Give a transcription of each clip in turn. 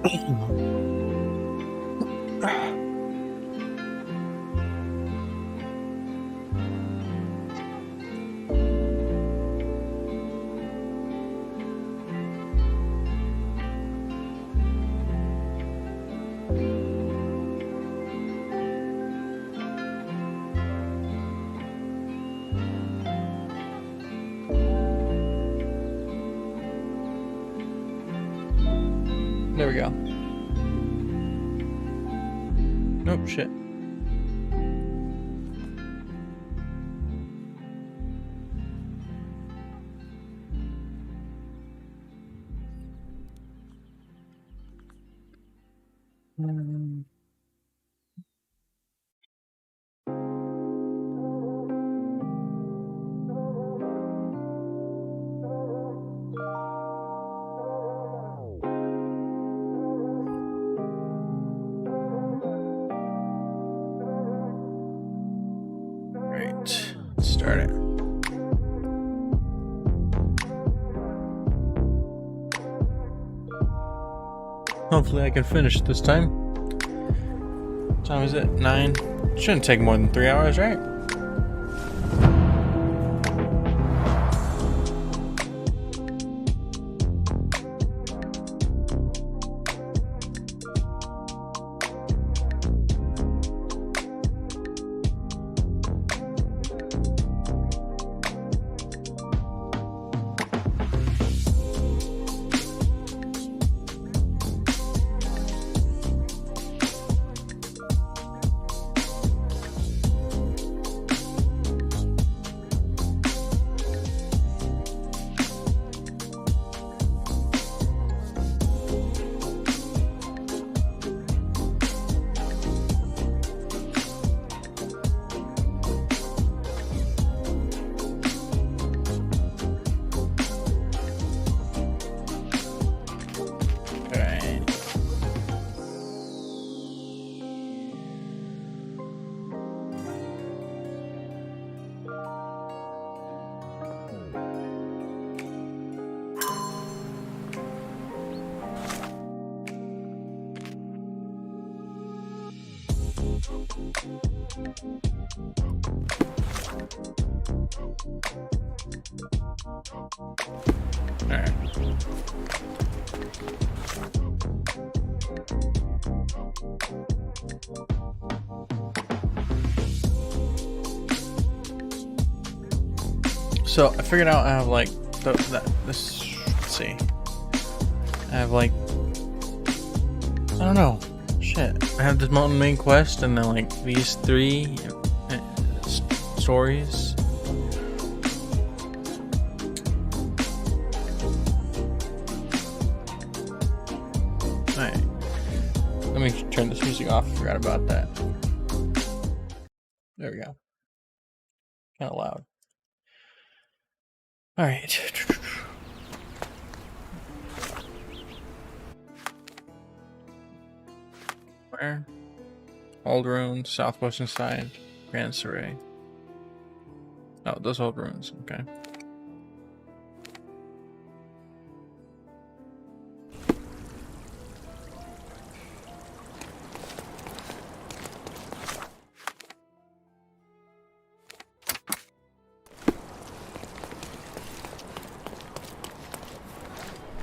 There we go. Nope, shit. Right, let's start it. Hopefully I can finish this time. What time is it? 9? Shouldn't take more than 3 hours, right? Alright. So I figured out I have like this. Let's see. I have like, I don't know. Shit. I have this mountain main quest and then like these 3 stories. Alright. Let me turn this music off. I forgot about that. There we go. Kind of loud. Alright. Where? Old ruins, southwestern side, Grand Surrey. Oh, those old ruins, okay.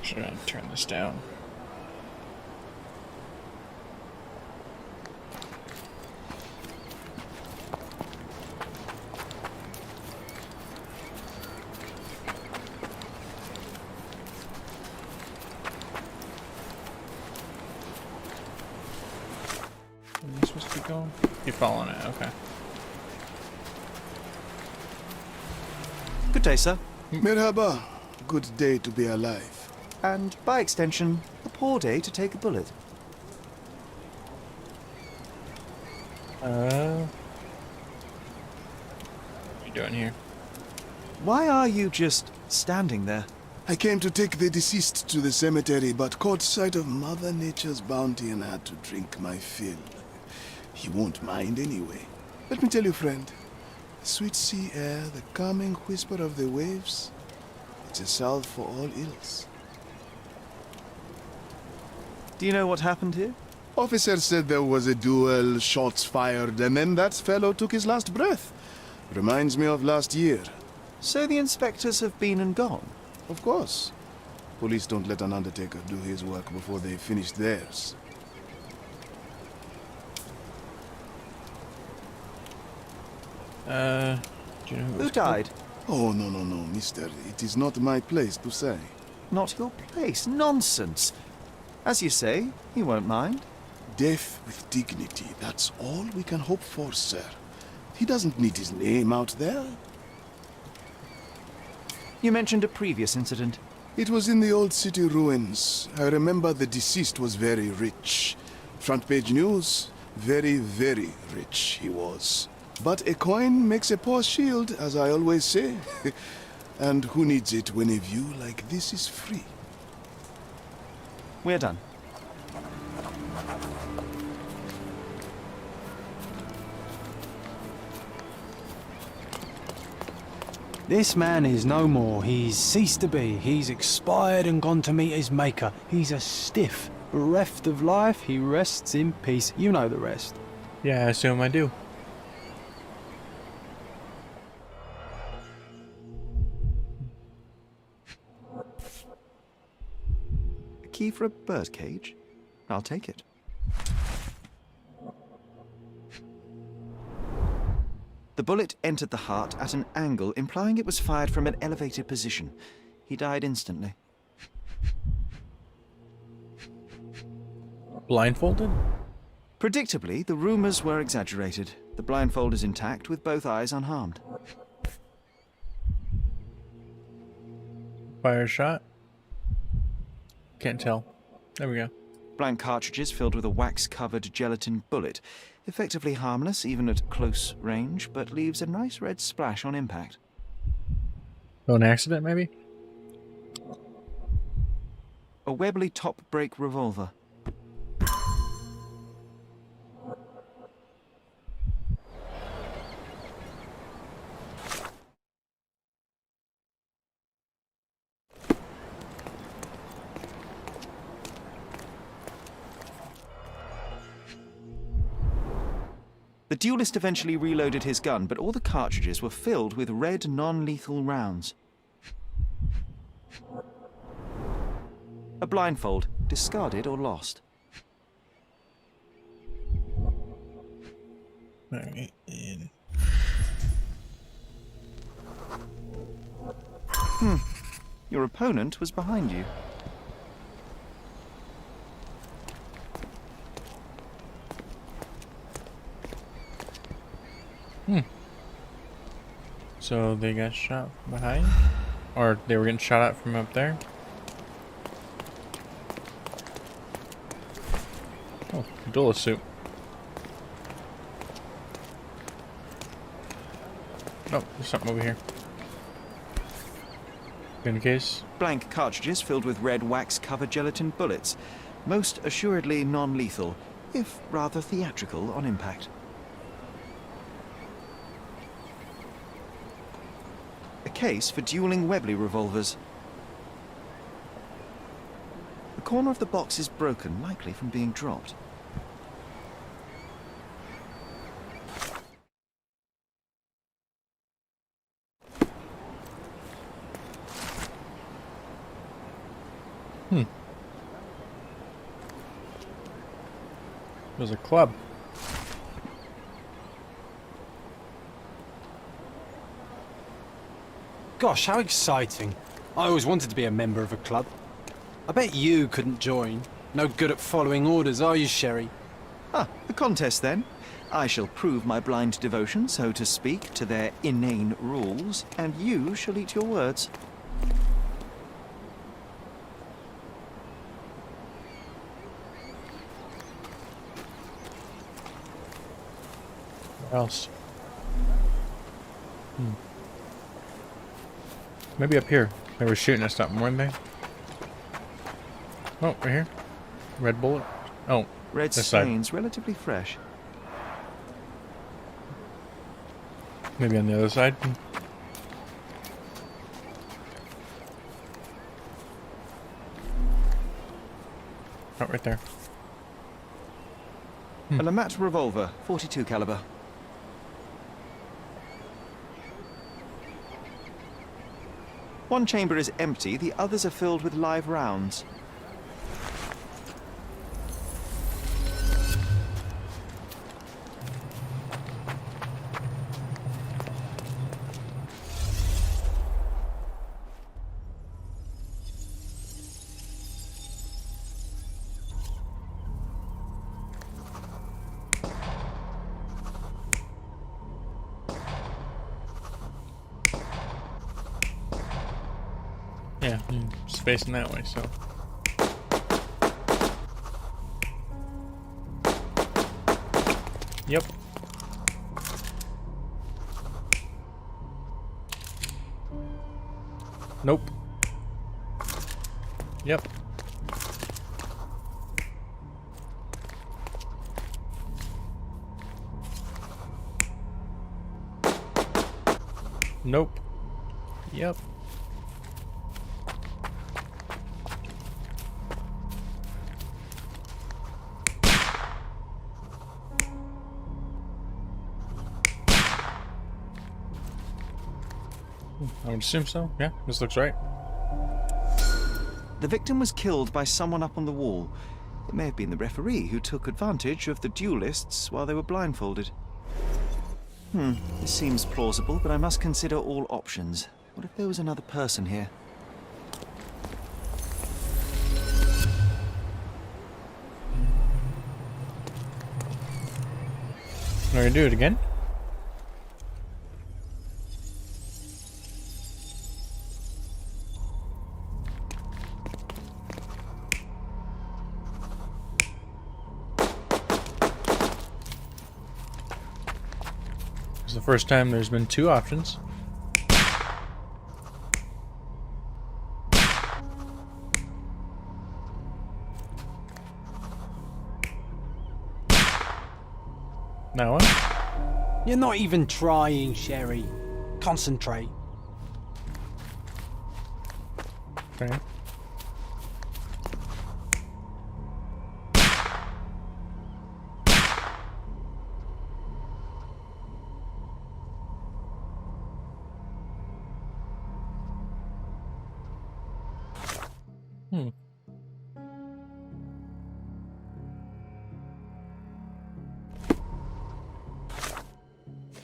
Should I turn this down? Am I supposed to keep going? Keep following it, okay. Good day, sir. Merhaba. Good day to be alive. And, by extension, a poor day to take a bullet. What are you doing here? Why are you just standing there? I came to take the deceased to the cemetery, but caught sight of Mother Nature's bounty and had to drink my fill. He won't mind anyway. Let me tell you, friend. The sweet sea air, the calming whisper of the waves, it's a salve for all ills. Do you know what happened here? Officer said there was a duel, shots fired, and then that fellow took his last breath. Reminds me of last year. So the inspectors have been and gone? Of course. Police don't let an undertaker do his work before they've finished theirs. Do you know Who died? Oh, no, mister. It is not my place to say. Not your place. Nonsense. As you say, he won't mind. Death with dignity, that's all we can hope for, sir. He doesn't need his name out there. You mentioned a previous incident. It was in the old city ruins. I remember the deceased was very rich. Front page news, very, very rich he was. But a coin makes a poor shield, as I always say. And who needs it when a view like this is free? We're done. This man is no more. He's ceased to be. He's expired and gone to meet his maker. He's a stiff. Bereft of life, he rests in peace. You know the rest. Yeah, I assume I do. A key for a birdcage? I'll take it. The bullet entered the heart at an angle, implying it was fired from an elevated position. He died instantly. Blindfolded? Predictably, the rumors were exaggerated. The blindfold is intact, with both eyes unharmed. Fire shot? Can't tell. There we go. Blank cartridges filled with a wax-covered gelatin bullet. Effectively harmless, even at close range, but leaves a nice red splash on impact. Oh, an accident, maybe? A Webley top-break revolver. The duelist eventually reloaded his gun, but all the cartridges were filled with red non-lethal rounds. A blindfold, discarded or lost. Alright. Your opponent was behind you. So they got shot from behind? Or they were getting shot at from up there? Oh, duelist suit. Oh, there's something over here. In case. Blank cartridges filled with red wax-covered gelatin bullets. Most assuredly non-lethal, if rather theatrical on impact. A case for dueling Webley revolvers. The corner of the box is broken, likely from being dropped. There's a club. Gosh, how exciting. I always wanted to be a member of a club. I bet you couldn't join. No good at following orders, are you, Sherry? Ah, the contest then. I shall prove my blind devotion, so to speak, to their inane rules, and you shall eat your words. Where else? Maybe up here. They were shooting at something, weren't they? Oh, right here. Red bullet. Oh, Red this side. stains, relatively fresh. Maybe on the other side. Oh, Oh, right there. A Lamat revolver, 42 caliber. One chamber is empty, the others are filled with live rounds. Yeah, it's facing that way, so. Yep. Nope. Yep. Nope. Yep. I would assume so. Yeah, this looks right. The victim was killed by someone up on the wall. It may have been the referee who took advantage of the duelists while they were blindfolded. This seems plausible, but I must consider all options. What if there was another person here? Are we gonna do it again? It's the first time there's been two options. That one? You're not even trying, Sherry. Concentrate. Okay.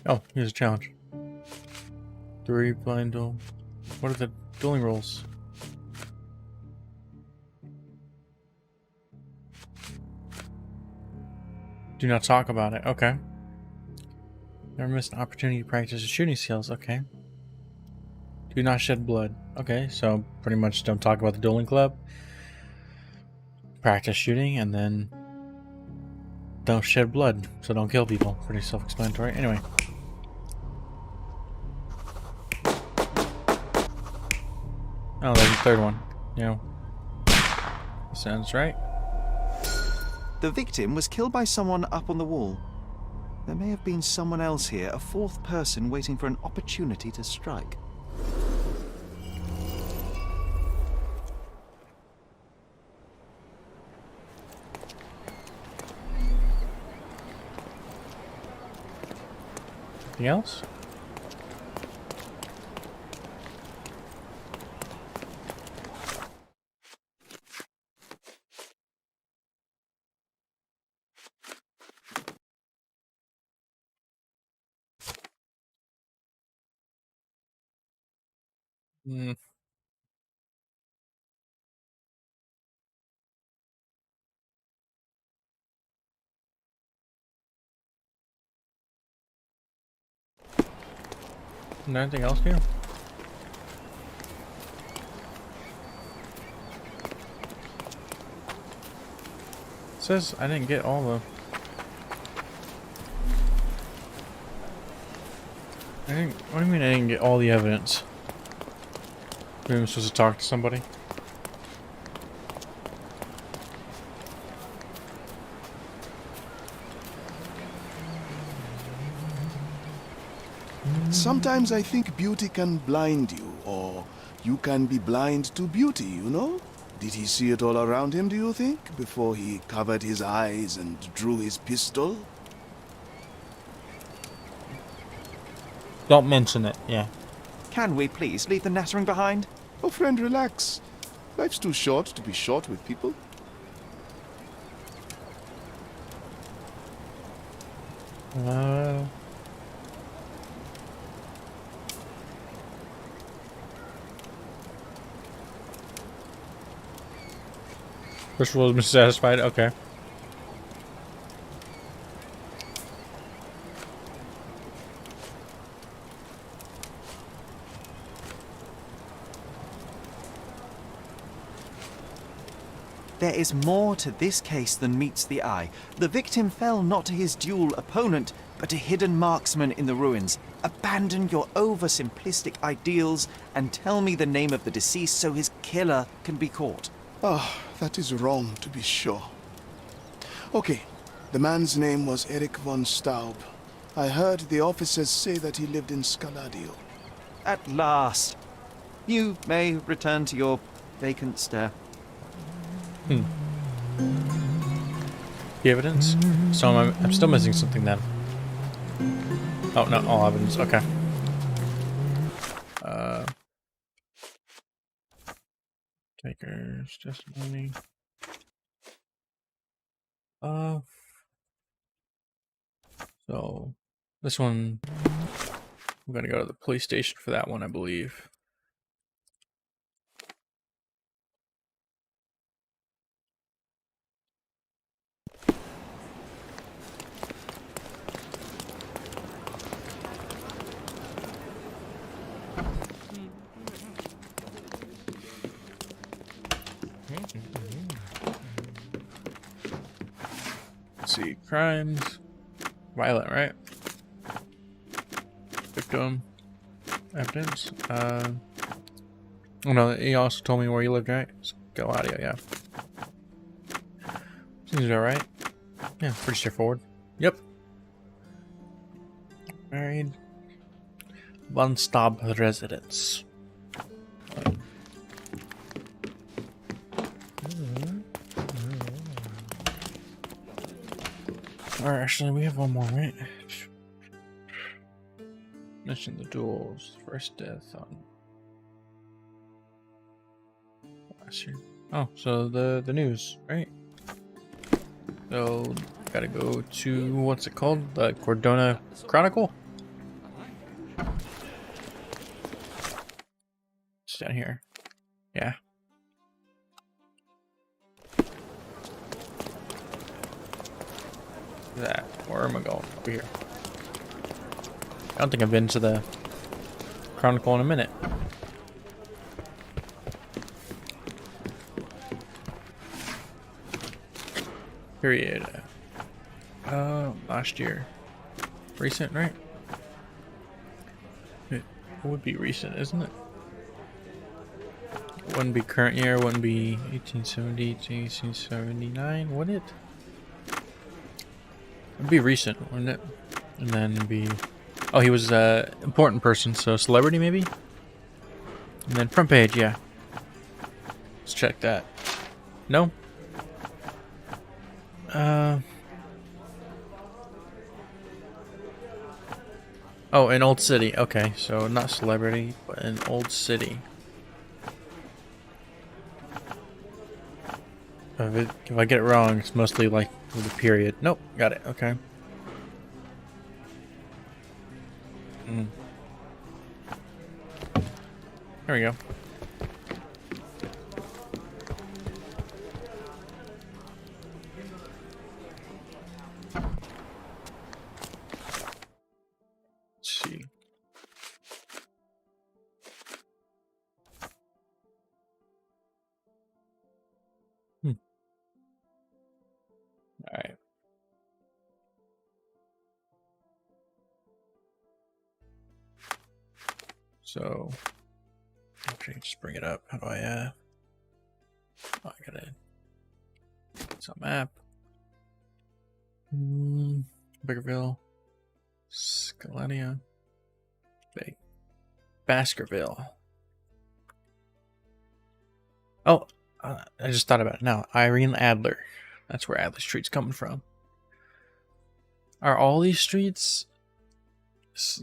Oh, here's a challenge. 3 blind duel. What are the dueling rules? Do not talk about it. Okay. Never miss an opportunity to practice your shooting skills. Okay. Do not shed blood. Okay, so pretty much don't talk about the dueling club. Practice shooting, and then don't shed blood, so don't kill people. Pretty self-explanatory. Anyway. Oh, there's the third one. Yeah. Sounds right. The victim was killed by someone up on the wall. There may have been someone else here, a fourth person waiting for an opportunity to strike. Anything else? Hmm. Anything else here? It says I didn't get all the... What do you mean I didn't get all the evidence? Maybe I'm supposed to talk to somebody? Sometimes I think beauty can blind you, or you can be blind to beauty, you know? Did he see it all around him, do you think, before he covered his eyes and drew his pistol? Don't mention it, yeah. Can we please leave the nattering behind? Oh, friend, relax. Life's too short to be short with people. First rule has been satisfied, okay. There is more to this case than meets the eye. The victim fell not to his dual opponent, but a hidden marksman in the ruins. Abandon your oversimplistic ideals and tell me the name of the deceased so his killer can be caught. Ah, that is wrong, to be sure. Okay, the man's name was Eric von Staub. I heard the officers say that he lived in Scaladio. At last. You may return to your vacant stare. The evidence? So I'm still missing something then. Oh, no, all evidence, okay. Taker's testimony. So, this one, I'm gonna go to the police station for that one, I believe. Let's see, crimes, violent, right? Victim, evidence. Oh no, he also told me where you lived, right? Scaladio, yeah. Seems alright. Yeah, pretty straightforward. Yep. Married. Von Staub residence. Alright, actually, we have one more, right? Mention the duels. First death on last year. Oh, so the news, right? So gotta go to what's it called? The Cordona Chronicle? It's down here. Yeah. That. Where am I going? Over here. I don't think I've been to the Chronicle in a minute. Period. Last year. Recent, right? It would be recent, isn't it? It wouldn't be current year, wouldn't be 1870 to 1879, would it? It'd be recent, wouldn't it? And then it'd be... Oh, he was an important person, so celebrity maybe? And then front page, yeah. Let's check that. No? Oh, an old city. Okay, so not celebrity, but an old city. If I get it wrong, it's mostly like with a period. Nope, got it. Okay. There we go. Let's see. All right. So, actually, just bring it up. How do I, oh, I gotta, it's a map. Biggerville, Scalania, Baskerville. Oh, I just thought about it now. Irene Adler. That's where Adler Street's coming from. Are all these streets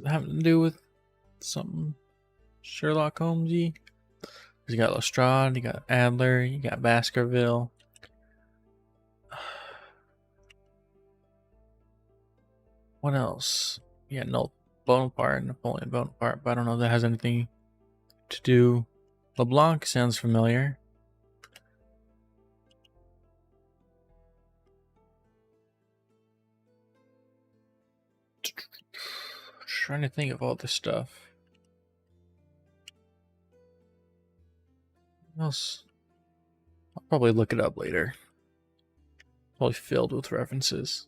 having to do with something Sherlock Holmes-y? You got Lestrade, you got Adler, you got Baskerville. What else? Yeah, no, Bonaparte, Napoleon Bonaparte, but I don't know if that has anything to do. LeBlanc sounds familiar. Trying to think of all this stuff. What else? I'll probably look it up later. Probably filled with references.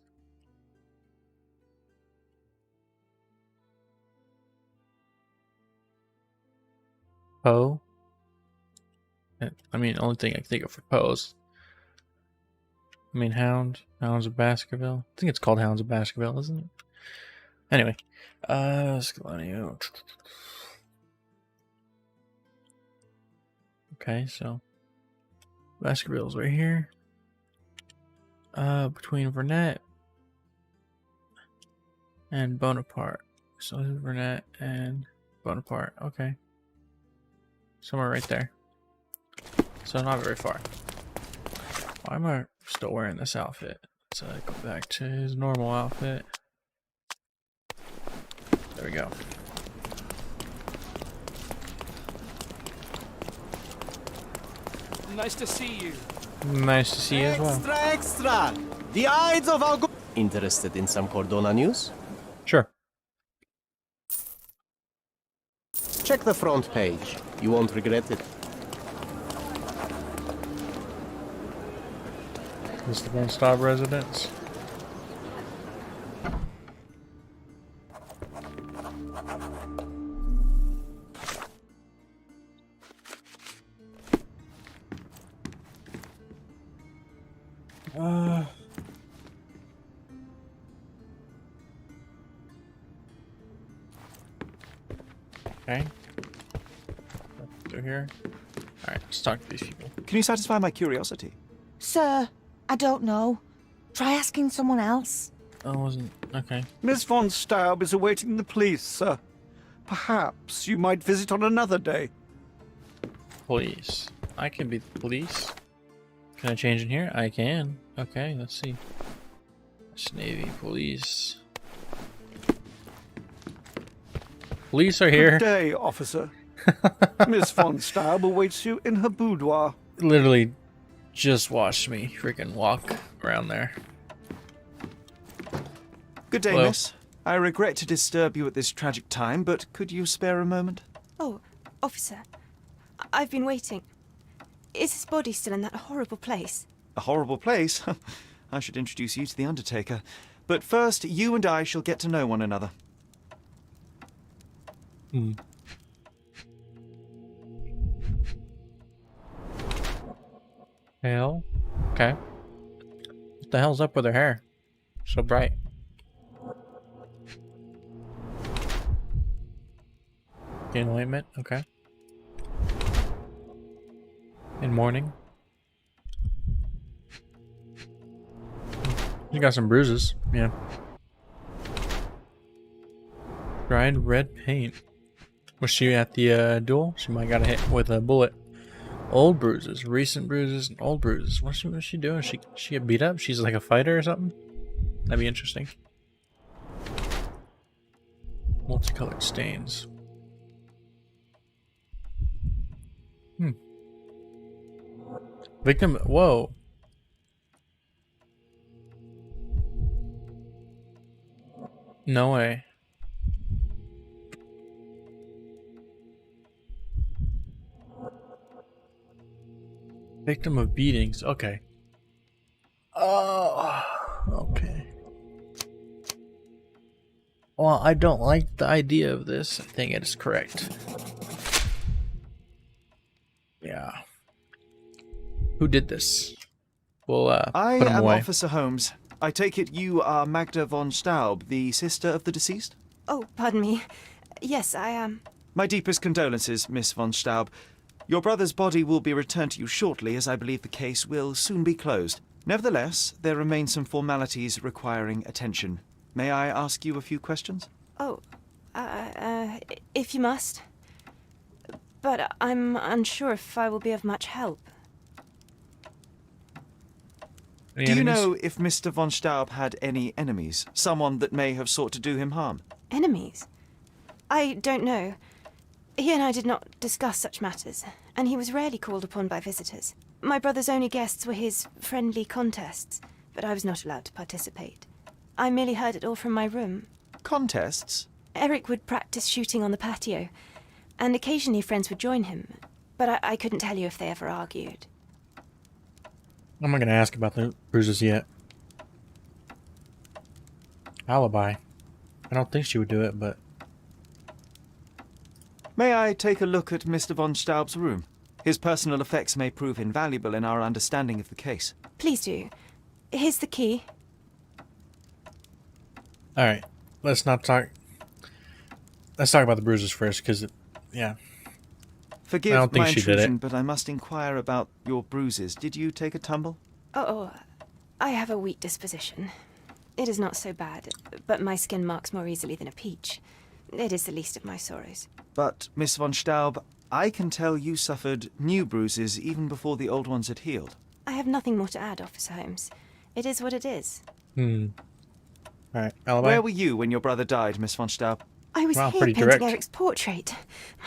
Poe. I mean, the only thing I can think of for Poe is, I mean, Hounds of Baskerville. I think it's called Hounds of Baskerville, isn't it? Anyway, Scalonio. Okay, so Baskerville's right here. Between Vernet and Bonaparte. So Vernet and Bonaparte. Okay. Somewhere right there. So not very far. Why am I still wearing this outfit? Let's go back to his normal outfit. There we go. Nice to see you. Nice to see you as well. Extra! The eyes of our Interested in some Cordona news? Sure. Check the front page. You won't regret it. This is the Von Staub residence. Okay. Through here. Alright, let's talk to these people. Can you satisfy my curiosity? Sir, I don't know. Try asking someone else. Oh, wasn't. Okay. Miss von Staub is awaiting the police, sir. Perhaps you might visit on another day. Police. I can be the police. Can I change in here? I can. Okay, let's see. It's Navy, police. Police are here. Good day, officer. Miss von Staub awaits you in her boudoir. Literally just watched me freaking walk around there. Good day, Hello. miss. I regret to disturb you at this tragic time, but could you spare a moment? Oh, officer. I've been waiting. Is his body still in that horrible place? A horrible place? I should introduce you to the Undertaker. But first, you and I shall get to know one another. Hmm. Hell? Okay. What the hell's up with her hair? So bright. Gain ointment? Okay. In morning. You got some bruises. Yeah. Dried red paint. Was she at the duel? She might got a hit with a bullet. Old bruises, recent bruises, and old bruises. What's she doing? She get beat up? She's like a fighter or something? That'd be interesting. Multicolored stains. Victim. Whoa. No way. Victim of beatings. Okay. Oh, okay. Well, I don't like the idea of this. I think it is correct. Yeah. Who did this? We'll I put him am away. Officer Holmes. I take it you are Magda von Staub, the sister of the deceased? Oh, pardon me. Yes, I am. My deepest condolences, Miss von Staub. Your brother's body will be returned to you shortly, as I believe the case will soon be closed. Nevertheless, there remain some formalities requiring attention. May I ask you a few questions? Oh, if you must. But I'm unsure if I will be of much help. Any Do you enemies? know if Mr. von Staub had any enemies? Someone that may have sought to do him harm? Enemies? I don't know. He and I did not discuss such matters, and he was rarely called upon by visitors. My brother's only guests were his friendly contests, but I was not allowed to participate. I merely heard it all from my room. Contests? Eric would practice shooting on the patio, and occasionally friends would join him, but I couldn't tell you if they ever argued. I'm not gonna ask about the bruises yet. Alibi. I don't think she would do it, but May I take a look at Mr. von Staub's room? His personal effects may prove invaluable in our understanding of the case. Please do. Here's the key. all right. Let's not talk. Let's talk about the bruises first, because yeah. Forgive I don't think my she did intrusion, it. but I must inquire about your bruises. Did you take a tumble? Oh, I have a weak disposition. It is not so bad, but my skin marks more easily than a peach. It is the least of my sorrows. But, Miss von Staub, I can tell you suffered new bruises even before the old ones had healed. I have nothing more to add, Officer Holmes. It is what it is. All right. Alibi. Where were you when your brother died, Miss von Staub? I was Wow, here pretty painting direct. Eric's portrait.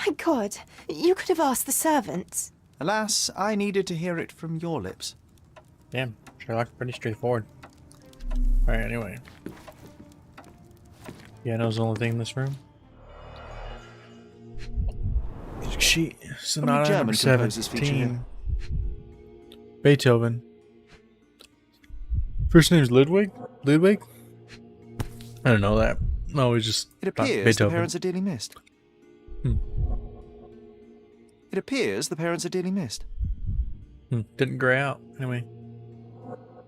My God, you could have asked the servants. Alas, I needed to hear it from your lips. Damn. Sherlock's pretty straightforward. All right. Anyway. Piano's the only thing in this room. Music sheet. Sonata German number composers feature 17. Beethoven. First name's Ludwig? Ludwig? I don't know that. No, it's just It about appears the Beethoven. parents are dearly missed. It appears the parents are dearly missed. Didn't grey out. Anyway.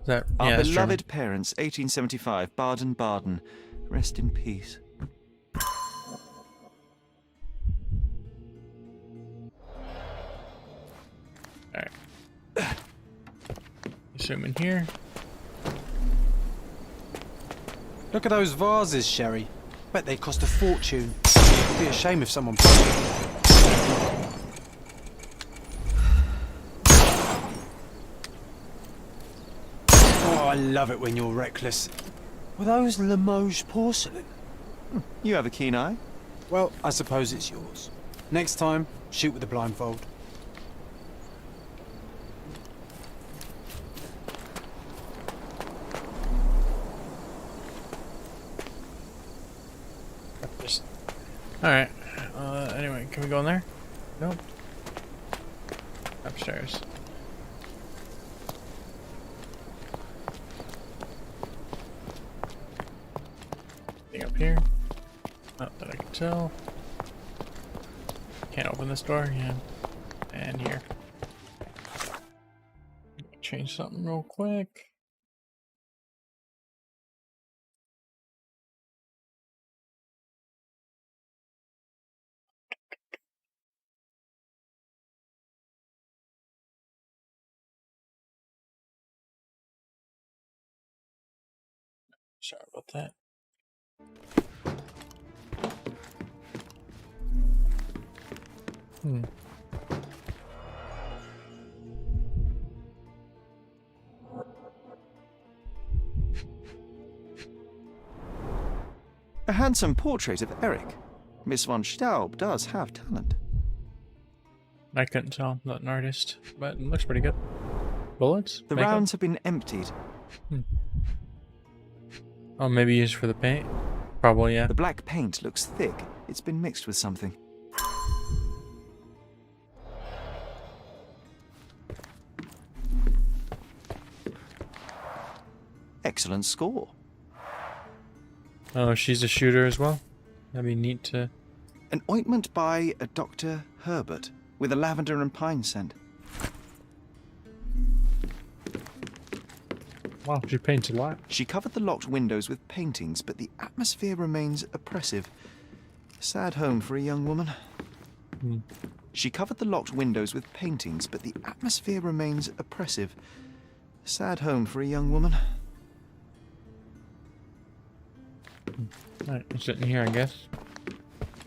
Is that, Our yeah, that's German. beloved parents, 1875, Baden-Baden. Rest in peace. Alright. Assuming here. Look at those vases, Sherry. Bet they cost a fortune. It'd be a shame if someone broke them. Oh, I love it when you're reckless. Were those Limoges porcelain? You have a keen eye. Well, I suppose it's yours. Next time, shoot with a blindfold. Just... Alright. Anyway, can we go in there? Nope. Upstairs. Anything up here? Not that I can tell. Can't open this door, yeah. And here. Change something real quick. Sorry about that. A handsome portrait of Eric. Miss von Staub does have talent. I couldn't tell. I'm not an artist, but it looks pretty good. Bullets? The Makeup? rounds have been emptied. Oh, maybe used for the paint? Probably, yeah. The black paint looks thick. It's been mixed with something. Excellent score. Oh, she's a shooter as well? That'd be neat to... An ointment by a Dr. Herbert with a lavender and pine scent. Wow, she paints a lot. She covered the locked windows with paintings, but the atmosphere remains oppressive. Sad home for a young woman. She covered the locked windows with paintings, but the atmosphere remains oppressive. A sad home for a young woman. Alright, it's sitting here, I guess.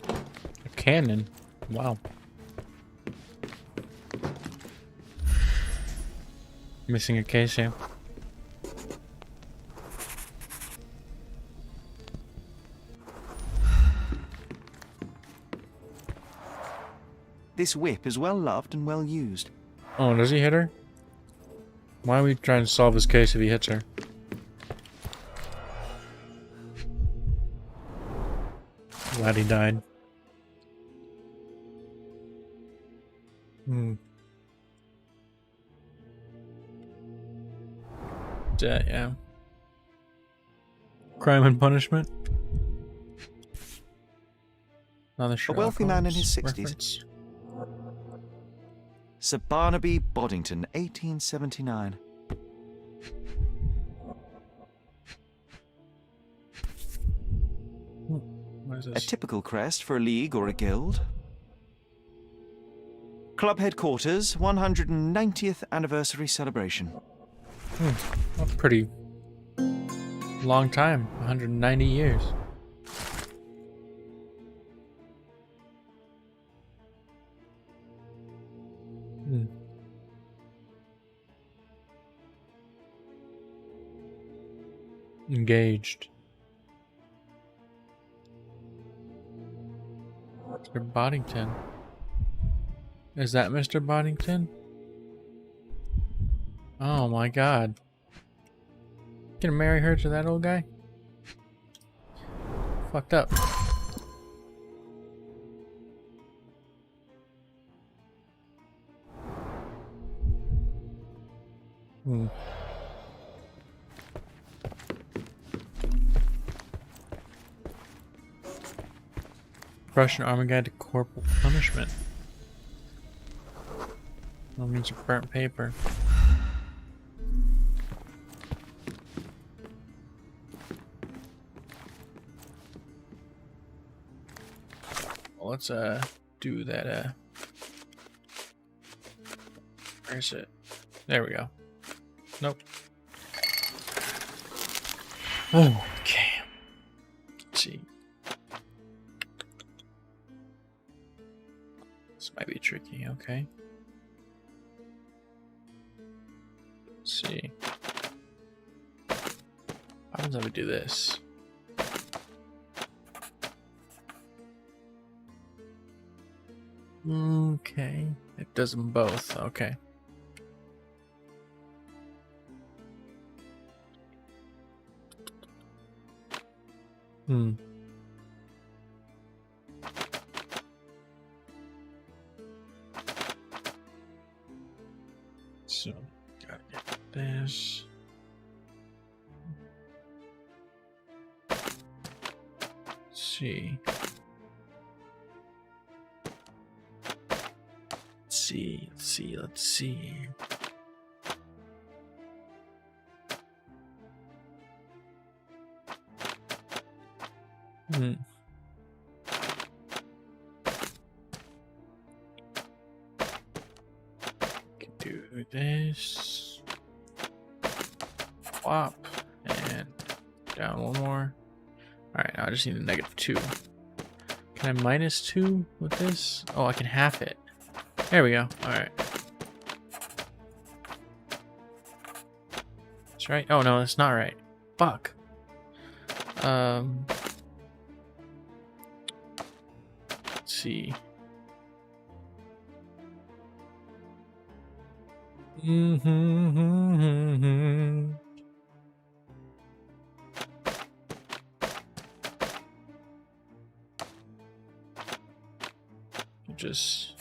A cannon. Wow. Missing a case here. This whip is well loved and well used. Oh, does he hit her? Why are we trying to solve this case if he hits her? Glad he died. Yeah. Crime and Punishment. Another A wealthy man in his 60s. reference. Sir Barnaby Boddington, 1879. What is A this? typical crest for a league or a guild. Club headquarters, 190th anniversary celebration. A pretty long time. 190 years. Engaged. Mr. Boddington. Is that Mr. Boddington? Oh my god. Gonna marry her to that old guy? Fucked up. Russian army guide to corporal punishment. That means burnt paper. Well, let's do that. Where is it? There we go. Nope. Oh, okay. Let's see. This might be tricky, okay. Let's see. What happens if we do this? Okay. It does them both, okay. So, gotta get this. Let's see. Let's see. Can do this. Flop. And down one more. Alright, now I just need a -2. Can I -2 with this? Oh, I can half it. There we go. Alright. That's right. Oh no, that's not right. Fuck. Let's see. Just.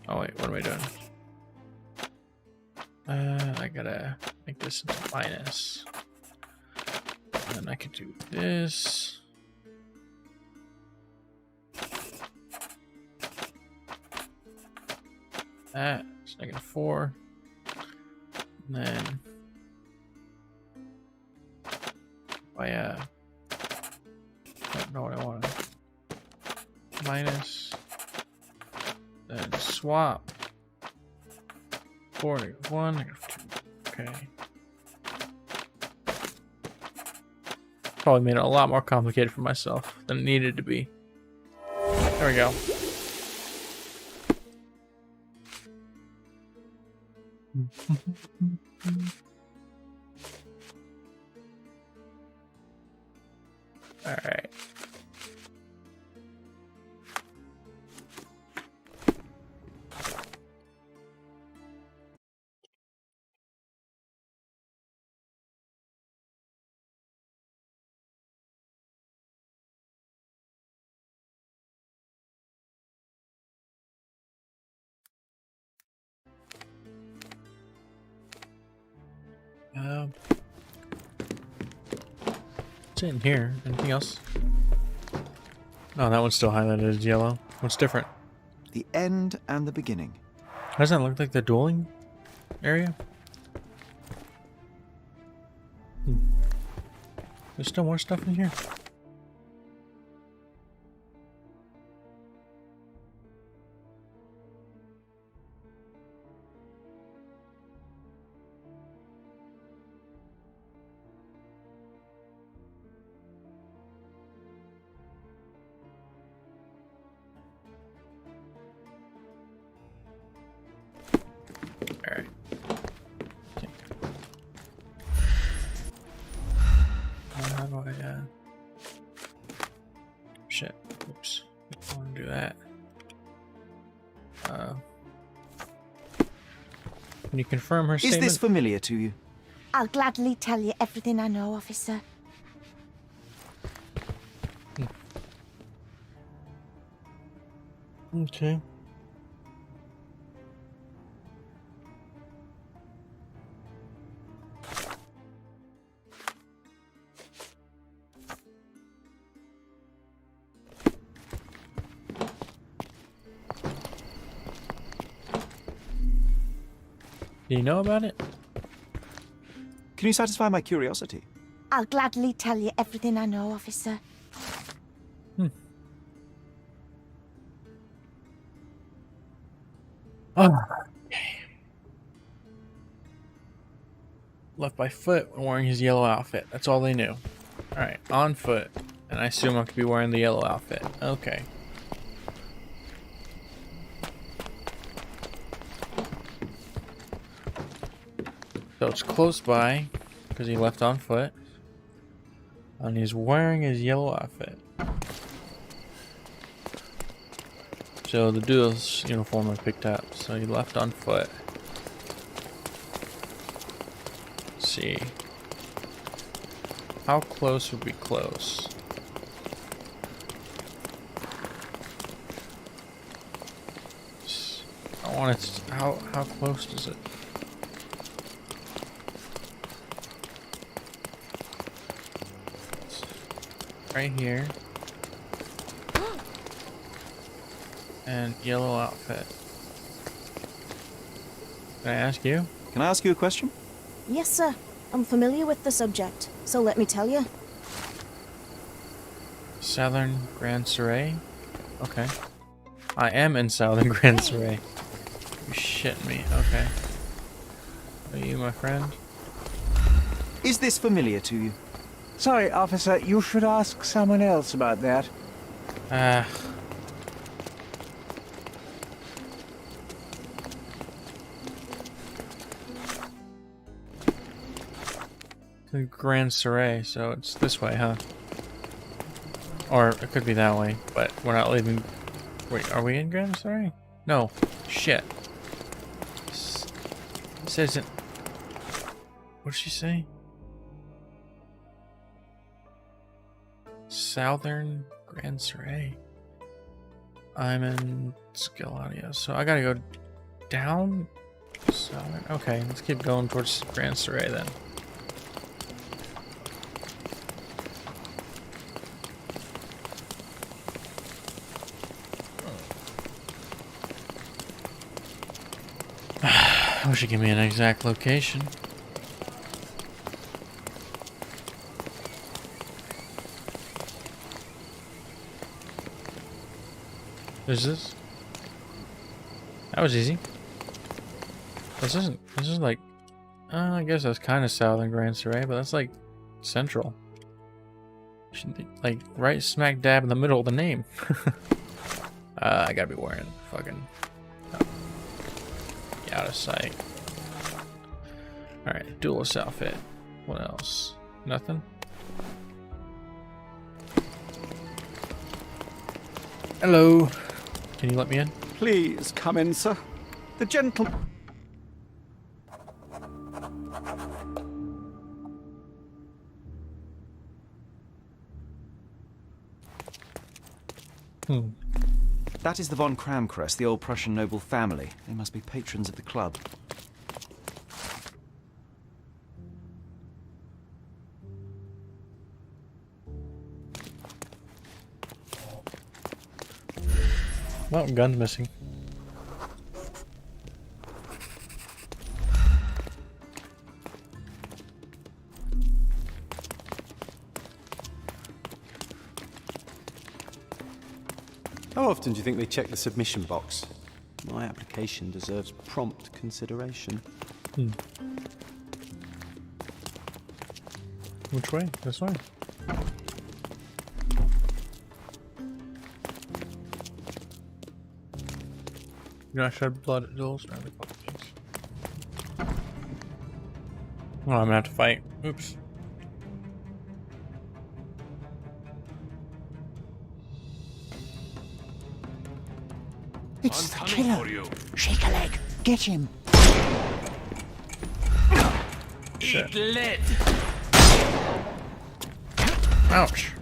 Oh wait, what am I doing? I gotta make this into minus. And then I could do this. That is -4. And then not what I wanted. Minus. Then swap. 4, -1, -2. Okay. Probably made it a lot more complicated for myself than it needed to be. There we go. All right. What's in here? Anything else? Oh, that one's still highlighted as yellow. What's different? The end and the beginning. Doesn't that look like the dueling area? There's still more stuff in here. Alright. Okay. How do I, shit. Oops. I want to do that. Can you confirm her statement? Is this familiar to you? I'll gladly tell you everything I know, officer. Okay. Do you know about it? Can you satisfy my curiosity? I'll gladly tell you everything I know, officer. Oh. Left by foot when wearing his yellow outfit. That's all they knew. Alright, on foot. And I assume I could be wearing the yellow outfit. Okay. So it's close by, because he left on foot. And he's wearing his yellow outfit. So the duel's uniform I picked up. So he left on foot. Let's see. How close would be close? I want it. How close is it? Right here. And yellow outfit. Can I ask you? Can I ask you a question? Yes, sir. I'm familiar with the subject, so let me tell you. Southern Grand Surrey? Okay. I am in Southern Grand Surrey. You shitting me. Okay. Are you my friend? Is this familiar to you? Sorry, officer, you should ask someone else about that. The Grand Surrey, so it's this way, huh? Or it could be that way, but we're not leaving. Wait, are we in Grand Surrey? No. Shit. This isn't. What did she say? Southern Grand Surrey. I'm in Scaladia, so I gotta go down. Southern. Okay, let's keep going towards Grand Surrey then. I wish you'd give me an exact location. Is this? That was easy. This isn't. This is like. I guess that's kind of south in Grand Surrey, but that's like central. Should be like right smack dab in the middle of the name. I gotta be wearing fucking. Out of sight. Alright, duelist outfit. What else? Nothing? Hello. Can you let me in? Please come in, sir. The gentleman. That is the von Kramkress, the old Prussian noble family. They must be patrons of the club. Well, gun's missing. How often do you think they check the submission box? My application deserves prompt consideration. Which way? This way. You not shed blood at duels? Oh, I'm gonna have to fight. Oops. It's the killer. Shake a leg. Get him. Shit. Ouch.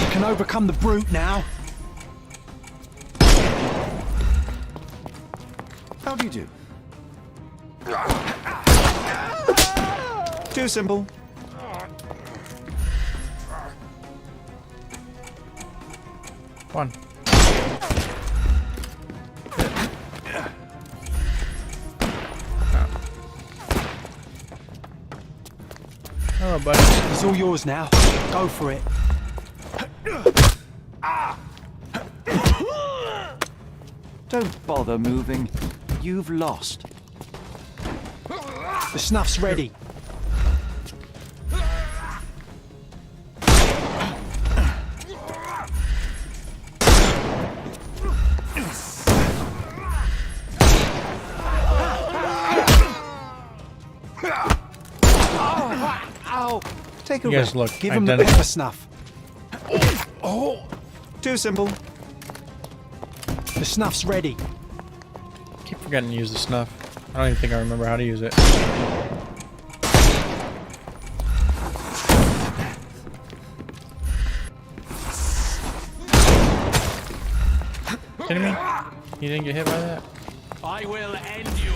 You can overcome the brute now. How do you do? Too simple. One. Hello, buddy. It's all yours now. Go for it. Don't bother moving. You've lost. The snuff's ready. Take a You rest. guys look Give him the identical. pepper snuff. Too simple. The snuff's ready. I keep forgetting to use the snuff. I don't even think I remember how to use it. Kidding me? You didn't get hit by that? I will end you.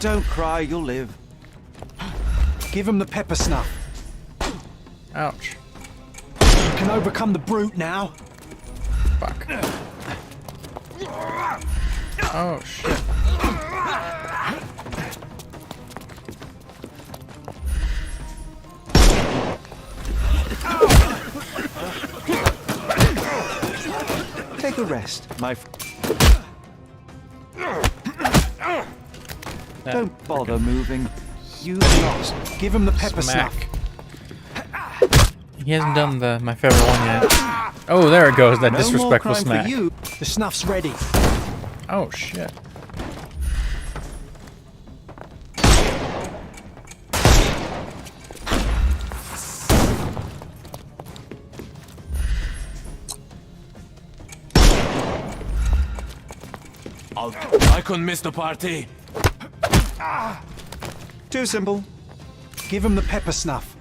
Don't cry, you'll live. Give him the pepper snuff. Ouch. You can overcome the brute now. Fuck. Oh, shit. Take a rest, my Don't bother moving. You've lost. Give him the pepper Smack. snuff. He hasn't done my favorite one yet. Oh, there it goes, that No more disrespectful crime smack. for you. The snuff's ready. Oh, shit. I couldn't miss the party. Too simple. Give him the pepper snuff.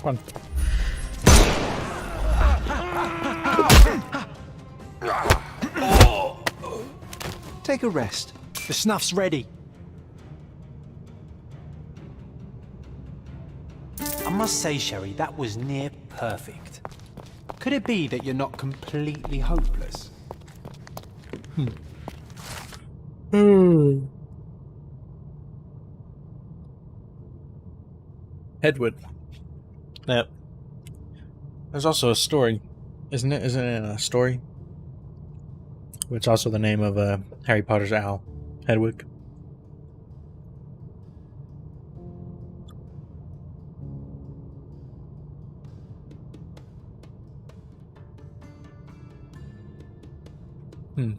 One. Take a rest. The snuff's ready. I must say, Sherry, that was near perfect. Could it be that you're not completely hopeless? Hedwig. Yep. There's also a story, isn't it? Isn't it a story? Which is also the name of Harry Potter's owl, Hedwig. Hmm.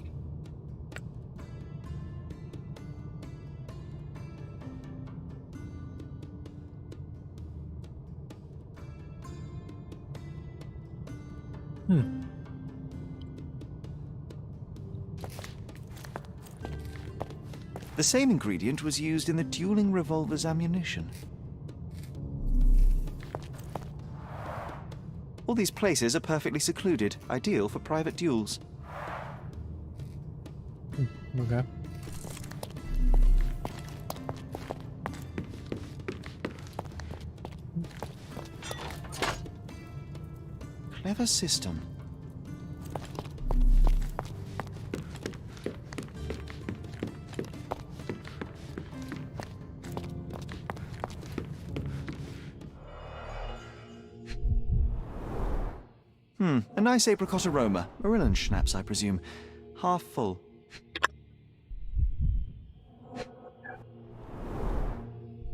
The same ingredient was used in the dueling revolver's ammunition. All these places are perfectly secluded, ideal for private duels. Okay. Clever system. A nice apricot aroma. Marilyn schnapps, I presume. Half full.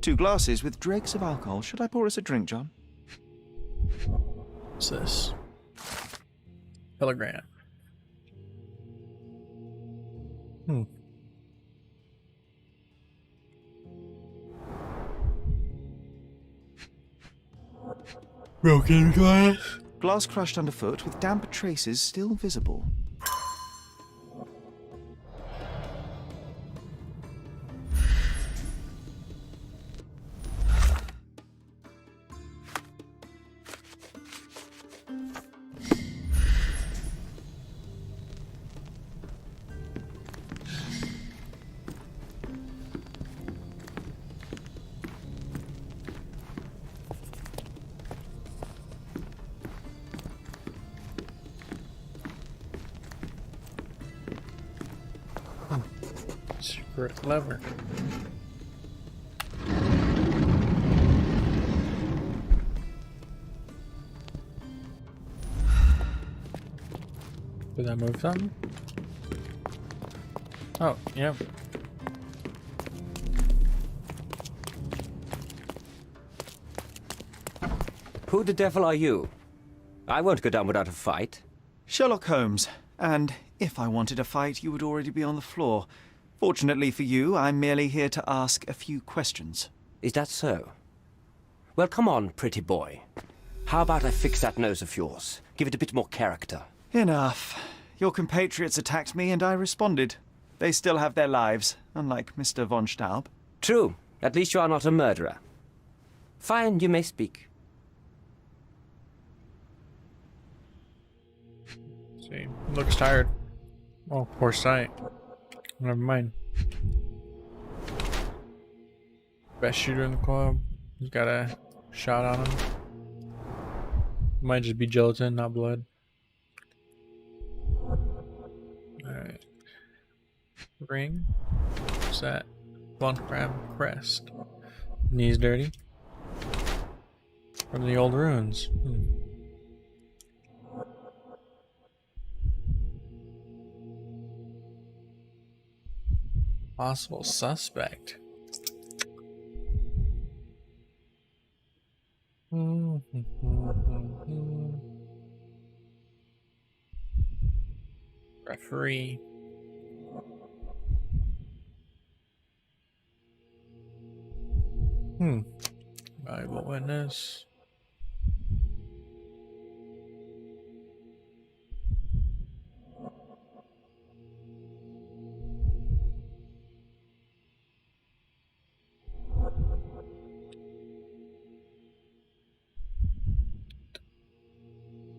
Two glasses with dregs of alcohol. Should I pour us a drink, John? What's this? Telegram. Broken glass? Glass crushed underfoot with damp traces still visible. Secret lever. Did that move something? Oh, yep. Who the devil are you? I won't go down without a fight. Sherlock Holmes. And if I wanted a fight, you would already be on the floor. Fortunately for you, I'm merely here to ask a few questions. Is that so? Well, come on, pretty boy. How about I fix that nose of yours? Give it a bit more character. Enough. Your compatriots attacked me and I responded. They still have their lives, unlike Mr. von Staub. True. At least you are not a murderer. Fine, you may speak. See, looks tired. Oh, poor sight. Never mind. Best shooter in the club. He's got a shot on him. Might just be gelatin, not blood. Alright. Ring. Set. Blunt crab crest. Knees dirty. From the old ruins. Possible suspect. Referee. Valuable witness.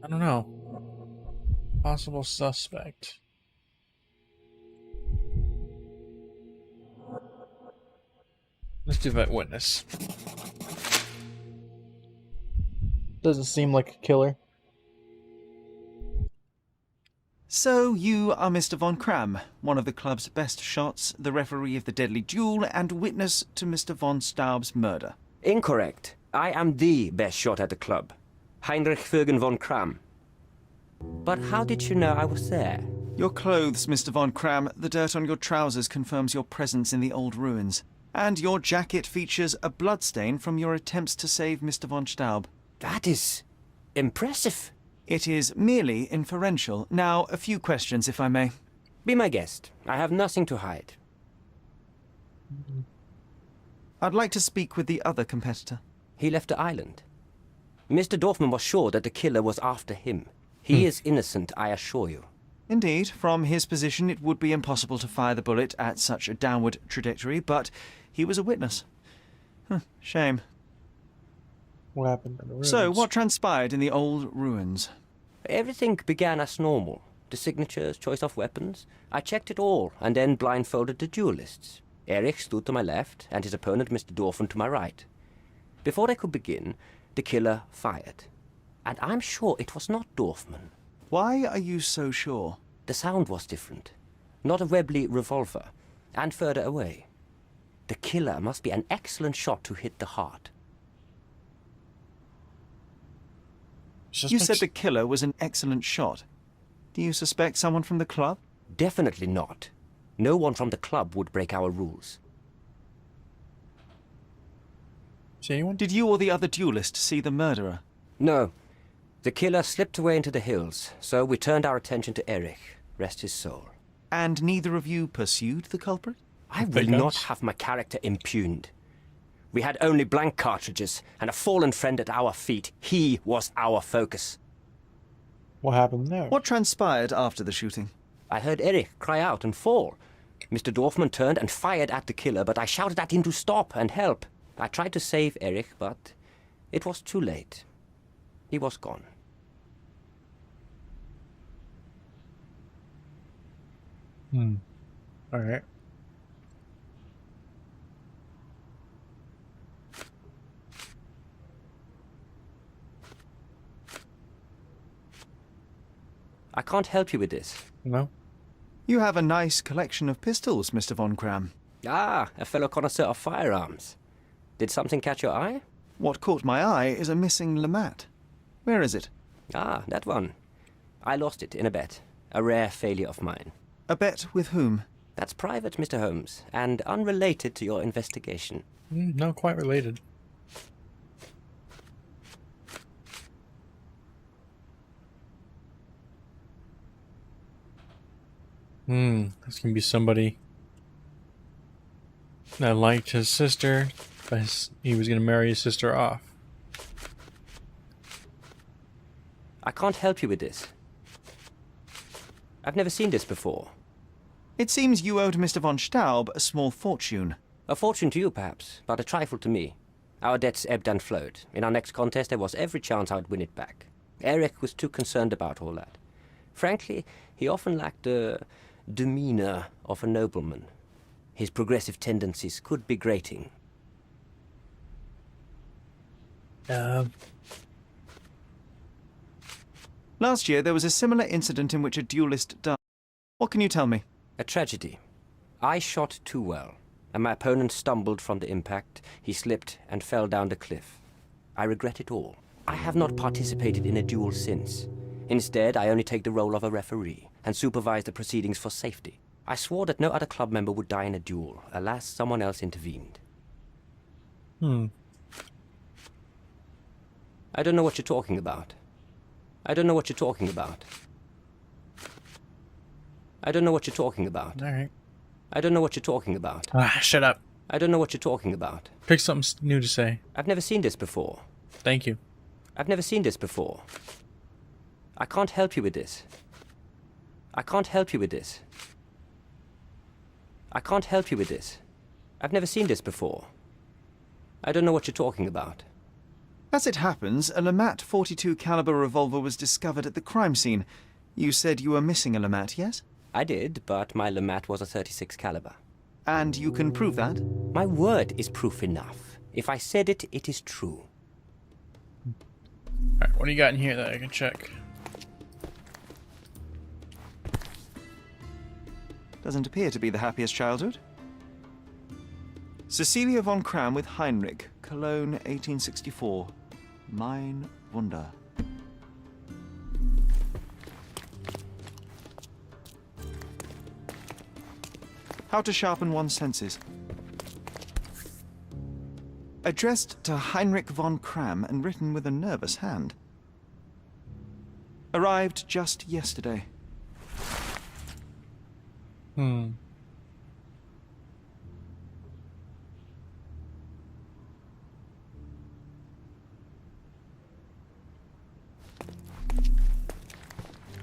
I don't know. Possible suspect. Let's do that witness. Doesn't seem like a killer. So you are Mr. Von Kram, one of the club's best shots, the referee of the deadly duel, and witness to Mr. von Staub's murder. Incorrect. I am the best shot at the club. Heinrich Vögen von Kram. But how did you know I was there? Your clothes, Mr. Von Kram, the dirt on your trousers confirms your presence in the old ruins. And your jacket features a bloodstain from your attempts to save Mr. von Staub. That is impressive. It is merely inferential. Now, a few questions, if I may. Be my guest. I have nothing to hide. I'd like to speak with the other competitor. He left the island. Mr. Dorfman was sure that the killer was after him. He is innocent, I assure you. Indeed, from his position it would be impossible to fire the bullet at such a downward trajectory, but he was a witness. Shame. What happened in the ruins? So, what transpired in the old ruins? Everything began as normal. The signatures, choice of weapons. I checked it all, and then blindfolded the duelists. Erich stood to my left, and his opponent, Mr. Dorfman, to my right. Before they could begin, the killer fired. And I'm sure it was not Dorfman. Why are you so sure? The sound was different. Not a Webley revolver, and further away. The killer must be an excellent shot to hit the heart. You said the killer was an excellent shot. Do you suspect someone from the club? Definitely not. No one from the club would break our rules. See anyone? Did you or the other duelist see the murderer? No. The killer slipped away into the hills, so we turned our attention to Erich. Rest his soul. And neither of you pursued the culprit? I will not have my character impugned. We had only blank cartridges, and a fallen friend at our feet. He was our focus. What happened there? What transpired after the shooting? I heard Erich cry out and fall. Mr. Dorfman turned and fired at the killer, but I shouted at him to stop and help. I tried to save Erich, but it was too late. He was gone. Alright. I can't help you with this. No? You have a nice collection of pistols, Mr. Von Kram. Ah, a fellow connoisseur of firearms. Did something catch your eye? What caught my eye is a missing Lamat. Where is it? Ah, that one. I lost it in a bet. A rare failure of mine. A bet with whom? That's private, Mr. Holmes, and unrelated to your investigation. No, quite related. This can be somebody that liked his sister, but he was going to marry his sister off. I can't help you with this. I've never seen this before. It seems you owed Mr. von Staub a small fortune. A fortune to you, perhaps, but a trifle to me. Our debts ebbed and flowed. In our next contest, there was every chance I would win it back. Erich was too concerned about all that. Frankly, he often lacked the demeanor of a nobleman. His progressive tendencies could be grating. Last year, there was a similar incident in which a duelist died. What can you tell me? A tragedy. I shot too well, and my opponent stumbled from the impact. He slipped and fell down the cliff. I regret it all. I have not participated in a duel since. Instead, I only take the role of a referee and supervise the proceedings for safety. I swore that no other club member would die in a duel. Alas, someone else intervened. I don't know what you're talking about. I don't know what you're talking about. I don't know what you're talking about. Alright. I don't know what you're talking about. Ah, shut up. I don't know what you're talking about. Pick something new to say. I've never seen this before. Thank you. I've never seen this before. I can't help you with this. I can't help you with this. I can't help you with this. I've never seen this before. I don't know what you're talking about. As it happens, a Lamat 42 caliber revolver was discovered at the crime scene. You said you were missing a Lamat, yes? I did, but my Lamat was a 36 caliber. And you can prove that? My word is proof enough. If I said it, it is true. Alright, what do you got in here that I can check? Doesn't appear to be the happiest childhood. Cecilia von Kram with Heinrich, Cologne, 1864. Mein Wunder. How to sharpen one's senses. Addressed to Heinrich von Kram and written with a nervous hand. Arrived just yesterday. A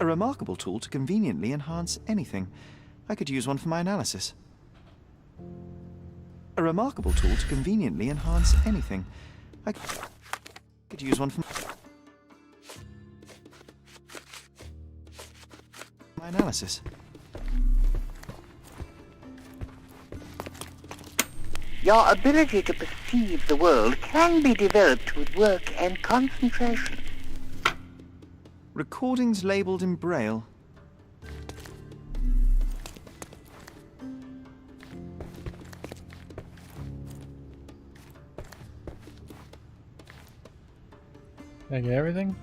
remarkable tool to conveniently enhance anything. I could use one for my analysis. A remarkable tool to conveniently enhance anything. I could use one for my analysis. Your ability to perceive the world can be developed with work and concentration. Recordings labelled in Braille. Did I get everything?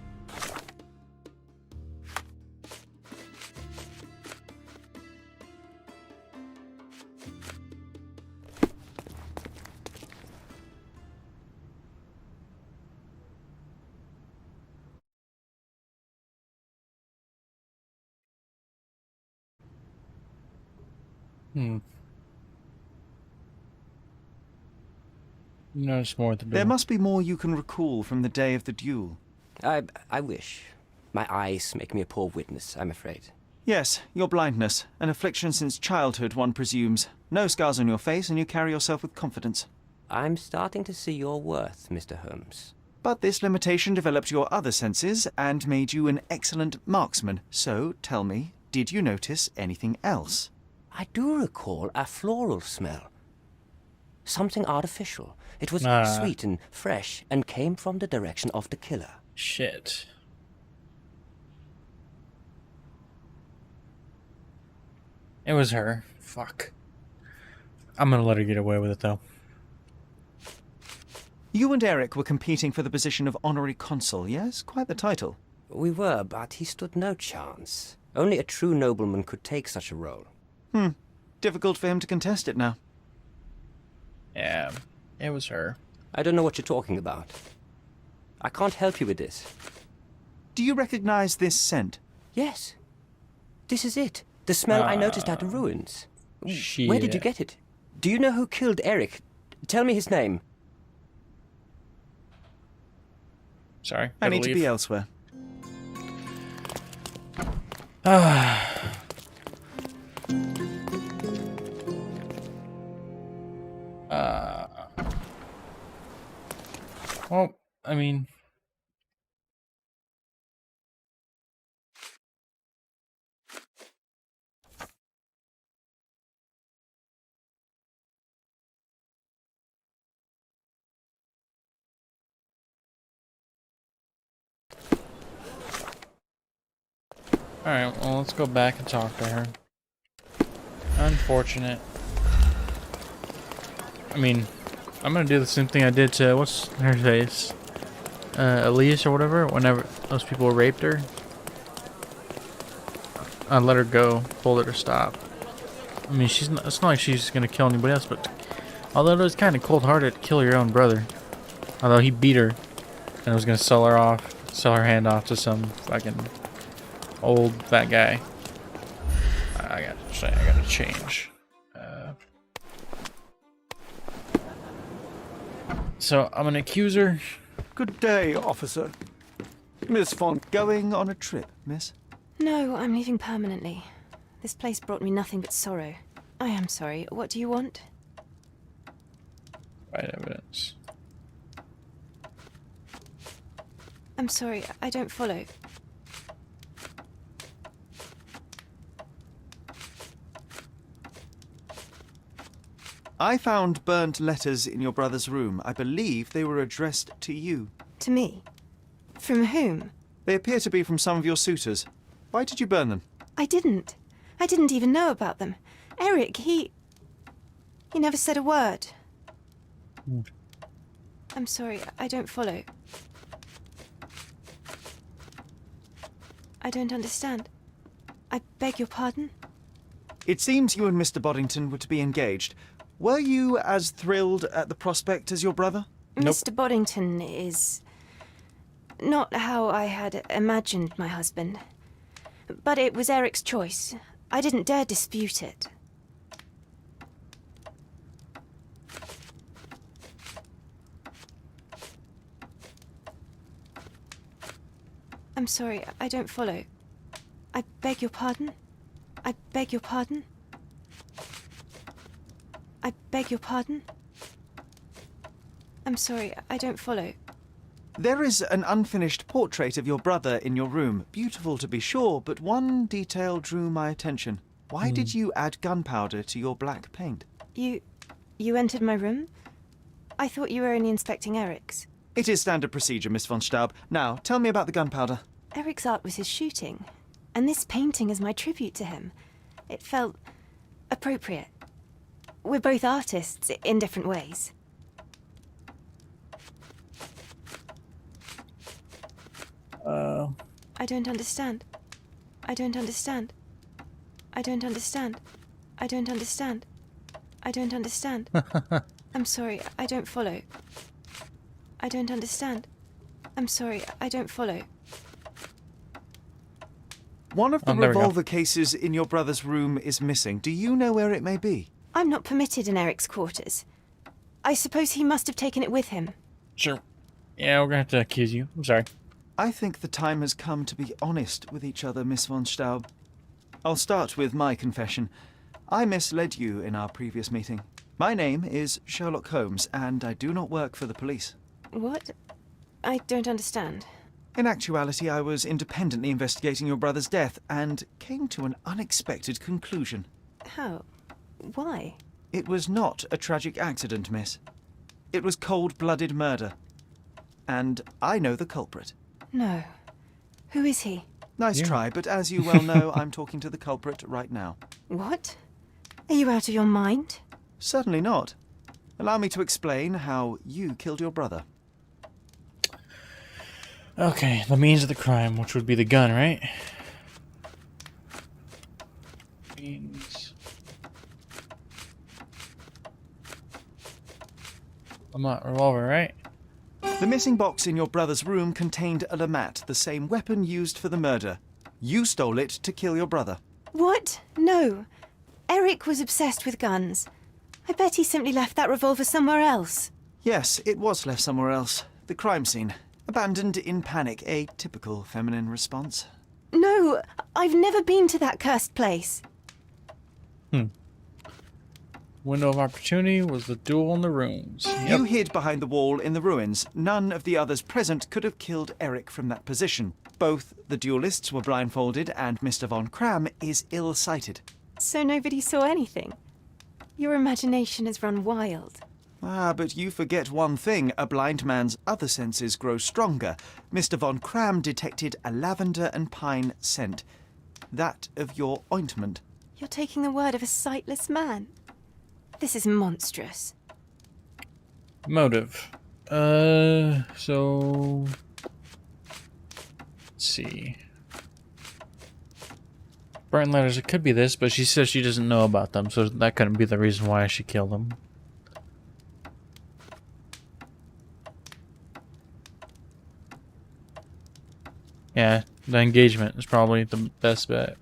Notice more at the door. There must be more you can recall from the day of the duel. I wish. My eyes make me a poor witness, I'm afraid. Yes, your blindness. An affliction since childhood, one presumes. No scars on your face, and you carry yourself with confidence. I'm starting to see your worth, Mr. Holmes. But this limitation developed your other senses and made you an excellent marksman. So, tell me, did you notice anything else? I do recall a floral smell. Something artificial. It was sweet and fresh and came from the direction of the killer. Shit. It was her. Fuck. I'm gonna let her get away with it, though. You and Eric were competing for the position of honorary consul, yes? Quite the title. We were, but he stood no chance. Only a true nobleman could take such a role. Difficult for him to contest it now. Yeah, it was her. I don't know what you're talking about. I can't help you with this. Do you recognize this scent? Yes. This is it. The smell I noticed at the ruins. Shit. Where did you get it? Do you know who killed Eric? Tell me his name. Sorry. I need to be elsewhere. Well, I mean... Alright, well, let's go back and talk to her. Unfortunate. I mean, I'm gonna do the same thing I did to, what's her face? Elise or whatever, whenever those people raped her. I let her go, told her to stop. I mean, it's not like she's gonna kill anybody else, but although it was kind of cold-hearted to kill your own brother. Although he beat her and was gonna sell her hand off to some fucking old fat guy. I gotta change. So I'm gonna accuse her. Good day, officer. Miss Von... Going on a trip, miss? No, I'm leaving permanently. This place brought me nothing but sorrow. I am sorry. What do you want? Right evidence. I'm sorry, I don't follow. I found burnt letters in your brother's room. I believe they were addressed to you. To me? From whom? They appear to be from some of your suitors. Why did you burn them? I didn't. I didn't even know about them. Eric, he never said a word. I'm sorry, I don't follow. I don't understand. I beg your pardon? It seems you and Mr. Boddington were to be engaged. Were you as thrilled at the prospect as your brother? Nope. Mr. Boddington is not how I had imagined my husband. But it was Eric's choice. I didn't dare dispute it. I'm sorry, I don't follow. I beg your pardon? I beg your pardon? I beg your pardon? I'm sorry, I don't follow. There is an unfinished portrait of your brother in your room. Beautiful to be sure, but one detail drew my attention. Why did you add gunpowder to your black paint? You entered my room? I thought you were only inspecting Eric's. It is standard procedure, Miss von Staub. Now, tell me about the gunpowder. Eric's art was his shooting, and this painting is my tribute to him. It felt appropriate. We're both artists in different ways. I don't understand. I don't understand. I don't understand. I don't understand. I don't understand. I'm sorry, I don't follow. I don't understand. I'm sorry, I don't follow. One of the there we go. revolver cases in your brother's room is missing. Do you know where it may be? I'm not permitted in Eric's quarters. I suppose he must have taken it with him. Sure. Yeah, we're gonna have to accuse you. I'm sorry. I think the time has come to be honest with each other, Miss von Staub. I'll start with my confession. I misled you in our previous meeting. My name is Sherlock Holmes, and I do not work for the police. What? I don't understand. In actuality, I was independently investigating your brother's death and came to an unexpected conclusion. How? Why? It was not a tragic accident, miss. It was cold-blooded murder. And I know the culprit. No. Who is he? Nice try, but as you well know, I'm talking to the culprit right now. What? Are you out of your mind? Certainly not. Allow me to explain how you killed your brother. Okay, the means of the crime, which would be the gun, right? Means. I'm not revolver, right? The missing box in your brother's room contained a Lamat, the same weapon used for the murder. You stole it to kill your brother. What? No. Eric was obsessed with guns. I bet he simply left that revolver somewhere else. Yes, it was left somewhere else. The crime scene. Abandoned in panic, a typical feminine response. No, I've never been to that cursed place. Window of opportunity was the duel in the rooms. You hid behind the wall in the ruins. None of the others present could have killed Eric from that position. Both the duelists were blindfolded and Mr. von Kram is ill-sighted. So nobody saw anything? Your imagination has run wild. Ah, but you forget one thing. A blind man's other senses grow stronger. Mr. von Kram detected a lavender and pine scent. That of your ointment. You're taking the word of a sightless man. This is monstrous. Motive. So... Let's see. Burnt letters, it could be this, but she says she doesn't know about them, so that couldn't be the reason why she killed them. Yeah, the engagement is probably the best bet.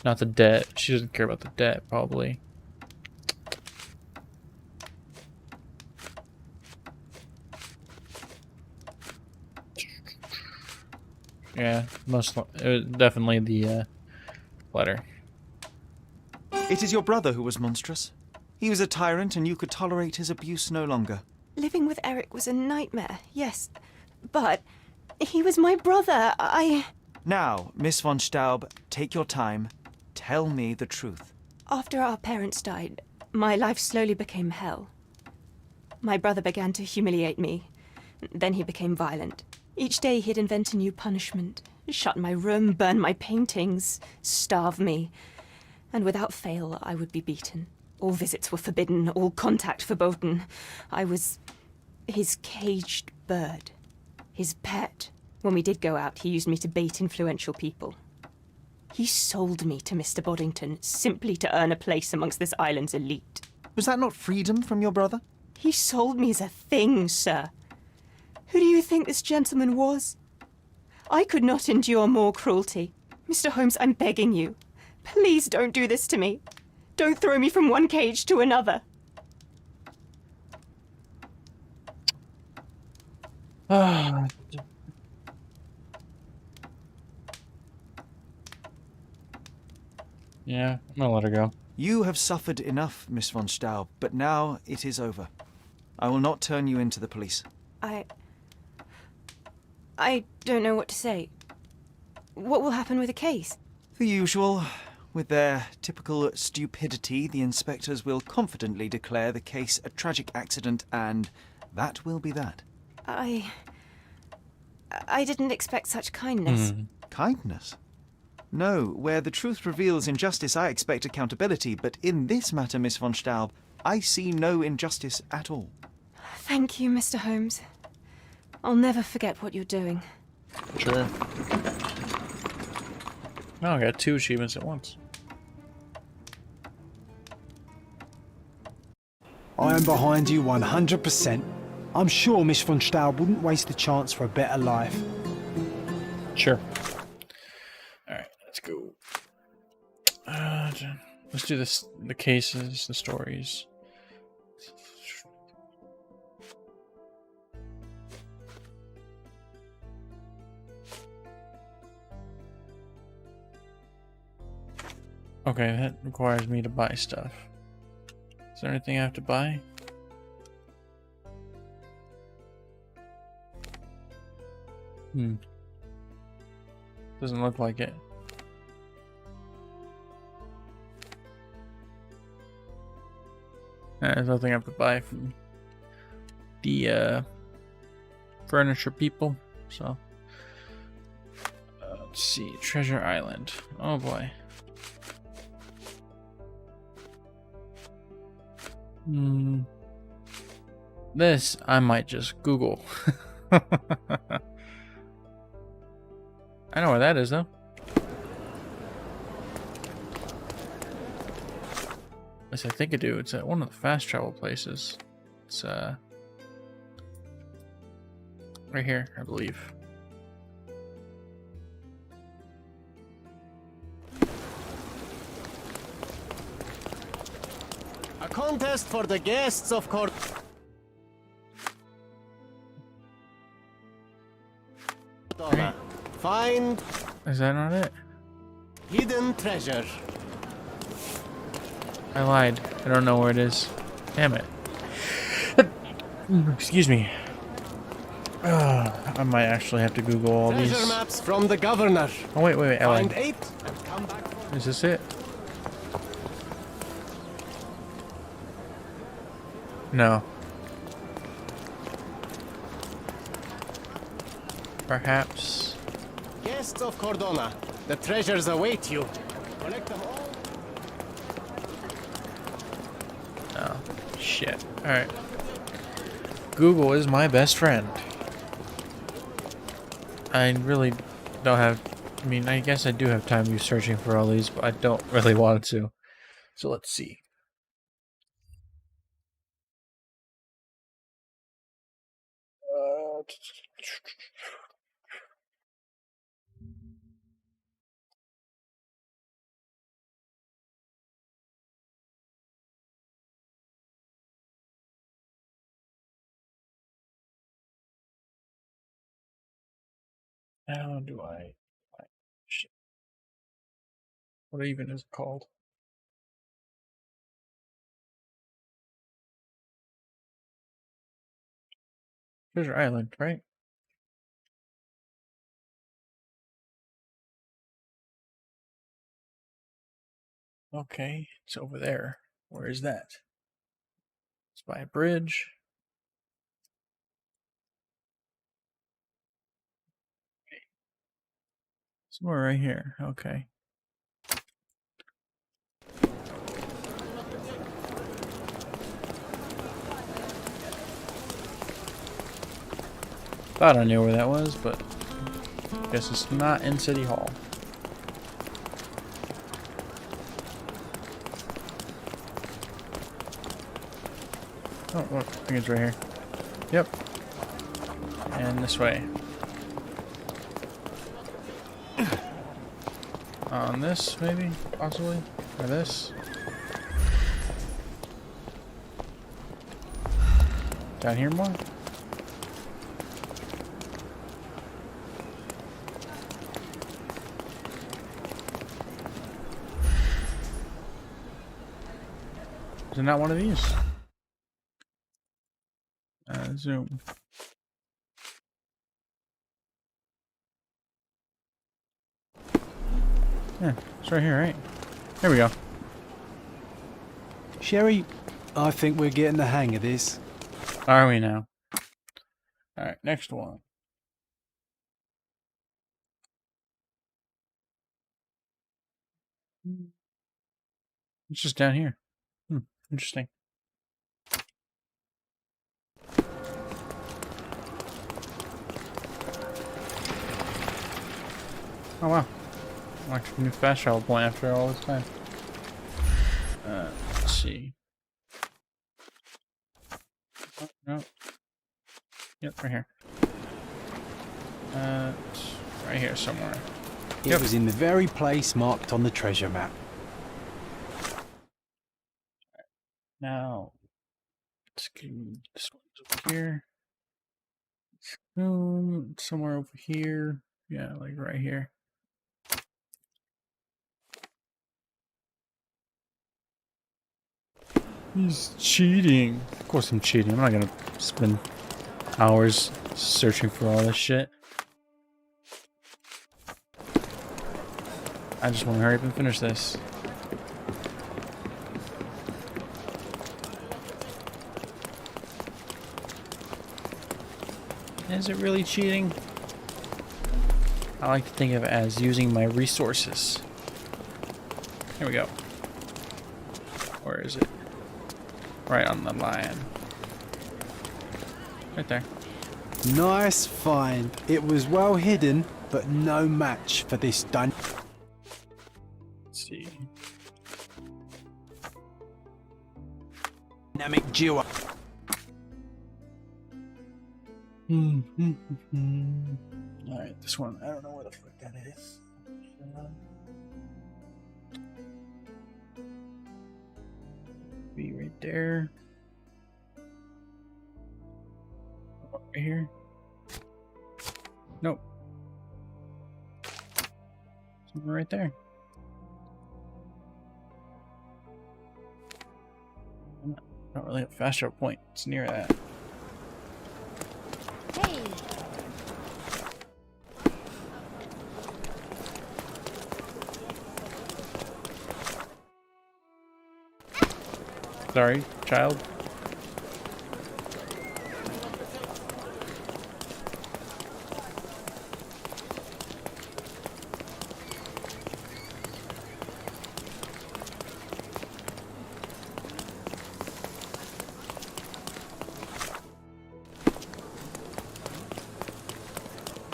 Not the debt. She doesn't care about the debt, probably. Yeah, definitely the letter. It is your brother who was monstrous. He was a tyrant and you could tolerate his abuse no longer. Living with Eric was a nightmare, yes. But he was my brother. Now, Miss von Staub, take your time. Tell me the truth. After our parents died, my life slowly became hell. My brother began to humiliate me. Then he became violent. Each day he'd invent a new punishment. Shut my room, burn my paintings, starve me. And without fail, I would be beaten. All visits were forbidden, all contact verboten. I was his caged bird, his pet. When we did go out, he used me to bait influential people. He sold me to Mr. Boddington simply to earn a place amongst this island's elite. Was that not freedom from your brother? He sold me as a thing, sir. Who do you think this gentleman was? I could not endure more cruelty. Mr. Holmes, I'm begging you. Please don't do this to me. Don't throw me from one cage to another. Yeah, I'm gonna let her go. You have suffered enough, Miss von Staub, but now it is over. I will not turn you into the police. I don't know what to say. What will happen with the case? The usual. With their typical stupidity, the inspectors will confidently declare the case a tragic accident, and that will be that. I didn't expect such kindness. Kindness? No, where the truth reveals injustice, I expect accountability, but in this matter, Miss von Staub, I see no injustice at all. Thank you, Mr. Holmes. I'll never forget what you're doing. Sure. No, I got 2 achievements at once. I am behind you 100%. I'm sure Miss von Staub wouldn't waste the chance for a better life. Sure. Alright, let's go. Let's do this. The cases, the stories. Okay, that requires me to buy stuff. Is there anything I have to buy? Doesn't look like it. There's nothing I have to buy from the furniture people, so let's see. Treasure Island. Oh boy. This I might just Google. I know where that is though. At least I think I do. It's at one of the fast travel places. It's right here, I believe. A contest for the guests of court. Right. Find Is that not it? hidden treasure. I lied. I don't know where it is. Damn it. Excuse me. I might actually have to Google all Treasure these. maps from the governor. Oh wait, I Find lied. 8 and come back for Is this it? No. Perhaps. guests of Cordona. The treasures await you. Collect them all. Oh, shit. Alright. Google is my best friend. I really don't have... I mean, I guess I do have time to be searching for all these, but I don't really want to. So let's see. How do I... Shit. What even is it called? Treasure Island, right? Okay, it's over there. Where is that? It's by a bridge. Somewhere right here. Okay. Thought I knew where that was, but guess it's not in City Hall. Oh, look, I think it's right here. Yep. And this way. On this, maybe? Possibly? Or this? Down here more? Is it not one of these? Zoom. Yeah, it's right here, right? Here we go. Sherry, I think we're getting the hang of this. Are we now? Alright, next one. It's just down here. Interesting. Oh wow. Like a new fast travel point after all this time. Let's see. Oh, no. Yep, right here. It's right here somewhere. It was in the very place marked on the treasure map. Now, let's get this one's over here. Somewhere over here. Yeah, like right here. He's cheating. Of course I'm cheating. I'm not gonna spend hours searching for all this shit. I just want to hurry up and finish this. Is it really cheating? I like to think of it as using my resources. Here we go. Where is it? Right on the line. Right there. Nice find. It was well hidden, but no match for this done. Let's see. Dynamic duo. Alright, this one. I don't know where the fuck that is. Be right there. Right here. Nope. Somewhere right there. Not really a fast travel point. It's near that. Hey! Sorry, child.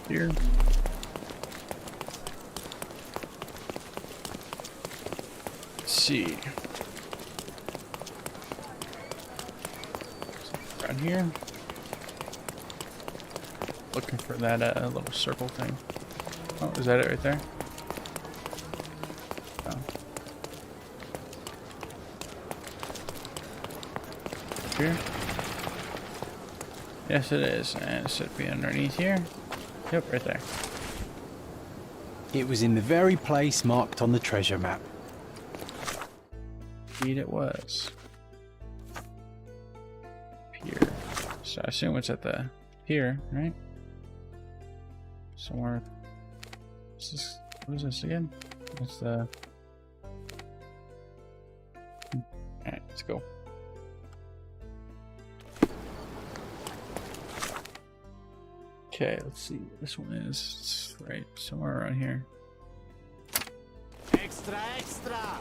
Here. Let's see. Around here. Looking for that little circle thing. Oh, is that it right there? Oh. Here? Yes, it is. And it should be underneath here. Yep, right there. It was in the very place marked on the treasure map. Indeed it was. Here. So I assume it's at the here, right? Somewhere. What is this again? What's the... Alright, let's go. Okay, let's see. This one is it's right somewhere around here. Extra, extra!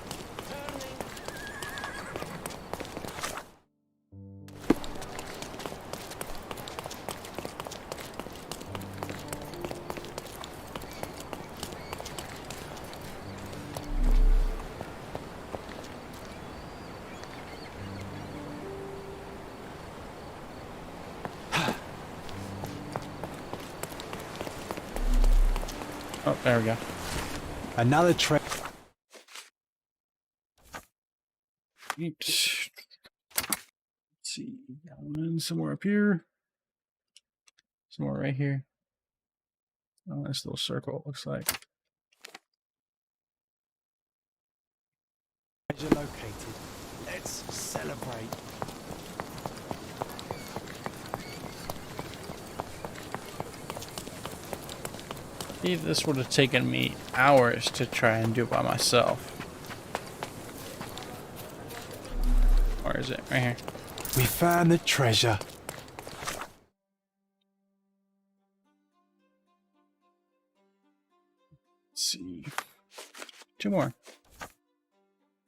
Oh, there we go. Another trap. Let's see. Got one somewhere up here. Somewhere right here. Oh, this little circle, it looks like. Treasure located. Let's celebrate. See, this would have taken me hours to try and do by myself. Where is it? Right here. We found the treasure. Let's see. Two more.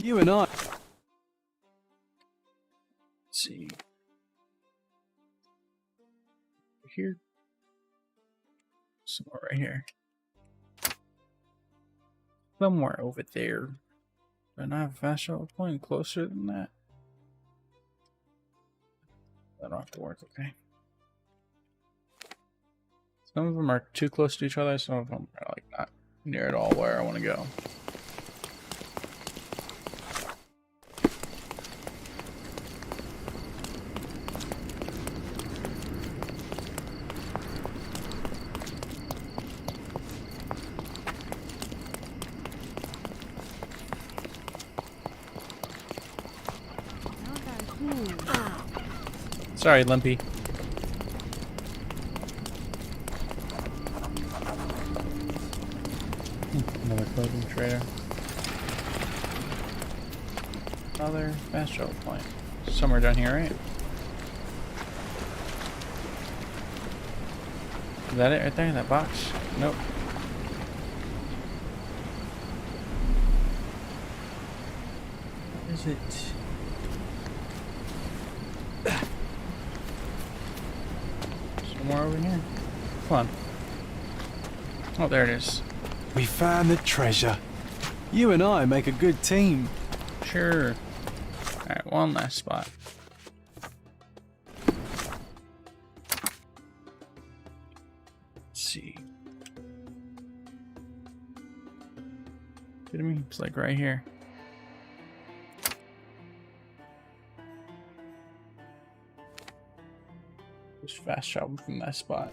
You and I. Let's see. Here. Somewhere right here. Somewhere over there. Do I not have a fast travel point closer than that? I don't have to work, okay. Some of them are too close to each other, some of them are like not near at all where I want to go. Sorry, Limpy. Another clothing trader. Another fast travel point. Somewhere down here, right? Is that it right there? That box? Nope. What is it? Somewhere over here. Come on. Oh, there it is. We found the treasure. You and I make a good team. Sure. Alright, one last spot. Let's see. Kidding me? It's like right here. Just fast travel from that spot.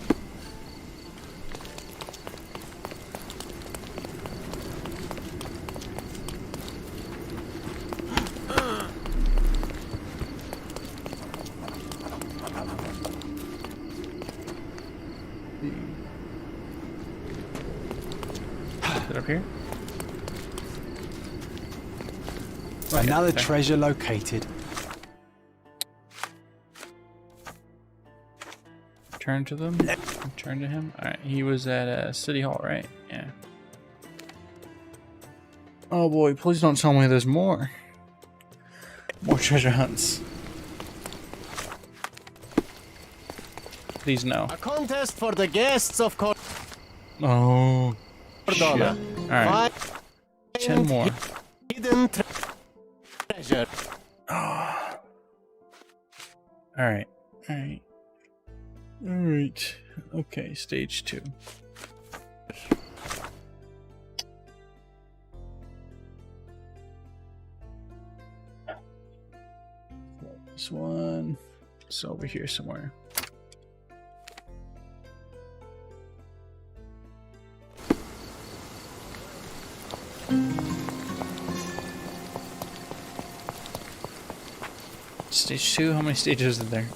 Is it up here? Another Okay. treasure located. Turn to them. Turn to him. Alright, he was at City Hall, right? Yeah. Oh boy, please don't tell me there's more. More treasure hunts. Please no. A contest for the guests of Oh. Shit. Cordona. Alright. 10 more. Hidden treasure. Alright. Alright. Alright. Okay, stage 2. This one. It's over here somewhere. Stage 2? How many stages are there?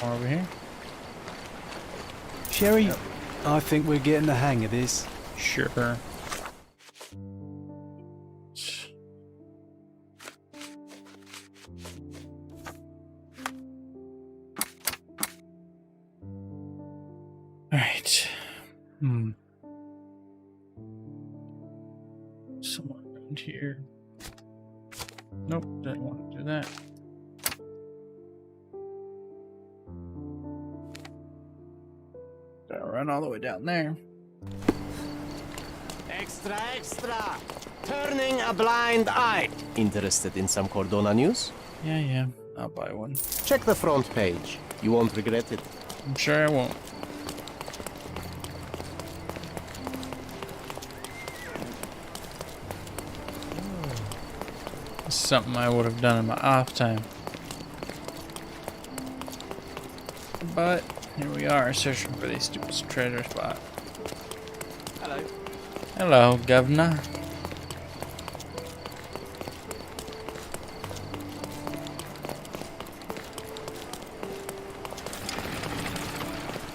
More over here? Sherry, I think we're getting the hang of this. Sure. Alright. Somewhere around here. Nope, didn't want to do that. Gotta run all the way down there. Extra, extra! Turning a blind eye. Interested in some Cordona news? Yeah, I'll buy one. Check the front page. You won't regret it. I'm sure I won't. It's something I would have done in my off time. But here we are, searching for these stupid treasure spot. Hello. Hello, governor.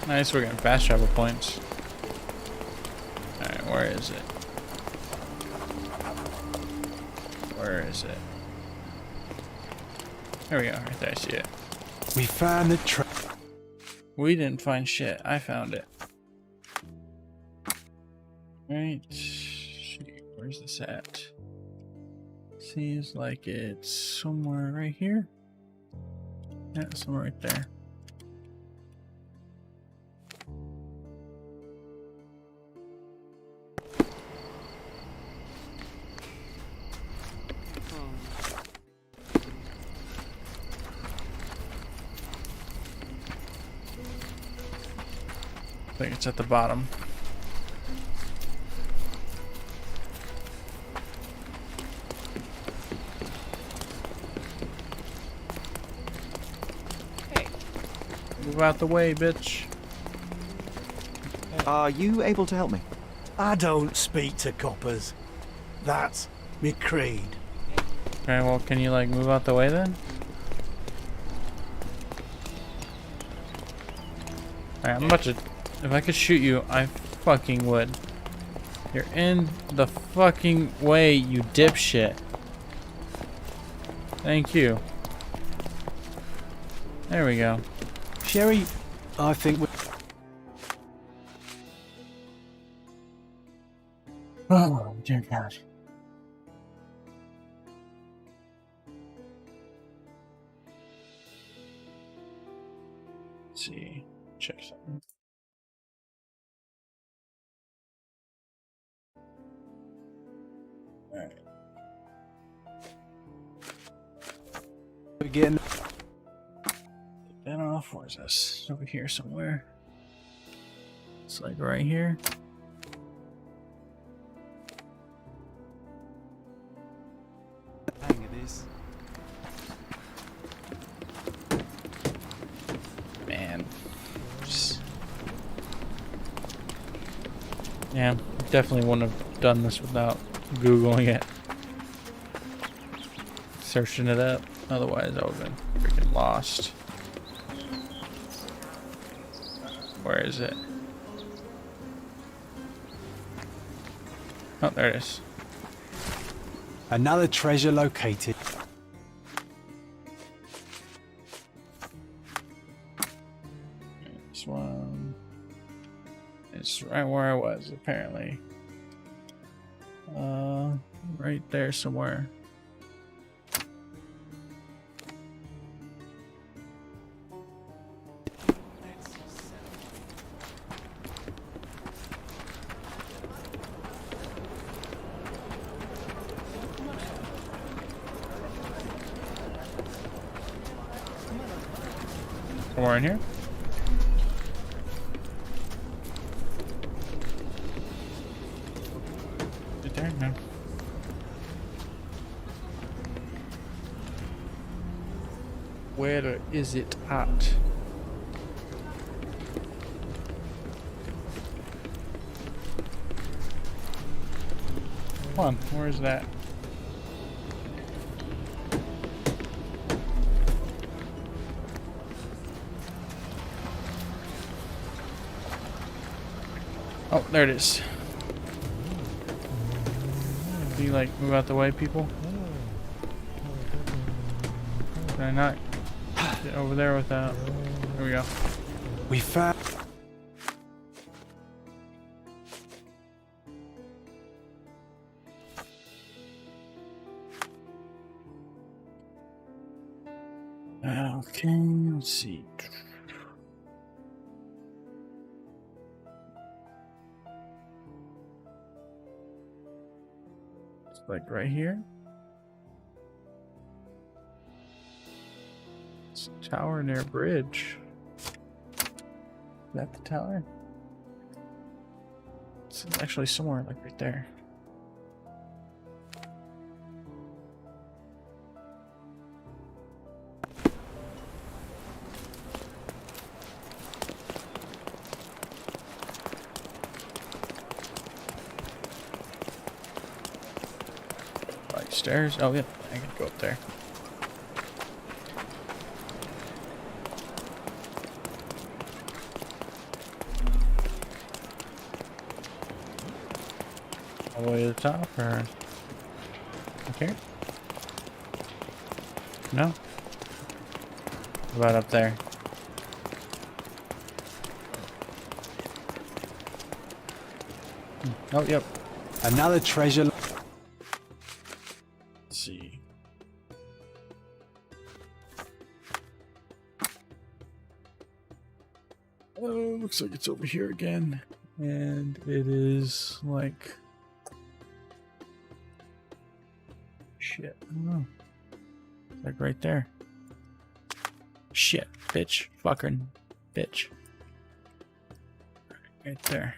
Nice, we're getting fast travel points. Alright, where is it? Where is it? There we go, right there, I see it. We found the We didn't find shit, I found it. Right, where's this at? Seems like it's somewhere right here. Yeah, somewhere right there. I think it's at the bottom. Hey. Move out the way, bitch. Are you able to help me? I don't speak to coppers. That's me creed. Okay, well, can you like move out the way then? Alright, I'm about to. If I could shoot you, I fucking would. You're in the fucking way, you dipshit. Thank you. There we go. Sherry, I think we... Oh, dear God. Let's see. Check something. Alright. Again. Take that off. Where's this? Over here somewhere. It's like right here. Hang of this. Man. Yeah, definitely wouldn't have done this without Googling it. Searching it up. Otherwise I would have been freaking lost. Where is it? Oh, there it is. Another treasure located. This one. It's right where I was, apparently. Right there somewhere. Somewhere in here? Right there? No. Where is it at? Come on, where is that? Oh, there it is. Can you like move out the way, people? Can I not get over there without? There we go. We found... Okay, let's see. Like right here. It's a tower near a bridge. Is that the tower? It's actually somewhere like right there. Like stairs? Oh, yeah, I can go up there. All the way to the top, or okay? No. What about up there? Oh, yep. Another treasure. Let's see. Oh, looks like it's over here again, and it is like. Shit, I don't know. It's like right there. Shit, bitch, fucking bitch. Right there.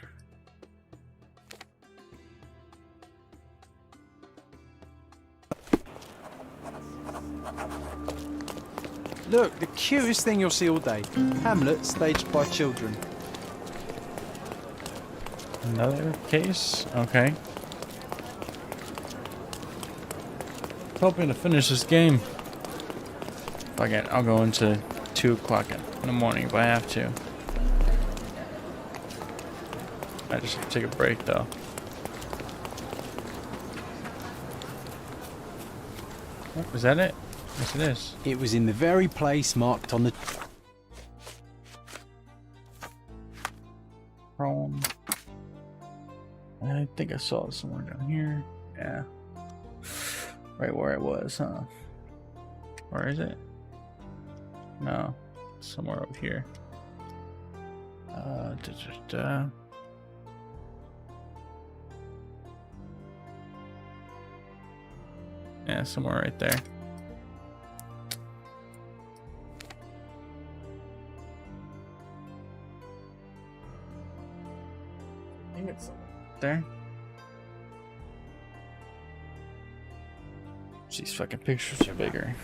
Look, the cutest thing you'll see all day. Hamlet staged by children. Another case? Okay. Hoping to finish this game. Fuck it, I'll go into 2 o'clock in the morning if I have to. I just have to take a break though. Oh, is that it? Yes, it is. It was in the very place marked on the... Chrome. I think I saw it somewhere down here. Yeah. Right where it was, huh? Where is it? No. Somewhere over here. Yeah, somewhere right there. I think it's there. These fucking pictures are bigger.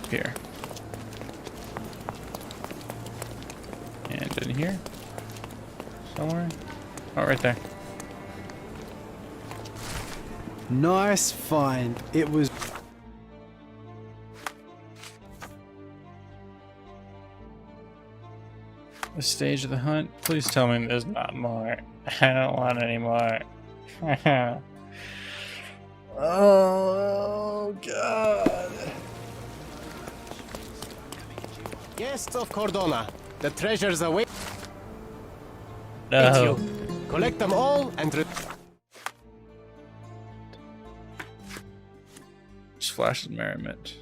Here. And in here? Somewhere? Oh, right there. Nice find. It was... The stage of the hunt? Please tell me there's not more. I don't want any more. Oh, God. Guests of Cordona, the treasures await No. you. Collect them all and... Just flashes merriment.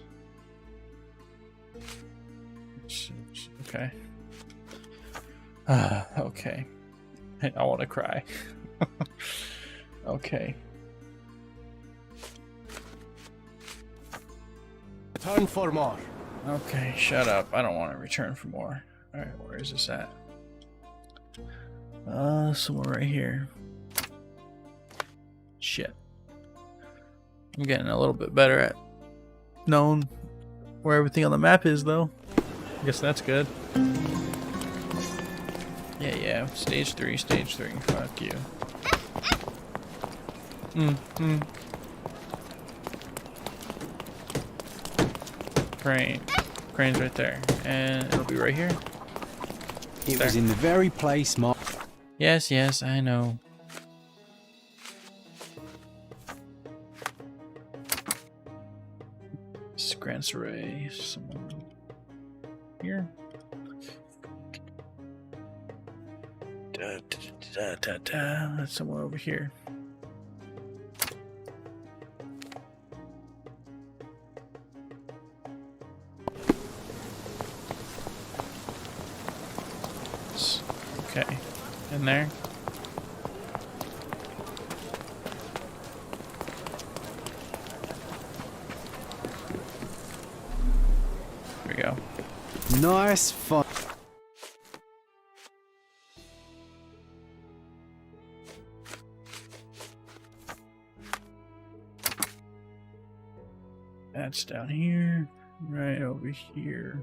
Okay. Okay. I want to cry. Okay. Return for more. Okay, shut up. I don't want to return for more. Alright, where is this at? Somewhere right here. Shit. I'm getting a little bit better at knowing where everything on the map is, though. I guess that's good. Yeah. Stage 3. Fuck you. Crane's right there. And it'll be right here. It was in the very place marked... Yes, I know. Grants Array. Someone That's somewhere over here. Okay, in there. There we go. Nice fun. That's down here, right over here.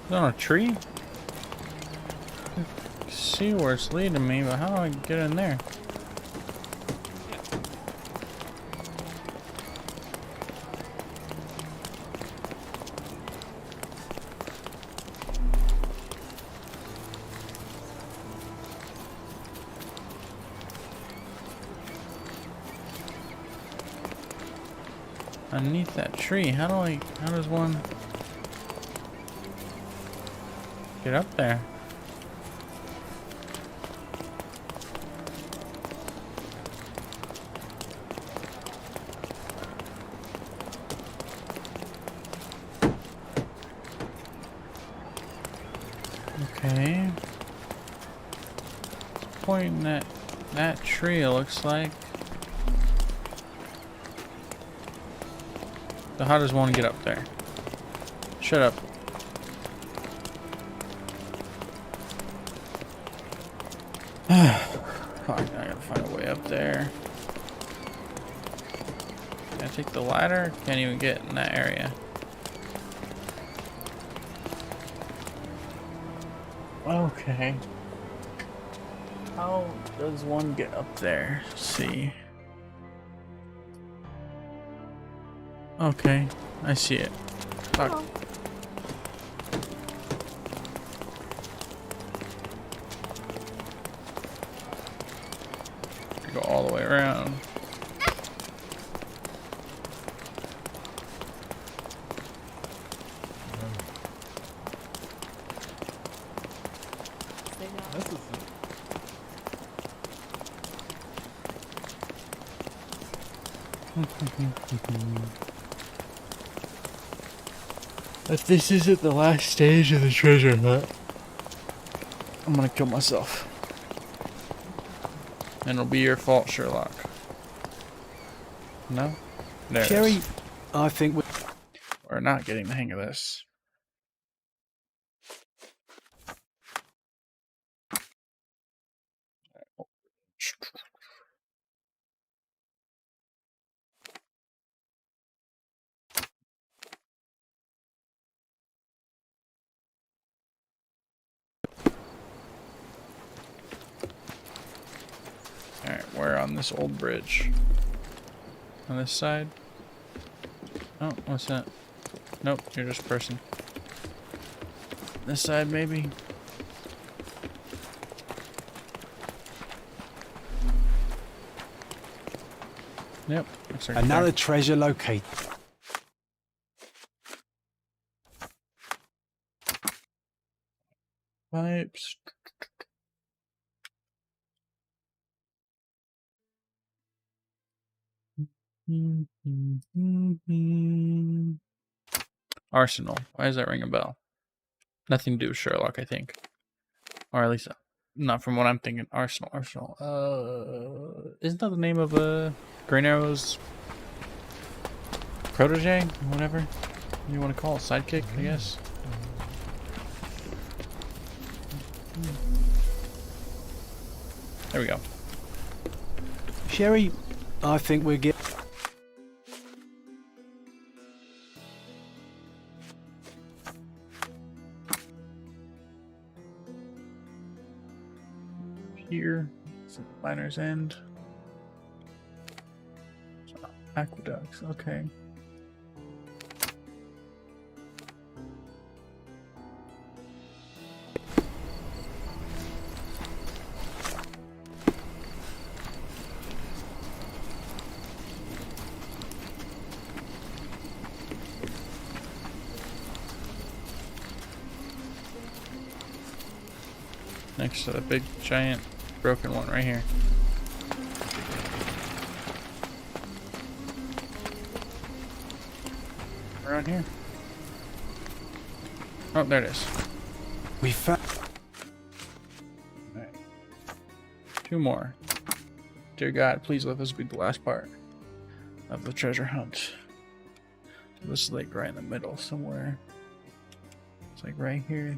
Is it on a tree? I see where it's leading me, but how do I get in there? Underneath that tree, how does one get up there? Okay. Pointing at that tree, it looks like. So how does one get up there? Shut up. Fuck, I gotta find a way up there. Can I take the ladder? Can't even get in that area. Okay. How does one get up there? Let's see. Okay, I see it. Fuck. Oh. Go all the way around. If this isn't the last stage of the treasure hunt, I'm gonna kill myself. And it'll be your fault, Serlock. No? There it Sherry, is. I think We're not getting the hang of this. Alright, we're on this old bridge. On this side? Oh, what's that? Nope, you're just a person. This side, maybe? Yep. Looks like another treasure located. pipes. Arsenal. Why does that ring a bell? Nothing to do with Serlock, I think. Or at least not from what I'm thinking. Arsenal. Isn't that the name of Green Arrow's protege? Whatever you want to call it. Sidekick, I guess. There we go. Sherry, I think we're getting. Here. Miner's End. Aqueducts, okay. Next to the big giant broken one right here. Around here. Oh, there it is. We found. Right. 2 more. Dear God, please let this be the last part of the treasure hunt. This is like right in the middle somewhere. It's like right here.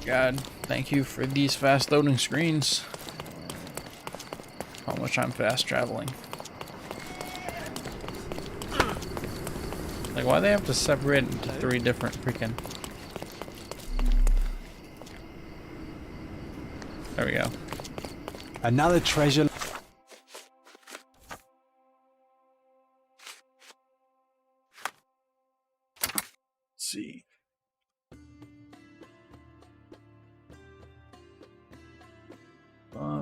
God, thank you for these fast loading screens. How much I'm fast traveling. Like, why they have to separate it into 3 different freaking... There we go. Another treasure. Let's see.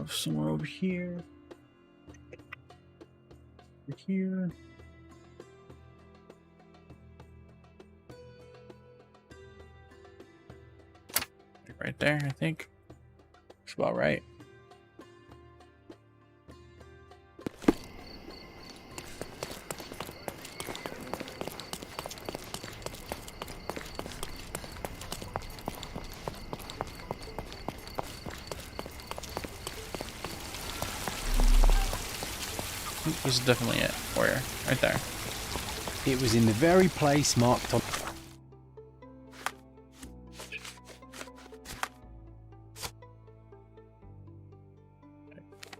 Somewhere over here. Over here. Right there, I think. That's about right. This is definitely it. Where? Right there. It was in the very place marked on.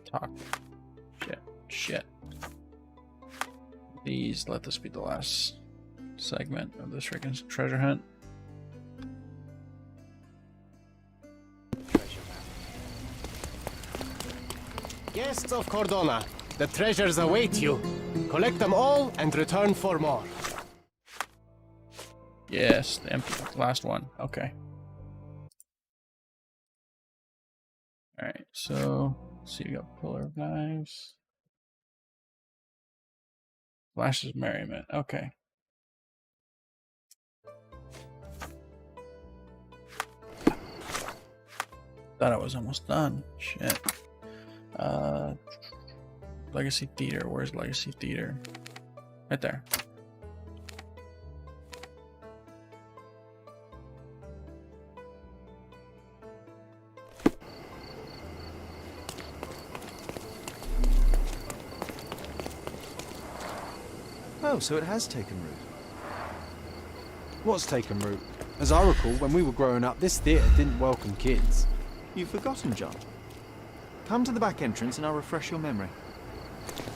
Talk. Shit. Please let this be the last segment of this freaking treasure hunt. Guests of Cordona, the treasures await you. Collect them all and return for more. Yes, the empty last one. Okay. Alright, so let's see, we got Pillar of Knives. Flash's Merriment. Okay. Thought I was almost done. Shit. Legacy Theater. Where's Legacy Theater? Right there. Oh, so it has taken root. What's taken root? As I recall, when we were growing up, this theatre didn't welcome kids. You've forgotten, John. Come to the back entrance and I'll refresh your memory.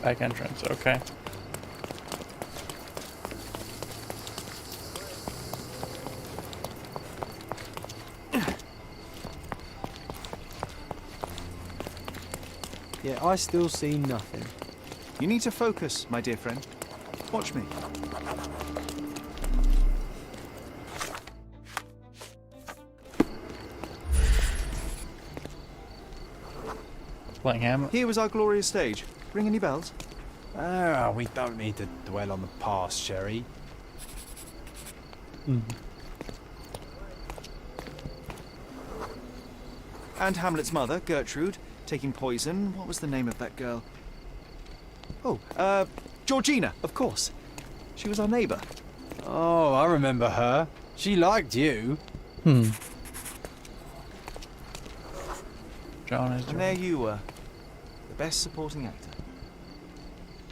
Back entrance, okay. Yeah, I still see nothing. You need to focus, my dear friend. Watch me. Playing Hamlet. Here was our glorious stage. Ring any bells? Ah, we don't need to dwell on the past, Sherry. And Hamlet's mother, Gertrude, taking poison. What was the name of that girl? Oh, Georgina, of course. She was our neighbour. Oh, I remember her. She liked you. John is And there you were, the best supporting actor.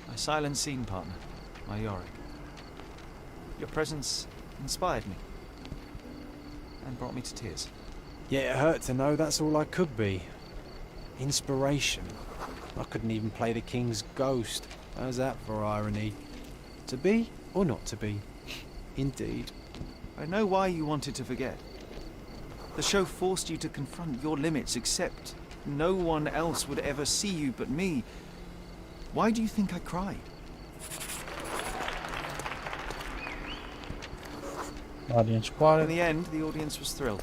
My silent scene partner, my Yorick. Your presence inspired me and brought me to tears. Yeah, it hurt to know that's all I could be. Inspiration. I couldn't even play the king's ghost. How's that for irony? To be or not to be? Indeed. I know why you wanted to forget. The show forced you to confront your limits, except no one else would ever see you but me. Why do you think I cried? Audience In applauded. the end, the audience was thrilled.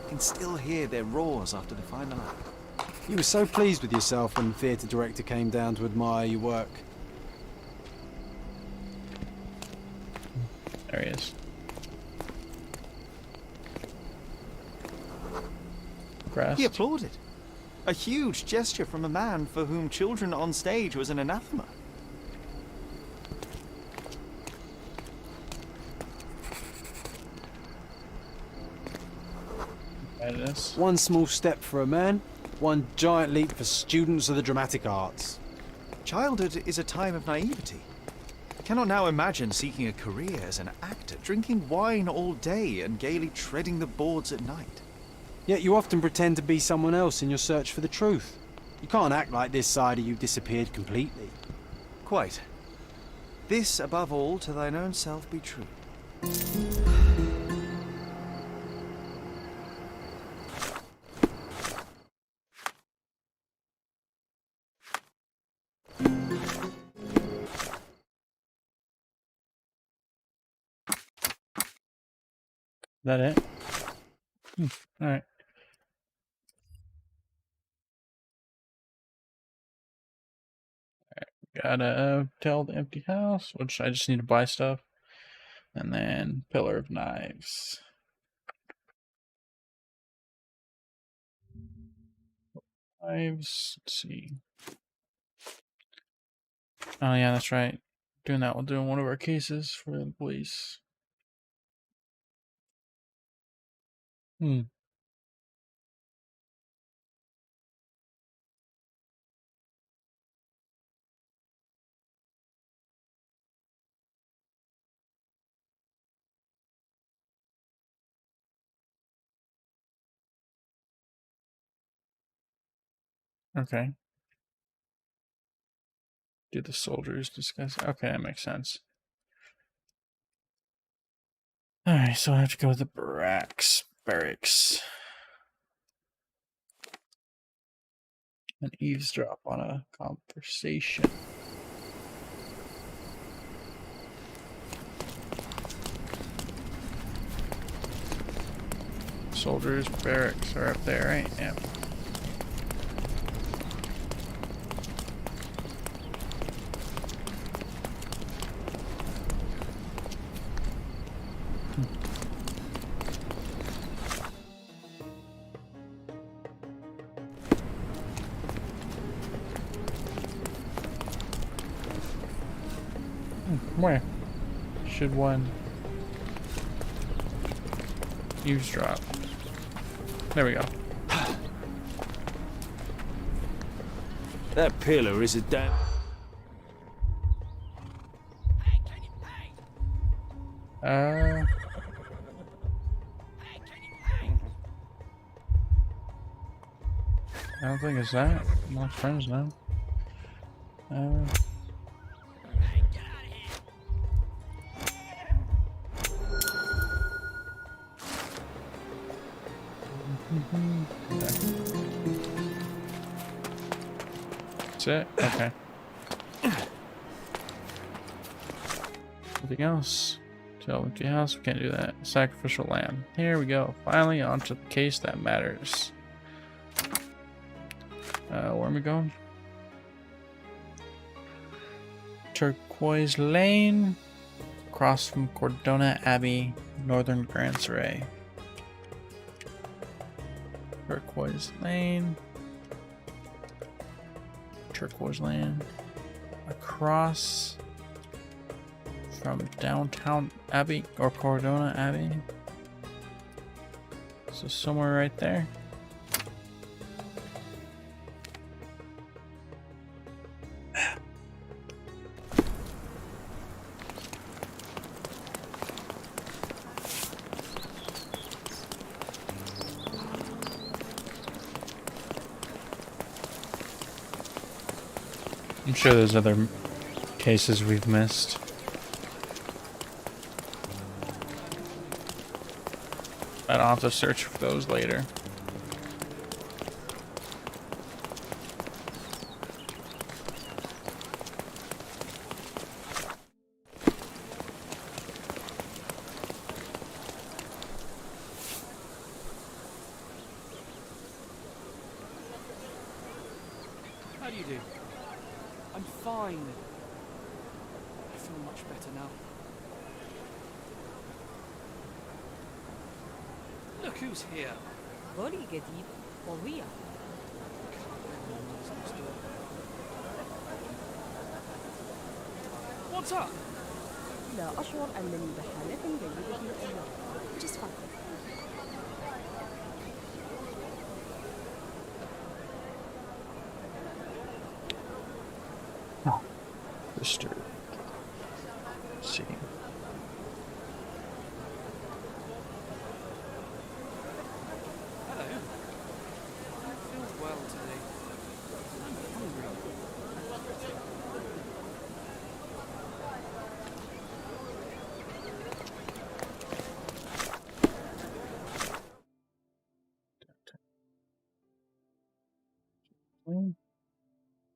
You can still hear their roars after the final act. You were so pleased with yourself when the theatre director came down to admire your work. There he is. Crest. He applauded. A huge gesture from a man for whom children on stage was an anathema. There it is. One small step for a man, one giant leap for students of the dramatic arts. Childhood is a time of naivety. I cannot now imagine seeking a career as an actor, drinking wine all day and gaily treading the boards at night. Yet you often pretend to be someone else in your search for the truth. You can't act like this side of you disappeared completely. Quite. This, above all, to thine own self be true. That it? Alright. Gotta tell the empty house, which I just need to buy stuff. And then Pillar of Knives. Knives, let's see. Oh yeah, that's right. Doing that, we'll do one of our cases for the police. Okay. Do the soldiers discuss? Okay, that makes sense. Alright, so I have to go to the barracks. And eavesdrop on a conversation. Soldiers' barracks are up there, right? Yeah. Where should one eavesdrop? There we go. That pillar is a damn... I don't think it's that. My friends know. That's it? Okay. Anything else? Tell empty house, we can't do that. Sacrificial lamb. Here we go. Finally onto the case that matters. Where am I going? Turquoise Lane. Across from Cordona Abbey, Northern Grand Surrey. Turquoise Lane. Turquoise Lane. Across from downtown Abbey or Cordona Abbey. So somewhere right there. I'm sure there's other cases we've missed. I'll have to search for those later. How do you do? I'm fine. I feel much better now. Look who's here. بولي جديد فظيع. What's up? لا أشعر أنني بحالة جيدة اليوم. Just fine. Disturbed. Let's see. Hello. I don't feel well today. I'm hungry.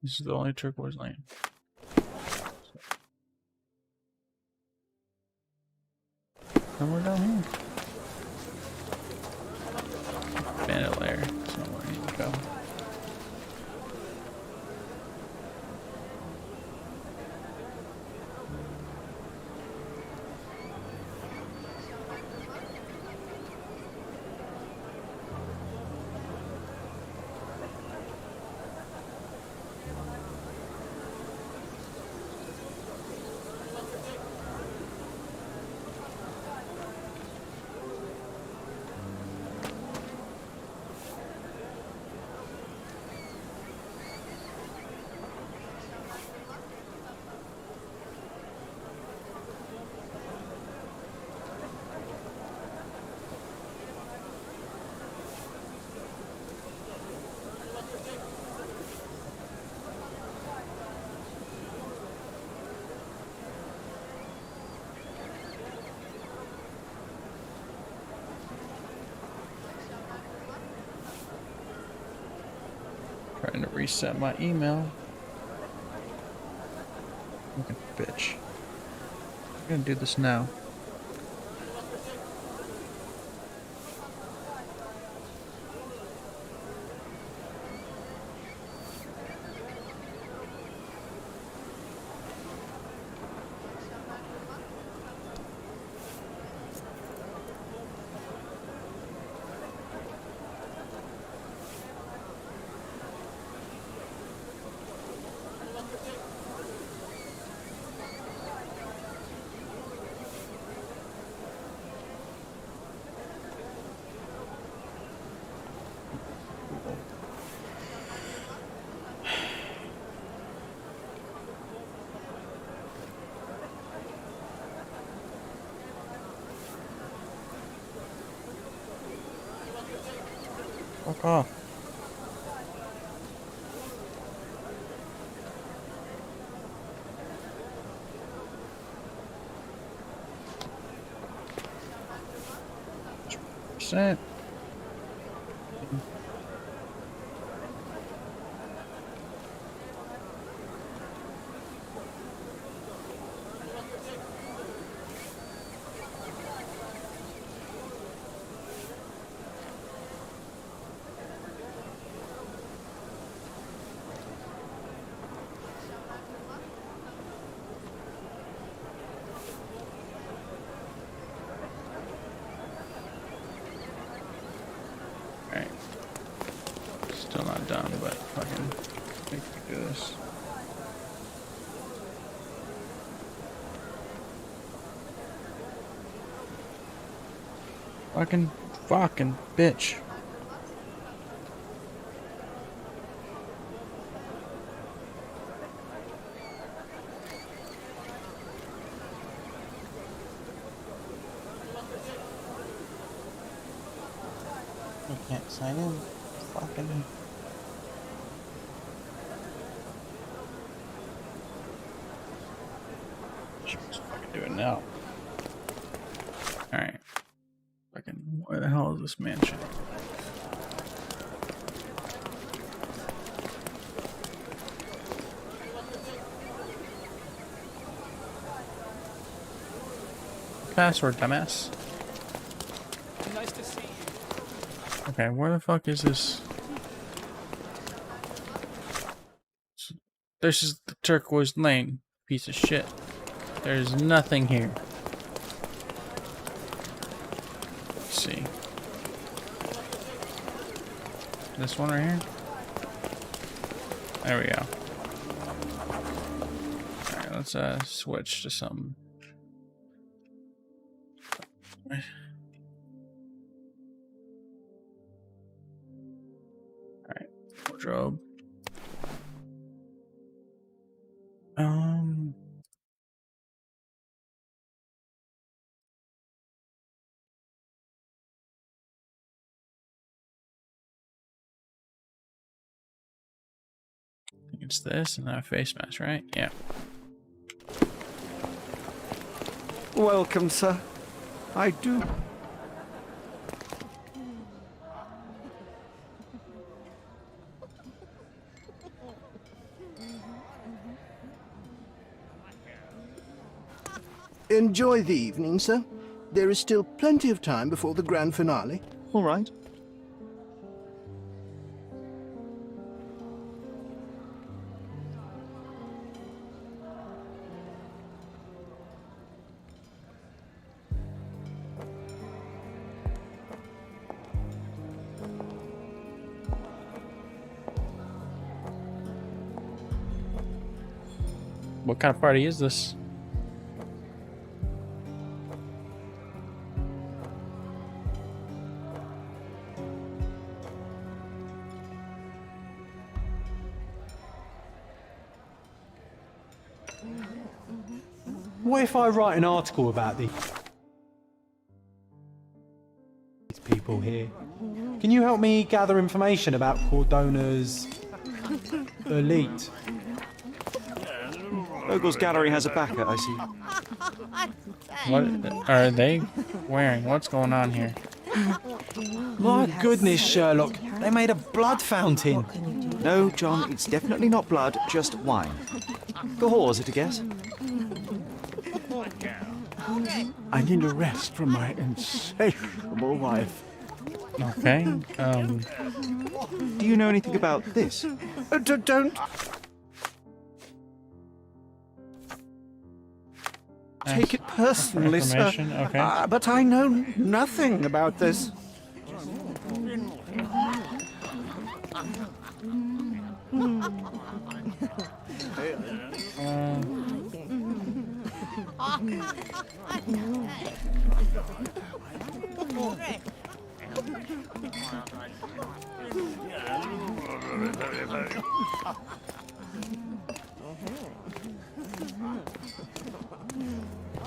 This is the only turquoise lane. And we're down here. Bandit lair. That's not where I need to go. Trying to reset my email. Fucking bitch. I'm gonna do this now. Fuck off. Percent. Still not done, but fucking think we do this. Fucking bitch. I can't sign in. Fucking. Where the hell is this mansion? Password, dumbass. Nice to see you. Okay, where the fuck is this? This is the turquoise lane. Piece of shit. There's nothing here. Let's see. This one right here? There we go. Alright, let's switch to something. Alright, wardrobe. I think it's this and a face mask, right? Yeah. Welcome, sir. I do. Enjoy the evening, sir. There is still plenty of time before the grand finale. All right. What kind of party is this? What if I write an article about these people here? Can you help me gather information about Cordona's elite? Ogle's gallery has a backer, I see. What are they wearing? What's going on here? My goodness, Sherlock. They made a blood fountain. No, John, it's definitely not blood, just wine. The whores, at a guess? I need a rest from my insatiable wife. Okay, Do you know anything about this? Don't. Take it personally, sir. Information, okay. But I know nothing about this.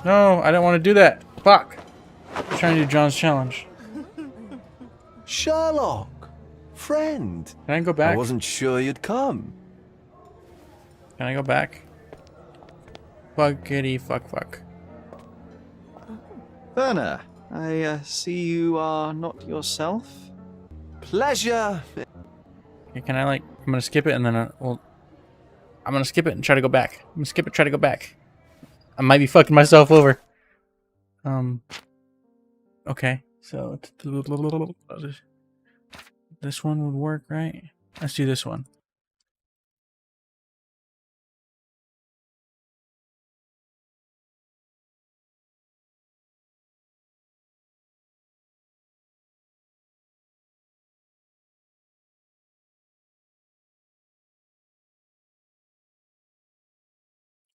No, I don't want to do that. Fuck. I'm trying to do John's challenge. Sherlock, friend. Can I go back? I wasn't sure you'd come. Can I go back? Fuckity fuck. Werner, I see you are not yourself. Pleasure. Okay, can I, like, I'm gonna skip it and then I'm gonna skip it and try to go back. I'm gonna skip it, try to go back. I might be fucking myself over. Okay, so this one would work, right? Let's do this one.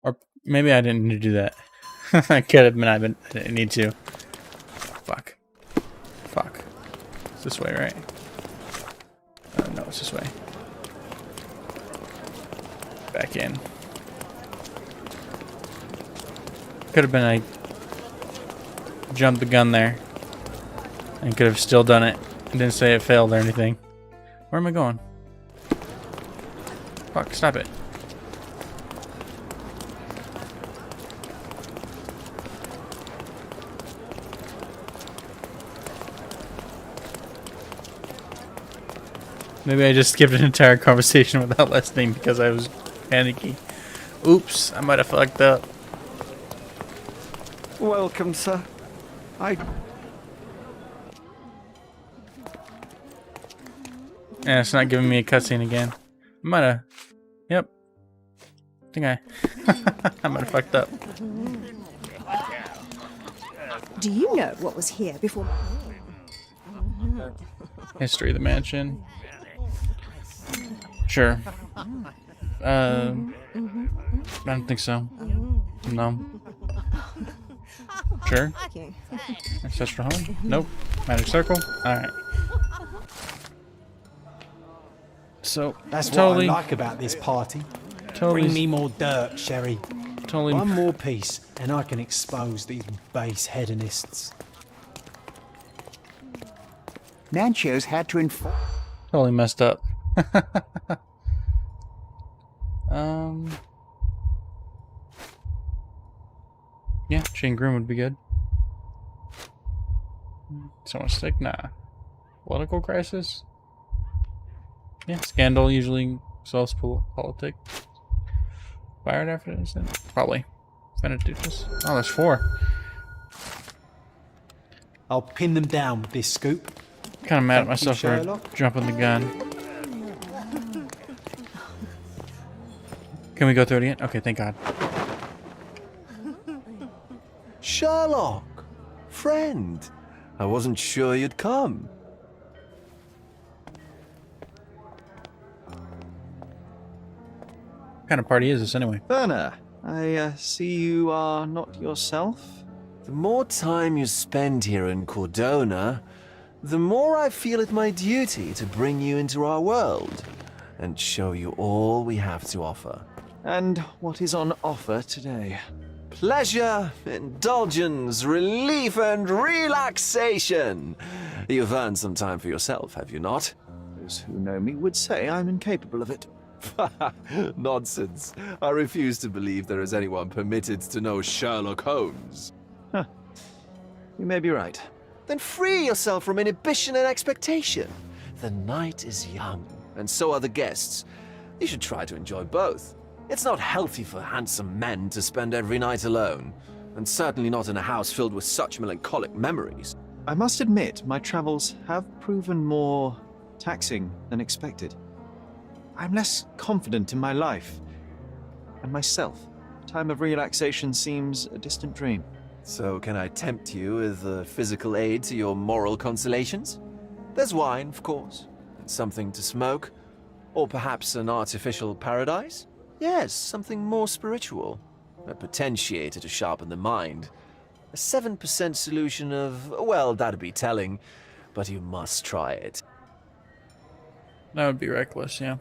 Or maybe I didn't need to do that. I could have been, I didn't need to. Fuck. It's this way, right? No, it's this way. Back in. Could have been I jumped the gun there. And could have still done it. I didn't say it failed or anything. Where am I going? Fuck, stop it. Maybe I just skipped an entire conversation without listening because I was panicky. Oops, I might have fucked up. Welcome, sir. Yeah, it's not giving me a cutscene again. I might have. Yep. I think I might have fucked up. Do you know what was here before? History of the mansion. Sure. I don't think so. No. Sure. Ancestral home? Nope. Magic circle? Alright. So, That's totally, what I like about this party. Totally. Bring me more dirt, Sherry. Totally. One more piece, and I can expose these base hedonists. Nancho's had to inform. Totally messed up. Yeah, chain groom would be good. Someone stick? Nah. Political crisis? Yeah, scandal usually solves politics. Fired after the incident? Probably. Benedictus. Oh, there's 4. I'll pin them down with this scoop. Kind of mad at Thank you, myself for Sherlock. jumping the gun. Can we go through it again? Okay, thank God. Serlock, friend. I wasn't sure you'd come. What kind of party is this anyway? Werner, I see you are not yourself. The more time you spend here in Cordona, the more I feel it my duty to bring you into our world and show you all we have to offer. And what is on offer today? Pleasure, indulgence, relief, and relaxation. You've earned some time for yourself, have you not? Those who know me would say I'm incapable of it. Nonsense. I refuse to believe there is anyone permitted to know Sherlock Holmes. Huh. You may be right. Then free yourself from inhibition and expectation. The night is young, and so are the guests. You should try to enjoy both. It's not healthy for handsome men to spend every night alone, and certainly not in a house filled with such melancholic memories. I must admit, my travels have proven more taxing than expected. I'm less confident in my life and myself. Time of relaxation seems a distant dream. So can I tempt you with a physical aid to your moral consolations? There's wine, of course, and something to smoke, or perhaps an artificial paradise? Yes, something more spiritual, a potentiator to sharpen the mind. A 7% solution of, well, that'd be telling, but you must try it. That would be reckless, yeah.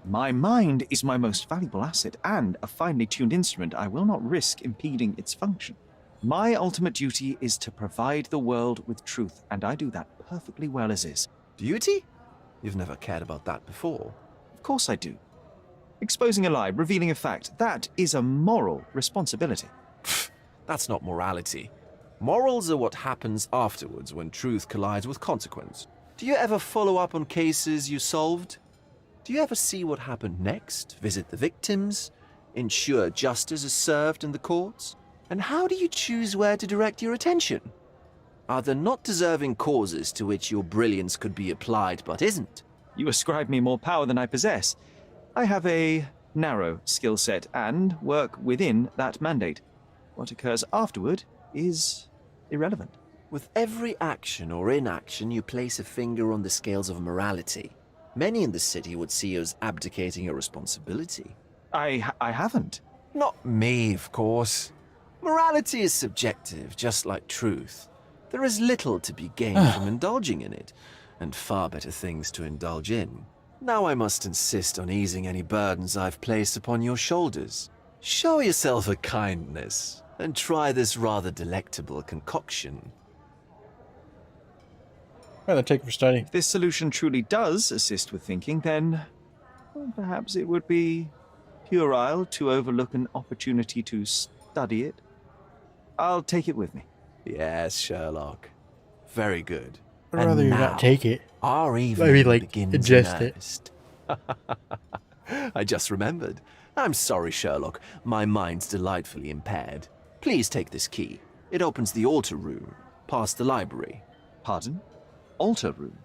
My mind is my most valuable asset, and a finely tuned instrument I will not risk impeding its function. My ultimate duty is to provide the world with truth, and I do that perfectly well as is. Duty? You've never cared about that before. Of course I do. Exposing a lie, revealing a fact, that is a moral responsibility. That's not morality. Morals are what happens afterwards when truth collides with consequence. Do you ever follow up on cases you solved? Do you ever see what happened next, visit the victims, ensure justice is served in the courts? And how do you choose where to direct your attention? Are there not deserving causes to which your brilliance could be applied but isn't? You ascribe me more power than I possess. I have a narrow skill set and work within that mandate. What occurs afterward is irrelevant. With every action or inaction, you place a finger on the scales of morality. Many in the city would see you as abdicating your responsibility. I haven't. Not me, of course. Morality is subjective, just like truth. There is little to be gained from indulging in it, and far better things to indulge in. Now I must insist on easing any burdens I've placed upon your shoulders. Show yourself a kindness, and try this rather delectable concoction. Rather take it for study. If this solution truly does assist with thinking, then well, perhaps it would be puerile to overlook an opportunity to study it. I'll take it with me. Yes, Sherlock. Very good. I'd And rather you now, not take it. our evening Maybe, like, begins in ingest it. earnest. I just remembered. I'm sorry, Sherlock. My mind's delightfully impaired. Please take this key. It opens the altar room, past the library. Pardon? Altar room?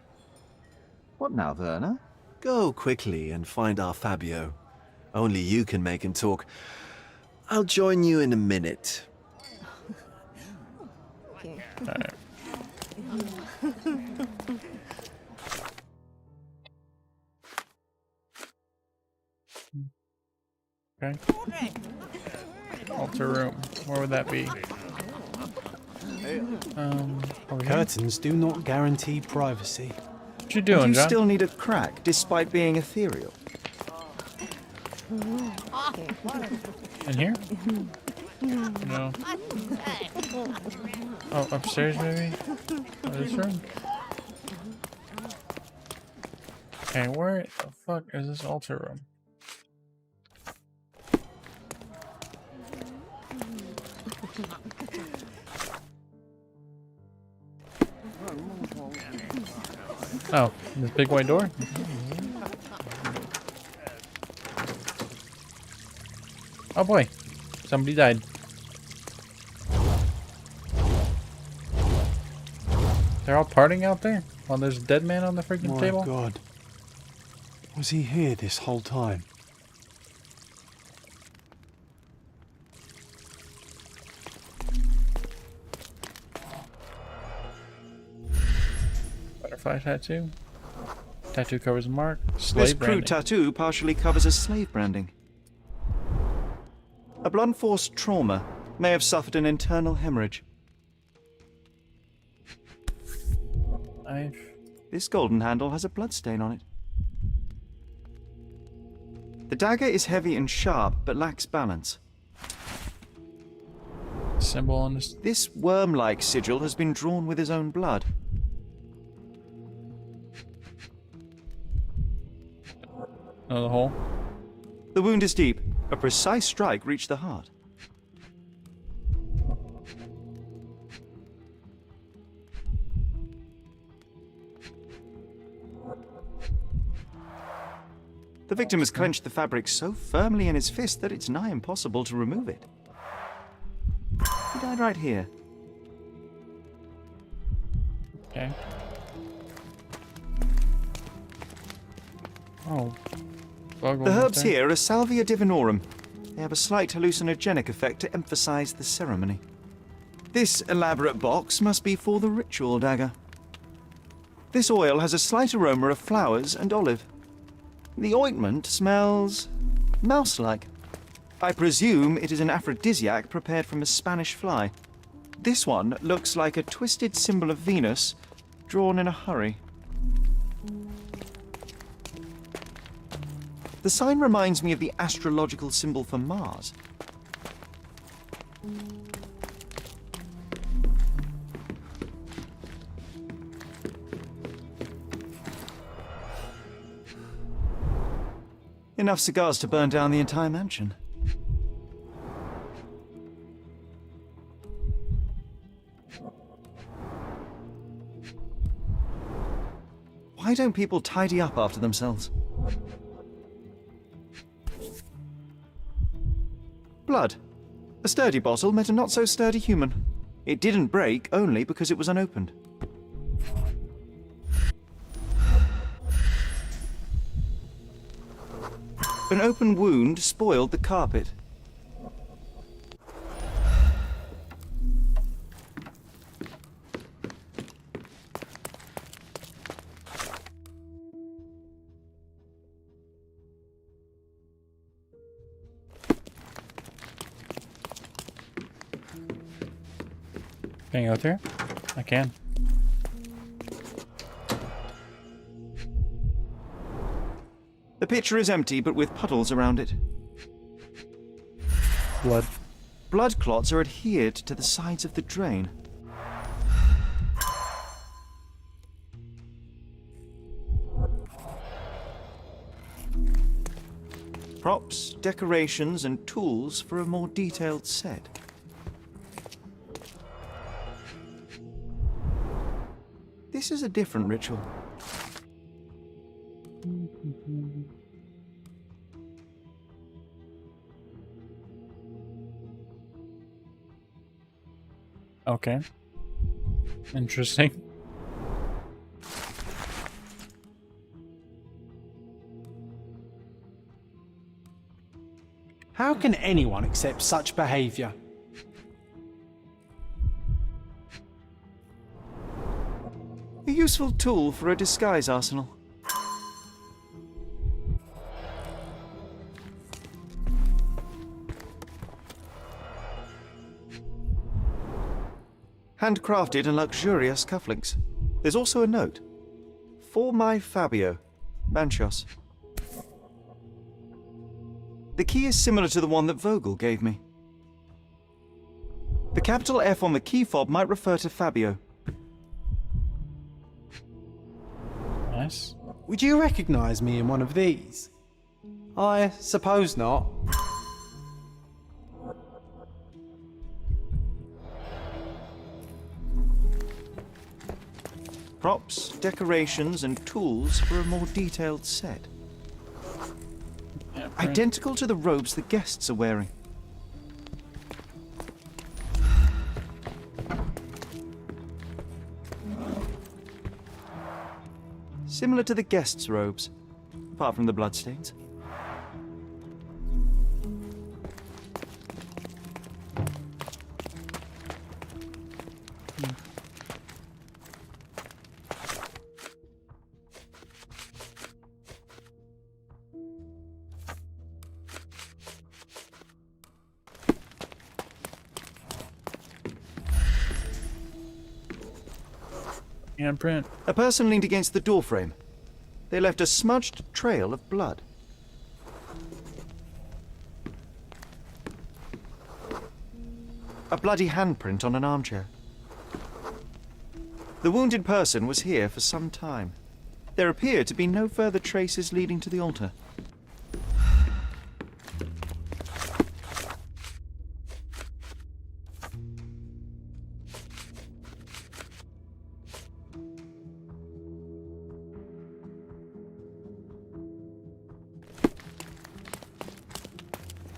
What now, Werner? Go quickly and find our Fabio. Only you can make him talk. I'll join you in a minute. Alright. Okay. Altar room. Where would that be? Over here? Curtains do not guarantee privacy. What you doing, You John? still need a crack, despite being ethereal. In here? No. Oh, upstairs maybe? Or this room? Okay, where the fuck is this altar room? Oh, this big white door? Oh boy, somebody died. They're all partying out there while there's a dead man on the freaking My table? God. Was he here this whole time? Butterfly tattoo. Tattoo covers a mark. This Slave crude branding. tattoo partially covers as slave branding. A blunt-force trauma may have suffered an internal hemorrhage. Knife. This golden handle has a bloodstain on it. The dagger is heavy and sharp, but lacks balance. Symbol on this. This worm-like sigil has been drawn with his own blood. Another hole. The wound is deep. A precise strike reached the heart. The victim has clenched the fabric so firmly in his fist that it's nigh impossible to remove it. He died right here. Okay. Oh. The herbs here are Salvia divinorum. They have a slight hallucinogenic effect to emphasize the ceremony. This elaborate box must be for the ritual dagger. This oil has a slight aroma of flowers and olive. The ointment smells mouse-like. I presume it is an aphrodisiac prepared from a Spanish fly. This one looks like a twisted symbol of Venus, drawn in a hurry. The sign reminds me of the astrological symbol for Mars. Enough cigars to burn down the entire mansion. Why don't people tidy up after themselves? Blood. A sturdy bottle met a not-so-sturdy human. It didn't break only because it was unopened. An open wound spoiled the carpet. Can I go through? I can. The pitcher is empty, but with puddles around it. Blood. Blood clots are adhered to the sides of the drain. Props, decorations, and tools for a more detailed set. This is a different ritual. Okay. Interesting. How can anyone accept such behaviour? A useful tool for a disguise arsenal. Handcrafted and luxurious cufflinks. There's also a note. For my Fabio, Banchos. The key is similar to the one that Vogel gave me. The capital F on the key fob might refer to Fabio. Nice. Would you recognise me in one of these? I suppose not. Props, decorations, and tools for a more detailed set. Yeah, Identical to the robes the guests are wearing. Similar to the guests' robes, apart from the bloodstains. Handprint. A person leaned against the doorframe. They left a smudged trail of blood. A bloody handprint on an armchair. The wounded person was here for some time. There appear to be no further traces leading to the altar.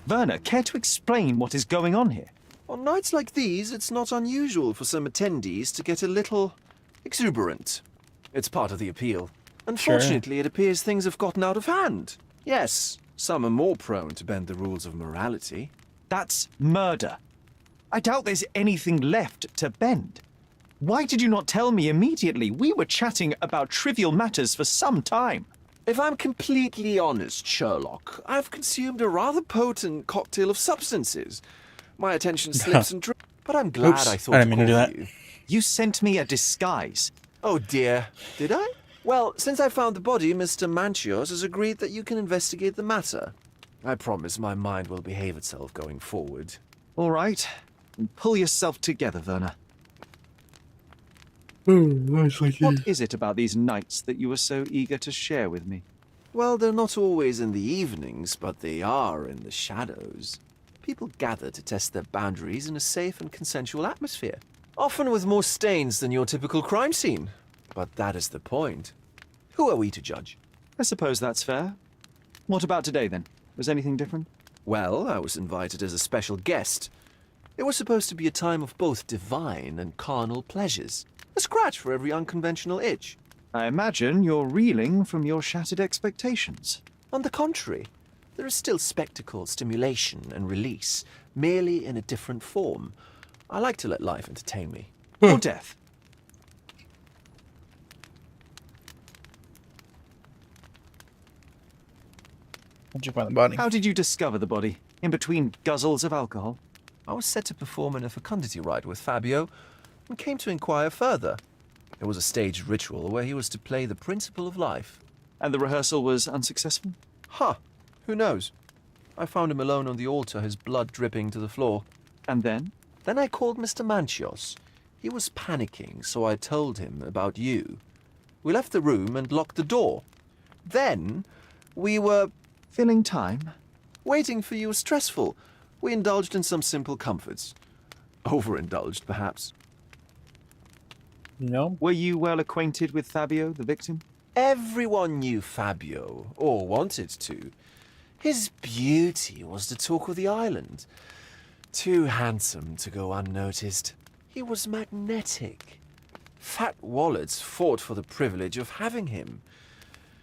Werner, care to explain what is going on here? On nights like these, it's not unusual for some attendees to get a little exuberant. It's part of the appeal. Unfortunately, it appears things have gotten out of hand. Yes, some are more prone to bend the rules of morality. That's murder. I doubt there's anything left to bend. Why did you not tell me immediately? We were chatting about trivial matters for some time. If I'm completely honest, Sherlock, I've consumed a rather potent cocktail of substances. My attention slips and drifts, but I'm glad I thought I didn't mean to do of that. you. You sent me a disguise. Oh dear, did I? Well, since I found the body, Mr. Manchios has agreed that you can investigate the matter. I promise my mind will behave itself going forward. All right. Pull yourself together, Werner. What is it about these nights that you were so eager to share with me? Well, they're not always in the evenings, but they are in the shadows. People gather to test their boundaries in a safe and consensual atmosphere, often with more stains than your typical crime scene. But that is the point. Who are we to judge? I suppose that's fair. What about today, then? Was anything different? Well, I was invited as a special guest. It was supposed to be a time of both divine and carnal pleasures. A scratch for every unconventional itch. I imagine you're reeling from your shattered expectations. On the contrary, there is still spectacle, stimulation, and release, merely in a different form. I like to let life entertain me. Or death. How'd you find the body? How did you discover the body? In between guzzles of alcohol? I was set to perform in a fecundity rite with Fabio, and came to inquire further. It was a staged ritual where he was to play the principle of life. And the rehearsal was unsuccessful? Huh. Who knows? I found him alone on the altar, his blood dripping to the floor. And then? Then I called Mr. Manchios. He was panicking, so I told him about you. We left the room and locked the door. Then we were... Filling time? Waiting for you was stressful. We indulged in some simple comforts. Overindulged, perhaps. No. Were you well acquainted with Fabio, the victim? Everyone knew Fabio, or wanted to. His beauty was the talk of the island. Too handsome to go unnoticed. He was magnetic. Fat wallets fought for the privilege of having him.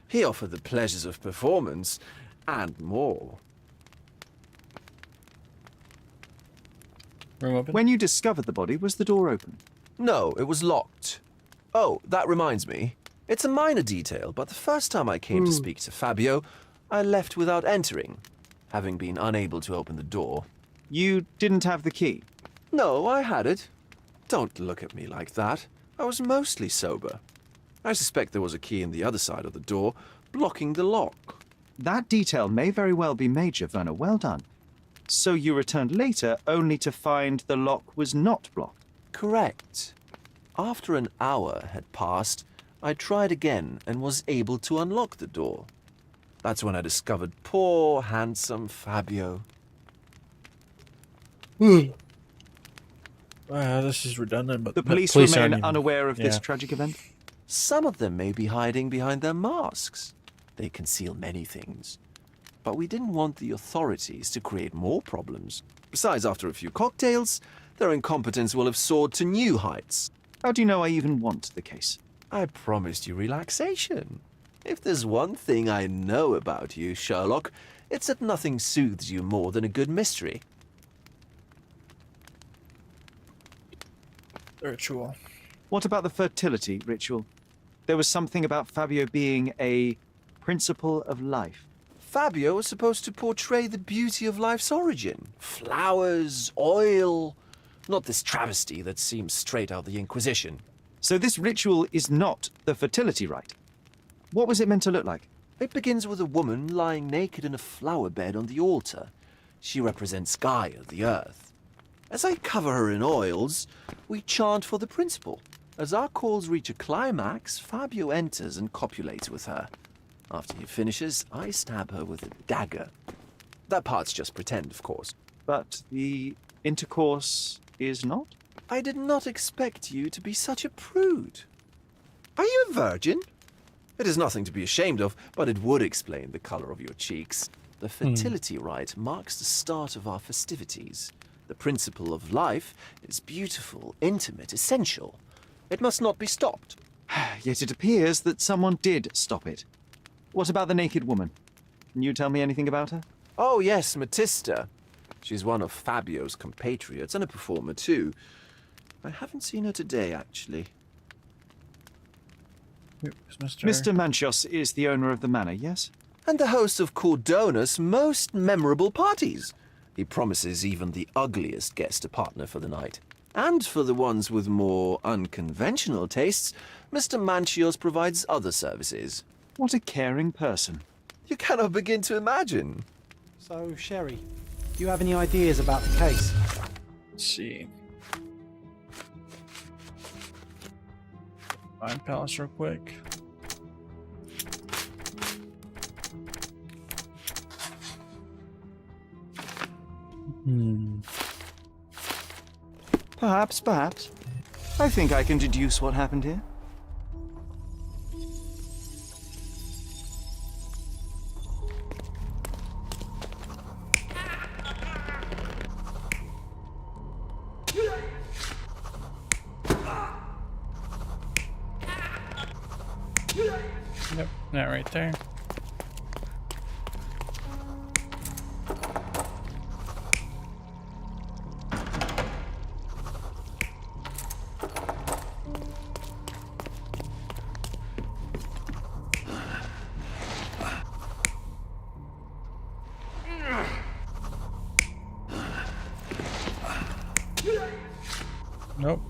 He offered the pleasures of performance, and more. Room open? When you discovered the body, was the door open? No, it was locked. Oh, that reminds me. It's a minor detail, but the first time I came to speak to Fabio, I left without entering, having been unable to open the door. You didn't have the key? No, I had it. Don't look at me like that. I was mostly sober. I suspect there was a key in the other side of the door, blocking the lock. That detail may very well be major, Werner. Well done. So you returned later, only to find the lock was not blocked? Correct. After an hour had passed, I tried again and was able to unlock the door. That's when I discovered poor, handsome Fabio. This is redundant, but The police aren't remain even- unaware of this yeah. tragic event? Some of them may be hiding behind their masks. They conceal many things. But we didn't want the authorities to create more problems. Besides, after a few cocktails, their incompetence will have soared to new heights. How do you know I even want the case? I promised you relaxation. If there's one thing I know about you, Sherlock, it's that nothing soothes you more than a good mystery. Ritual. What about the fertility ritual? There was something about Fabio being a principle of life. Fabio was supposed to portray the beauty of life's origin. Flowers, oil. Not this travesty that seems straight out of the Inquisition. So this ritual is not the fertility rite. What was it meant to look like? It begins with a woman lying naked in a flower bed on the altar. She represents Gaia, the earth. As I cover her in oils, we chant for the principle. As our calls reach a climax, Fabio enters and copulates with her. After he finishes, I stab her with a dagger. That part's just pretend, of course. But the intercourse is not? I did not expect you to be such a prude. Are you a virgin? It is nothing to be ashamed of, but it would explain the color of your cheeks. The fertility rite marks the start of our festivities. The principle of life is beautiful, intimate, essential. It must not be stopped. Yet it appears that someone did stop it. What about the naked woman? Can you tell me anything about her? Oh yes, Matista. She's one of Fabio's compatriots and a performer too. I haven't seen her today, actually. Mr. Manchos is the owner of the manor, yes? And the host of Cordona's most memorable parties. He promises even the ugliest guest a partner for the night. And for the ones with more unconventional tastes, Mr. Manchios provides other services. What a caring person. You cannot begin to imagine. So, Sherry, do you have any ideas about the case? Let's see. Find Palace real quick. Perhaps. I think I can deduce what happened here. Yep, that right there. Nope.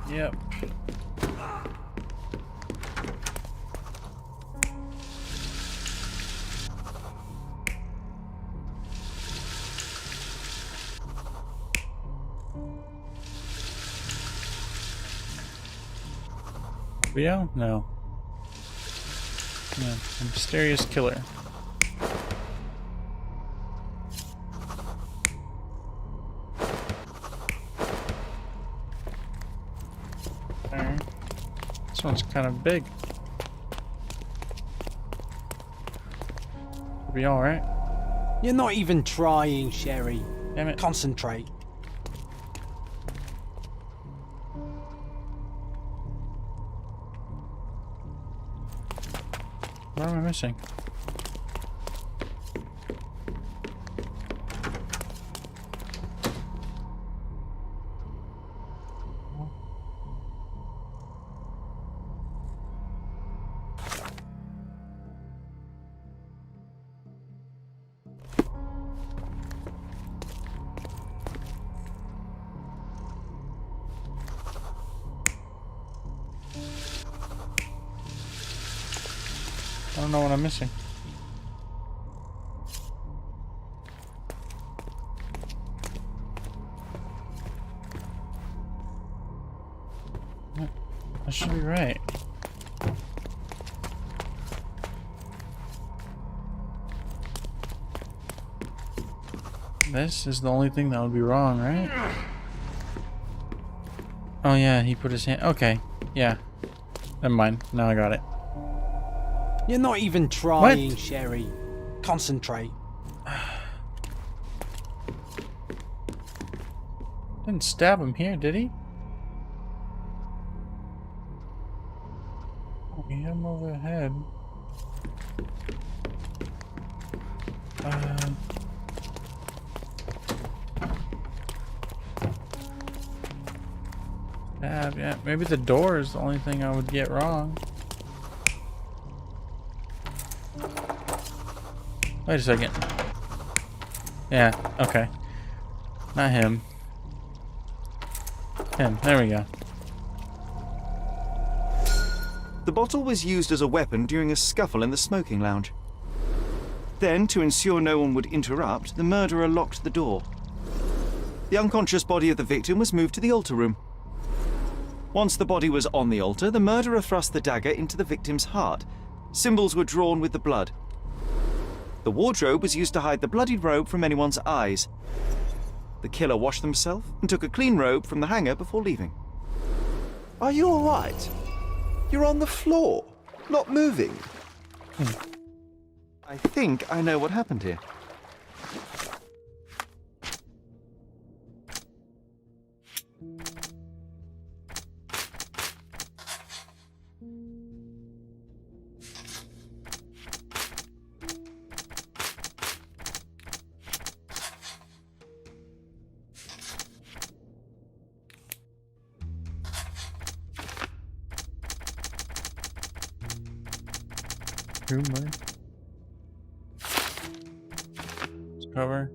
Yep. Video? No. No. A mysterious killer. This one's kind of big. It'll be alright. You're not even trying, Sherry. Damn it. Concentrate. What am I missing? I don't know what I'm missing. I should be right. This is the only thing that would be wrong, right? Oh yeah, he put his hand. Okay, yeah. Never mind. Now I got it. You're not even trying, What? Sherry. Concentrate. Didn't stab him here, did he? Oh, he hit him over the head. Yeah, maybe the door is the only thing I would get wrong. Wait a second. Yeah, okay. Not him. Him. There we go. The bottle was used as a weapon during a scuffle in the smoking lounge. Then, to ensure no one would interrupt, the murderer locked the door. The unconscious body of the victim was moved to the altar room. Once the body was on the altar, the murderer thrust the dagger into the victim's heart. Symbols were drawn with the blood. The wardrobe was used to hide the bloodied robe from anyone's eyes. The killer washed himself and took a clean robe from the hanger before leaving. Are you all right? You're on the floor, not moving. I think I know what happened here. Rumor. Cover.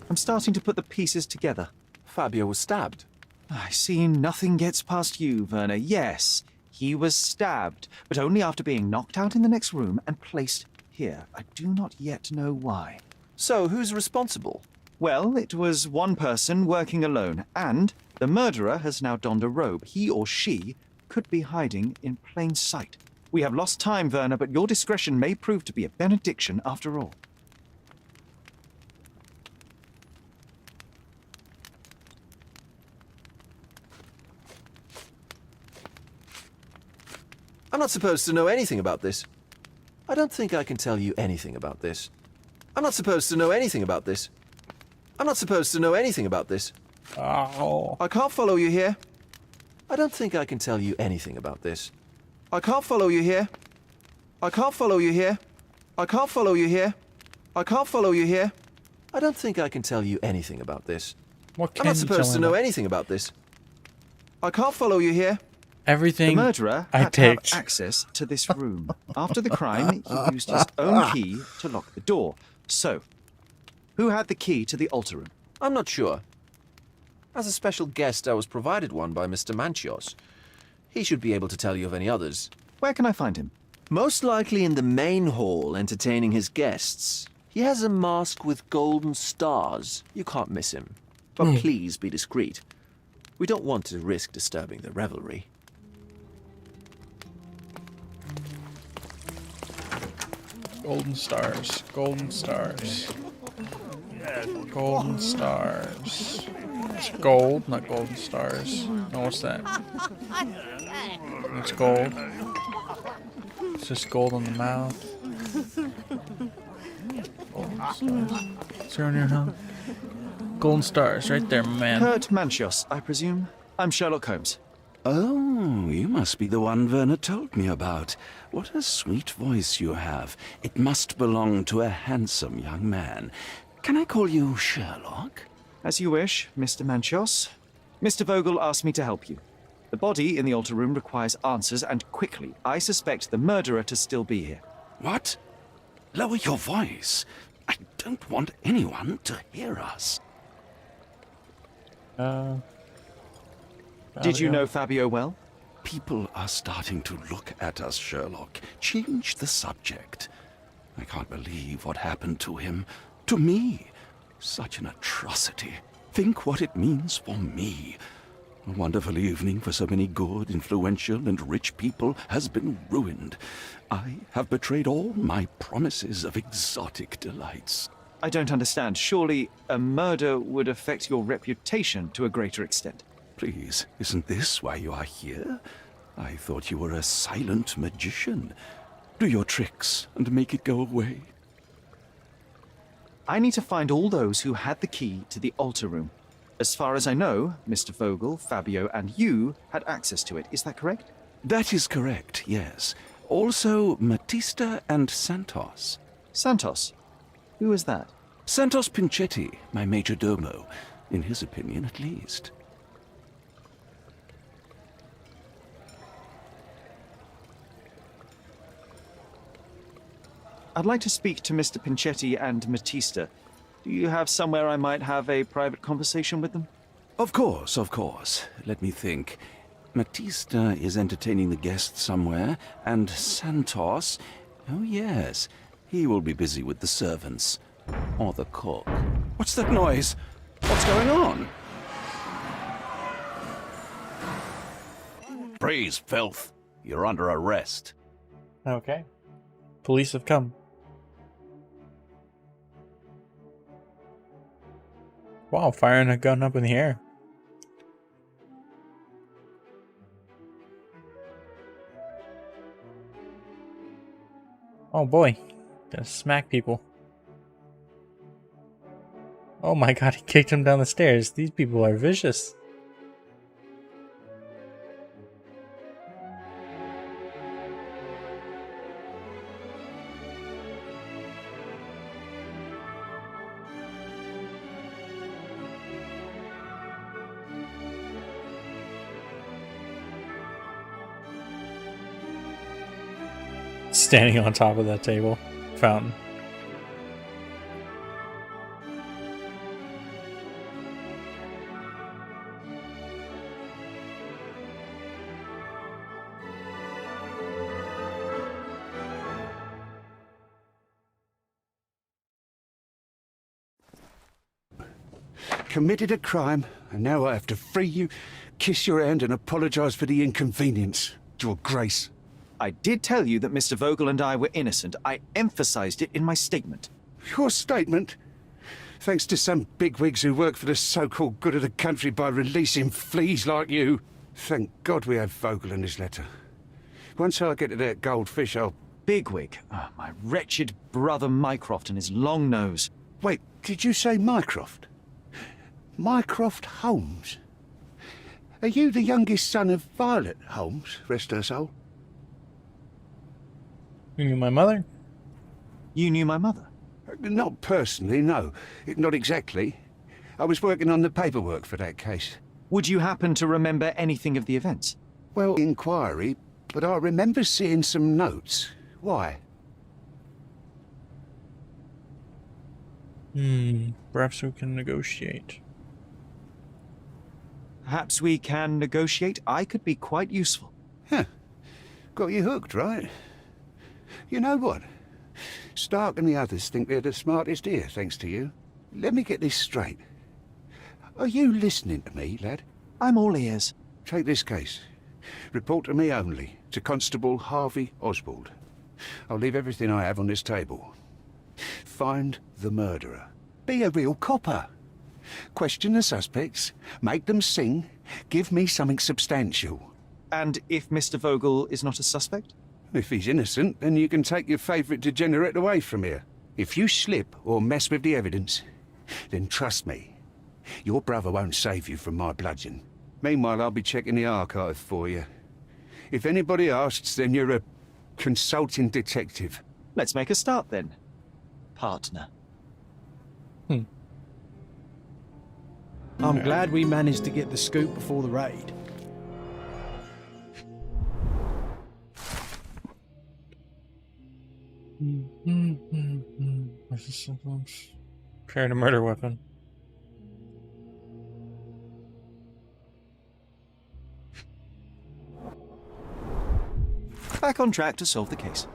I'm starting to put the pieces together. Fabio was stabbed. I see nothing gets past you, Werner. Yes, he was stabbed, but only after being knocked out in the next room and placed here. I do not yet know why. So, who's responsible? Well, it was one person working alone, and the murderer has now donned a robe. He or she could be hiding in plain sight. We have lost time, Werner, but your discretion may prove to be a benediction after all. I'm not supposed to know anything about this. I don't think I can tell you anything about this. I'm not supposed to know anything about this. I'm not supposed to know anything about this. Oh. I can't follow you here. I don't think I can tell you anything about this. I can't follow you here. I can't follow you here. I can't follow you here. I can't follow you here. I don't think I can tell you anything about this. What I'm not supposed to know anything about this. I can't follow you here. Everything The murderer I had to have picked. access to this room. After the crime, he used his own key to lock the door. So, who had the key to the altar room? I'm not sure. As a special guest, I was provided one by Mr. Manchios. He should be able to tell you of any others. Where can I find him? Most likely in the main hall, entertaining his guests. He has a mask with golden stars. You can't miss him. But please be discreet. We don't want to risk disturbing the revelry. Golden stars. Golden stars. Golden stars. It's gold, not golden stars. No, what's that? It's gold. It's just gold on the mouth. Golden stars. Is there on your hand? Golden stars, right there, man. Kurt Manchios, I presume. I'm Sherlock Holmes. Oh, you must be the one Werner told me about. What a sweet voice you have. It must belong to a handsome young man. Can I call you Sherlock? As you wish, Mr. Manchios. Mr. Vogel asked me to help you. The body in the altar room requires answers, and quickly. I suspect the murderer to still be here. What? Lower your voice. I don't want anyone to hear us. Did you know Fabio well? People are starting to look at us, Sherlock. Change the subject. I can't believe what happened to him. To me. Such an atrocity. Think what it means for me. A wonderful evening for so many good, influential, and rich people has been ruined. I have betrayed all my promises of exotic delights. I don't understand. Surely a murder would affect your reputation to a greater extent. Please, isn't this why you are here? I thought you were a silent magician. Do your tricks and make it go away. I need to find all those who had the key to the altar room. As far as I know, Mr. Vogel, Fabio, and you had access to it. Is that correct? That is correct, yes. Also, Matista and Santos. Santos? Who is that? Santos Pinchetti, my major domo. In his opinion, at least. I'd like to speak to Mr. Pinchetti and Matista. Do you have somewhere I might have a private conversation with them? Of course, of course. Let me think. Matista is entertaining the guests somewhere, and Santos... Oh, yes. He will be busy with the servants. Or the cook. What's that noise? What's going on? Freeze, filth. You're under arrest. Okay. Police have come. Wow, firing a gun up in the air. Oh boy, gonna smack people. Oh my god, he kicked him down the stairs. These people are vicious. Standing on top of that table. Fountain. Committed a crime, and now I have to free you, kiss your hand, and apologize for the inconvenience. Your Grace. I did tell you that Mr. Vogel and I were innocent. I emphasized it in my statement. Your statement? Thanks to some bigwigs who work for the so-called good of the country by releasing fleas like you. Thank God we have Vogel in his letter. Once I get to that goldfish, I'll... Bigwig? Oh, my wretched brother Mycroft and his long nose. Wait, did you say Mycroft? Mycroft Holmes? Are you the youngest son of Violet Holmes, rest her soul? You knew my mother? You knew my mother? Not personally, no. Not exactly. I was working on the paperwork for that case. Would you happen to remember anything of the events? Well, inquiry, but I remember seeing some notes. Why? Perhaps we can negotiate. Perhaps we can negotiate. I could be quite useful. Huh. Got you hooked, right? You know what? Stark and the others think they're the smartest here, thanks to you. Let me get this straight. Are you listening to me, lad? I'm all ears. Take this case. Report to me only, to Constable Harvey Oswald. I'll leave everything I have on this table. Find the murderer. Be a real copper. Question the suspects, make them sing, give me something substantial. And if Mr. Vogel is not a suspect? If he's innocent, then you can take your favourite degenerate away from here. If you slip or mess with the evidence, then trust me, your brother won't save you from my bludgeon. Meanwhile, I'll be checking the archive for you. If anybody asks, then you're a consulting detective. Let's make a start then, partner. I'm glad we managed to get the scoop before the raid. Carrying a murder weapon. Back on track to solve the case.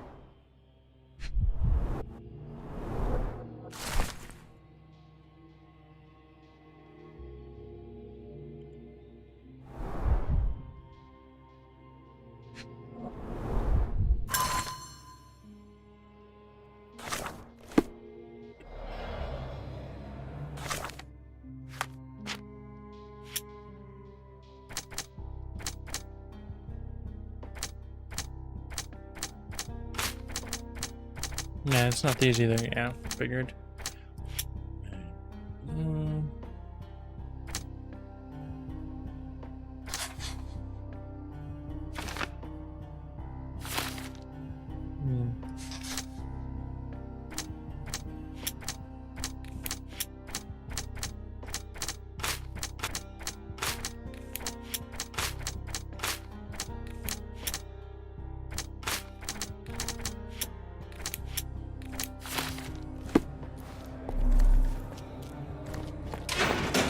Yeah, it's not these either. Yeah, figured.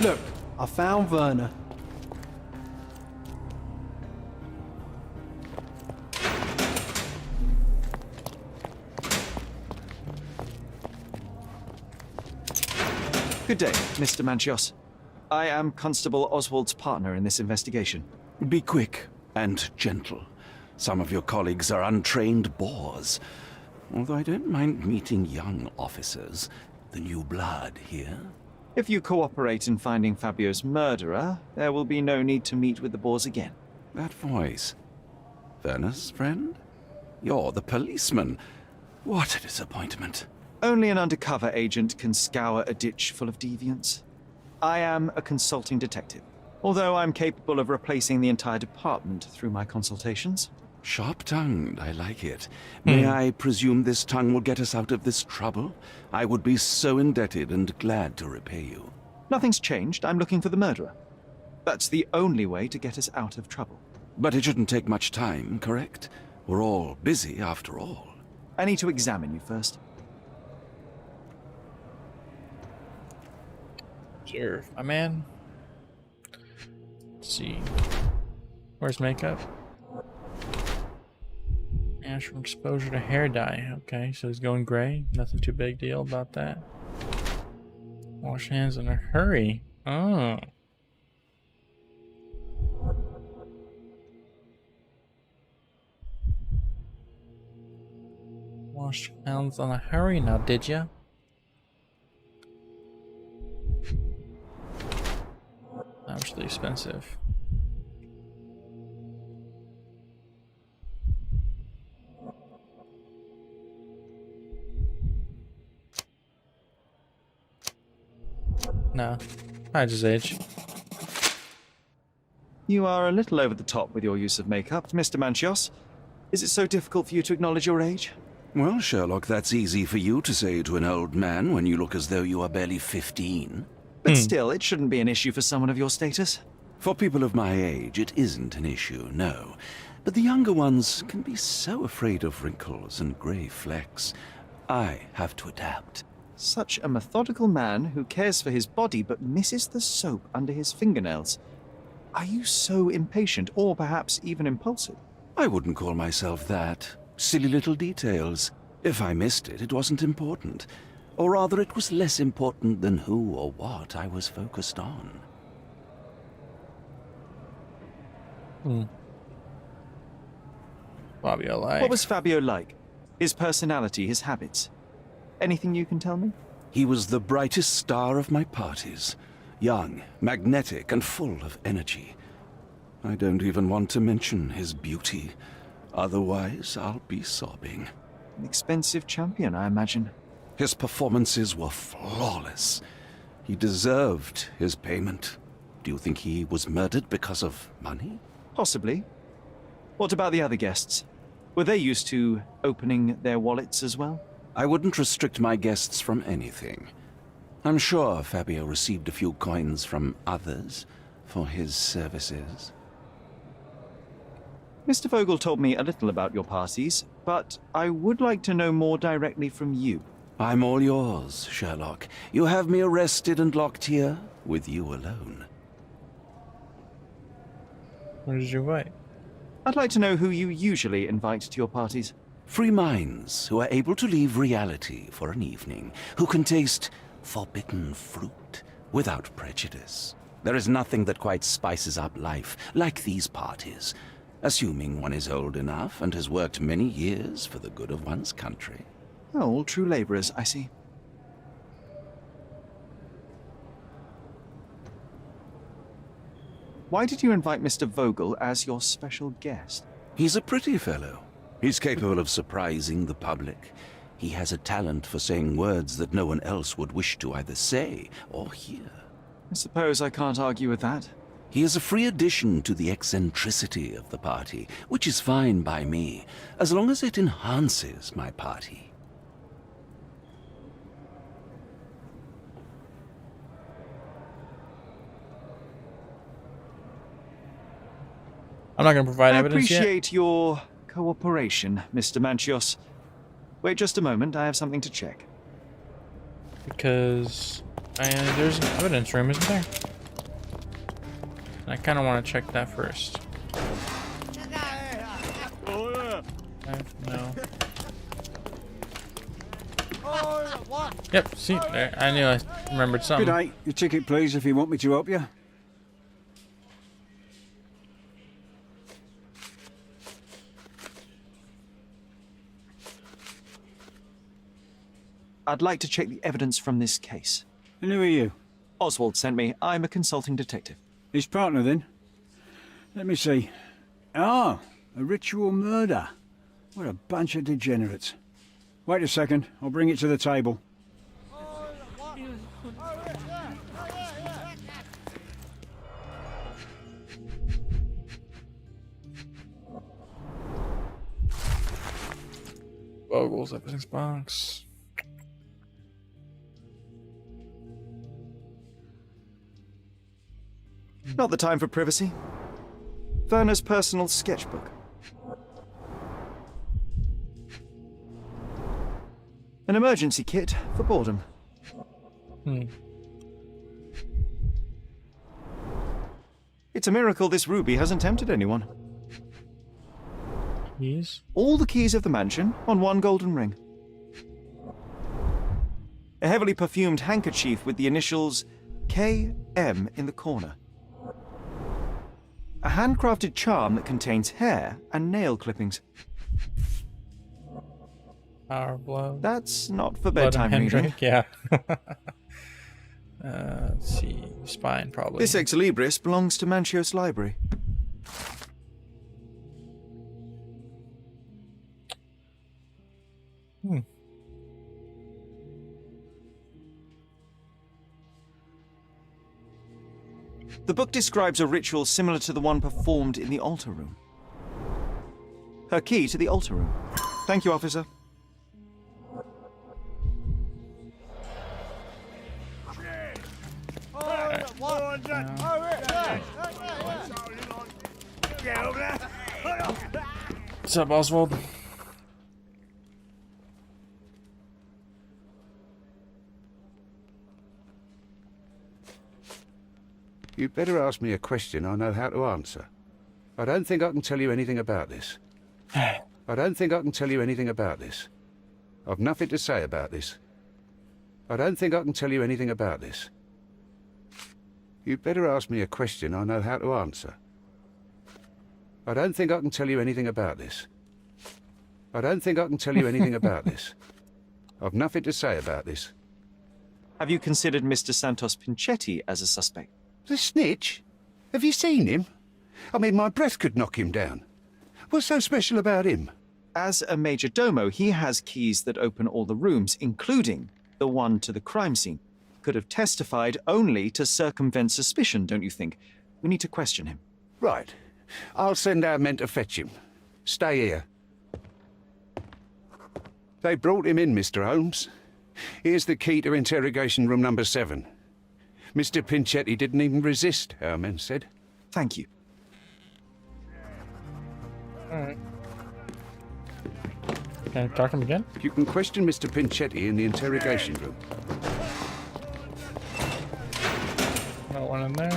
Look, I found Werner. Good day, Mr. Manchios. I am Constable Oswald's partner in this investigation. Be quick and gentle. Some of your colleagues are untrained boors. Although I don't mind meeting young officers. The new blood here. If you cooperate in finding Fabio's murderer, there will be no need to meet with the Boers again. That voice. Werner's friend? You're the policeman. What a disappointment. Only an undercover agent can scour a ditch full of deviants. I am a consulting detective, although I'm capable of replacing the entire department through my consultations. Sharp-tongued, I like it. May I presume this tongue will get us out of this trouble? I would be so indebted and glad to repay you. Nothing's changed. I'm looking for the murderer. That's the only way to get us out of trouble. But it shouldn't take much time, correct? We're all busy after all. I need to examine you first. Sure, my man. Let's see. Where's makeup? Ash from exposure to hair dye. Okay, so he's going gray. Nothing too big deal about that. Wash hands in a hurry. Oh. Wash hands in a hurry now, did ya? That was really expensive. No, hides his age. You are a little over the top with your use of makeup, Mr. Manchios. Is it so difficult for you to acknowledge your age? Well, Serlock, that's easy for you to say to an old man when you look as though you are barely 15. But still, it shouldn't be an issue for someone of your status. For people of my age, it isn't an issue, no. But the younger ones can be so afraid of wrinkles and grey flecks. I have to adapt. Such a methodical man who cares for his body but misses the soap under his fingernails. Are you so impatient, or perhaps even impulsive? I wouldn't call myself that. Silly little details. If I missed it, it wasn't important. Or rather, it was less important than who or what I was focused on. Fabio like. What was Fabio like? His personality, his habits. Anything you can tell me? He was the brightest star of my parties. Young, magnetic, and full of energy. I don't even want to mention his beauty. Otherwise, I'll be sobbing. An expensive champion, I imagine. His performances were flawless. He deserved his payment. Do you think he was murdered because of money? Possibly. What about the other guests? Were they used to opening their wallets as well? I wouldn't restrict my guests from anything. I'm sure Fabio received a few coins from others for his services. Mr. Vogel told me a little about your parties, but I would like to know more directly from you. I'm all yours, Serlock. You have me arrested and locked here with you alone. Where did you wait? I'd like to know who you usually invite to your parties. Free minds who are able to leave reality for an evening, who can taste forbidden fruit without prejudice. There is nothing that quite spices up life like these parties, assuming one is old enough and has worked many years for the good of one's country. Oh, all true laborers, I see. Why did you invite Mr. Vogel as your special guest? He's a pretty fellow. He's capable of surprising the public. He has a talent for saying words that no one else would wish to either say or hear. I suppose I can't argue with that. He is a free addition to the eccentricity of the party, which is fine by me, as long as it enhances my party. I'm not going to provide I evidence appreciate your cooperation, Mr. Manchios. Wait just a moment, I have something to check. Because there's an evidence room, isn't there? And I kind of want to check that first. No. Yep, see, there. I knew I remembered something. Good day. Your ticket, please, if you want me to help you. I'd like to check the evidence from this case. And who are you? Oswald sent me. I'm a consulting detective. His partner, then? Let me see. Ah, a ritual murder. What a bunch of degenerates. Wait a second. I'll bring it to the table. Vogel's evidence box. Not the time for privacy. Werner's personal sketchbook. An emergency kit for boredom. It's a miracle this ruby hasn't tempted anyone. Keys? All the keys of the mansion on one golden ring. A heavily perfumed handkerchief with the initials KM in the corner. A handcrafted charm that contains hair and nail clippings. Power blow. That's not for Blood bedtime and reading. Hendrick, yeah. Let's see. Spine, probably. This ex libris belongs to Manchios Library. The book describes a ritual similar to the one performed in the altar room. Her key to the altar room. Thank you, officer. What's up, Oswald? You'd better ask me a question I know how to answer. I don't think I can tell you anything about this. I don't think I can tell you anything about this. I've nothing to say about this. I don't think I can tell you anything about this. You'd better ask me a question I know how to answer. I don't think I can tell you anything about this. I don't think I can tell you anything about this. I've nothing to say about this. Have you considered Mr. Santos Pinchetti as a suspect? The snitch? Have you seen him? I mean, my breath could knock him down. What's so special about him? As a major domo, he has keys that open all the rooms, including the one to the crime scene. Could have testified only to circumvent suspicion, don't you think? We need to question him. Right. I'll send our men to fetch him. Stay here. They brought him in, Mr. Holmes. Here's the key to interrogation room number 7. Mr. Pinchetti didn't even resist, our men said. Thank you. Alright. Can I talk to him again? You can question Mr. Pinchetti in the interrogation room. No one in there.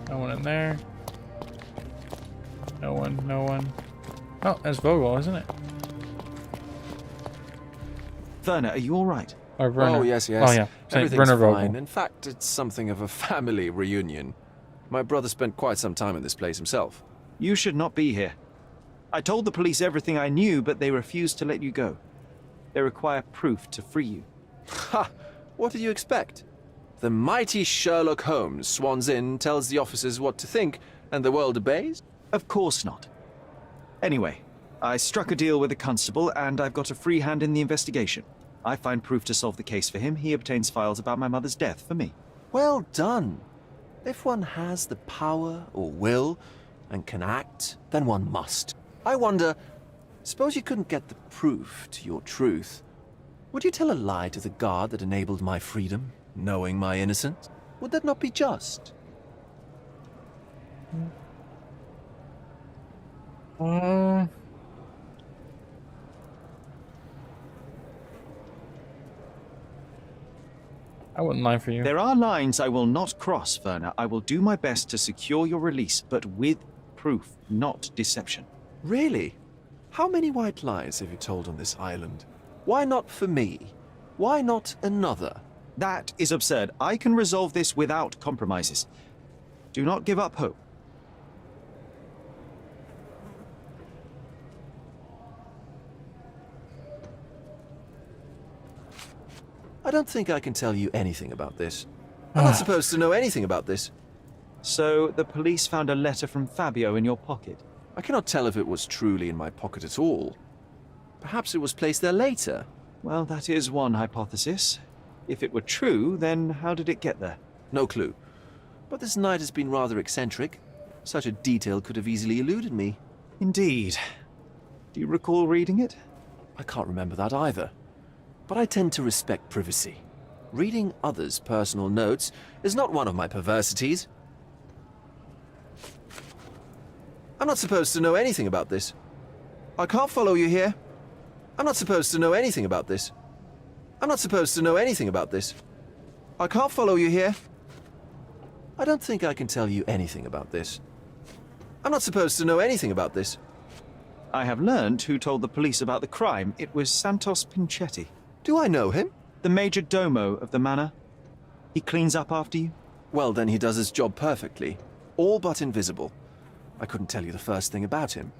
No one in there. No one, no one. Oh, that's Vogel, isn't it? Werner, are you all right? Or Werner. Oh, yes, yes. Oh, yeah. Everything's Werner Vogel. fine. In fact, it's something of a family reunion. My brother spent quite some time in this place himself. You should not be here. I told the police everything I knew, but they refused to let you go. They require proof to free you. Ha! What did you expect? The mighty Sherlock Holmes swans in, tells the officers what to think, and the world obeys? Of course not. Anyway, I struck a deal with the constable, and I've got a free hand in the investigation. I find proof to solve the case for him. He obtains files about my mother's death for me. Well done. If one has the power or will and can act, then one must. I wonder, suppose you couldn't get the proof to your truth. Would you tell a lie to the guard that enabled my freedom, knowing my innocence? Would that not be just? I wouldn't lie for you. There are lines I will not cross, Werner. I will do my best to secure your release, but with proof, not deception. Really? How many white lies have you told on this island? Why not for me? Why not another? That is absurd. I can resolve this without compromises. Do not give up hope. I don't think I can tell you anything about this. I'm not supposed to know anything about this. So, the police found a letter from Fabio in your pocket? I cannot tell if it was truly in my pocket at all. Perhaps it was placed there later. Well, that is one hypothesis. If it were true, then how did it get there? No clue. But this night has been rather eccentric. Such a detail could have easily eluded me. Indeed. Do you recall reading it? I can't remember that either. But I tend to respect privacy. Reading others' personal notes is not one of my perversities. I'm not supposed to know anything about this. I can't follow you here. I'm not supposed to know anything about this. I'm not supposed to know anything about this. I can't follow you here. I don't think I can tell you anything about this. I'm not supposed to know anything about this. I have learned who told the police about the crime. It was Santos Pinchetti. Do I know him? The major domo of the manor. He cleans up after you? Well, then he does his job perfectly. All but invisible. I couldn't tell you the first thing about him.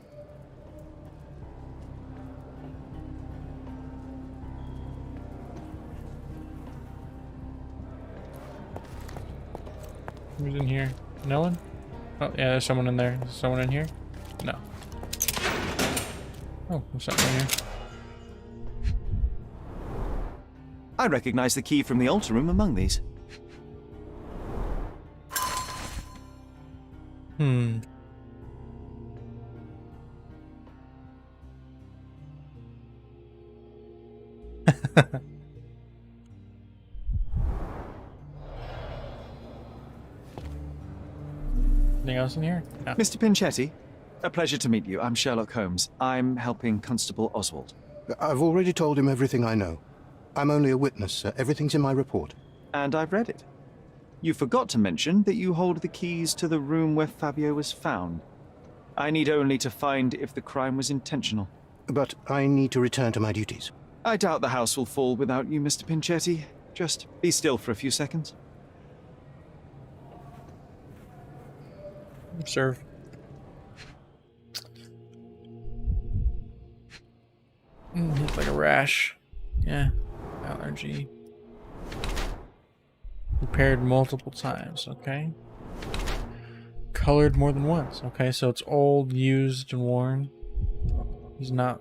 Who's in here? No one? Oh, yeah, there's someone in there. Is someone in here? No. Oh, there's something in here. I recognize the key from the altar room among these. Anything else in here? No. Mr. Pinchetti, a pleasure to meet you. I'm Sherlock Holmes. I'm helping Constable Oswald. I've already told him everything I know. I'm only a witness, sir. Everything's in my report. And I've read it. You forgot to mention that you hold the keys to the room where Fabio was found. I need only to find if the crime was intentional. But I need to return to my duties. I doubt the house will fall without you, Mr. Pinchetti. Just be still for a few seconds. Observe. It's like a rash. Yeah. Allergy. Repaired multiple times, okay. Colored more than once, okay, so it's old, used, and worn. He's not...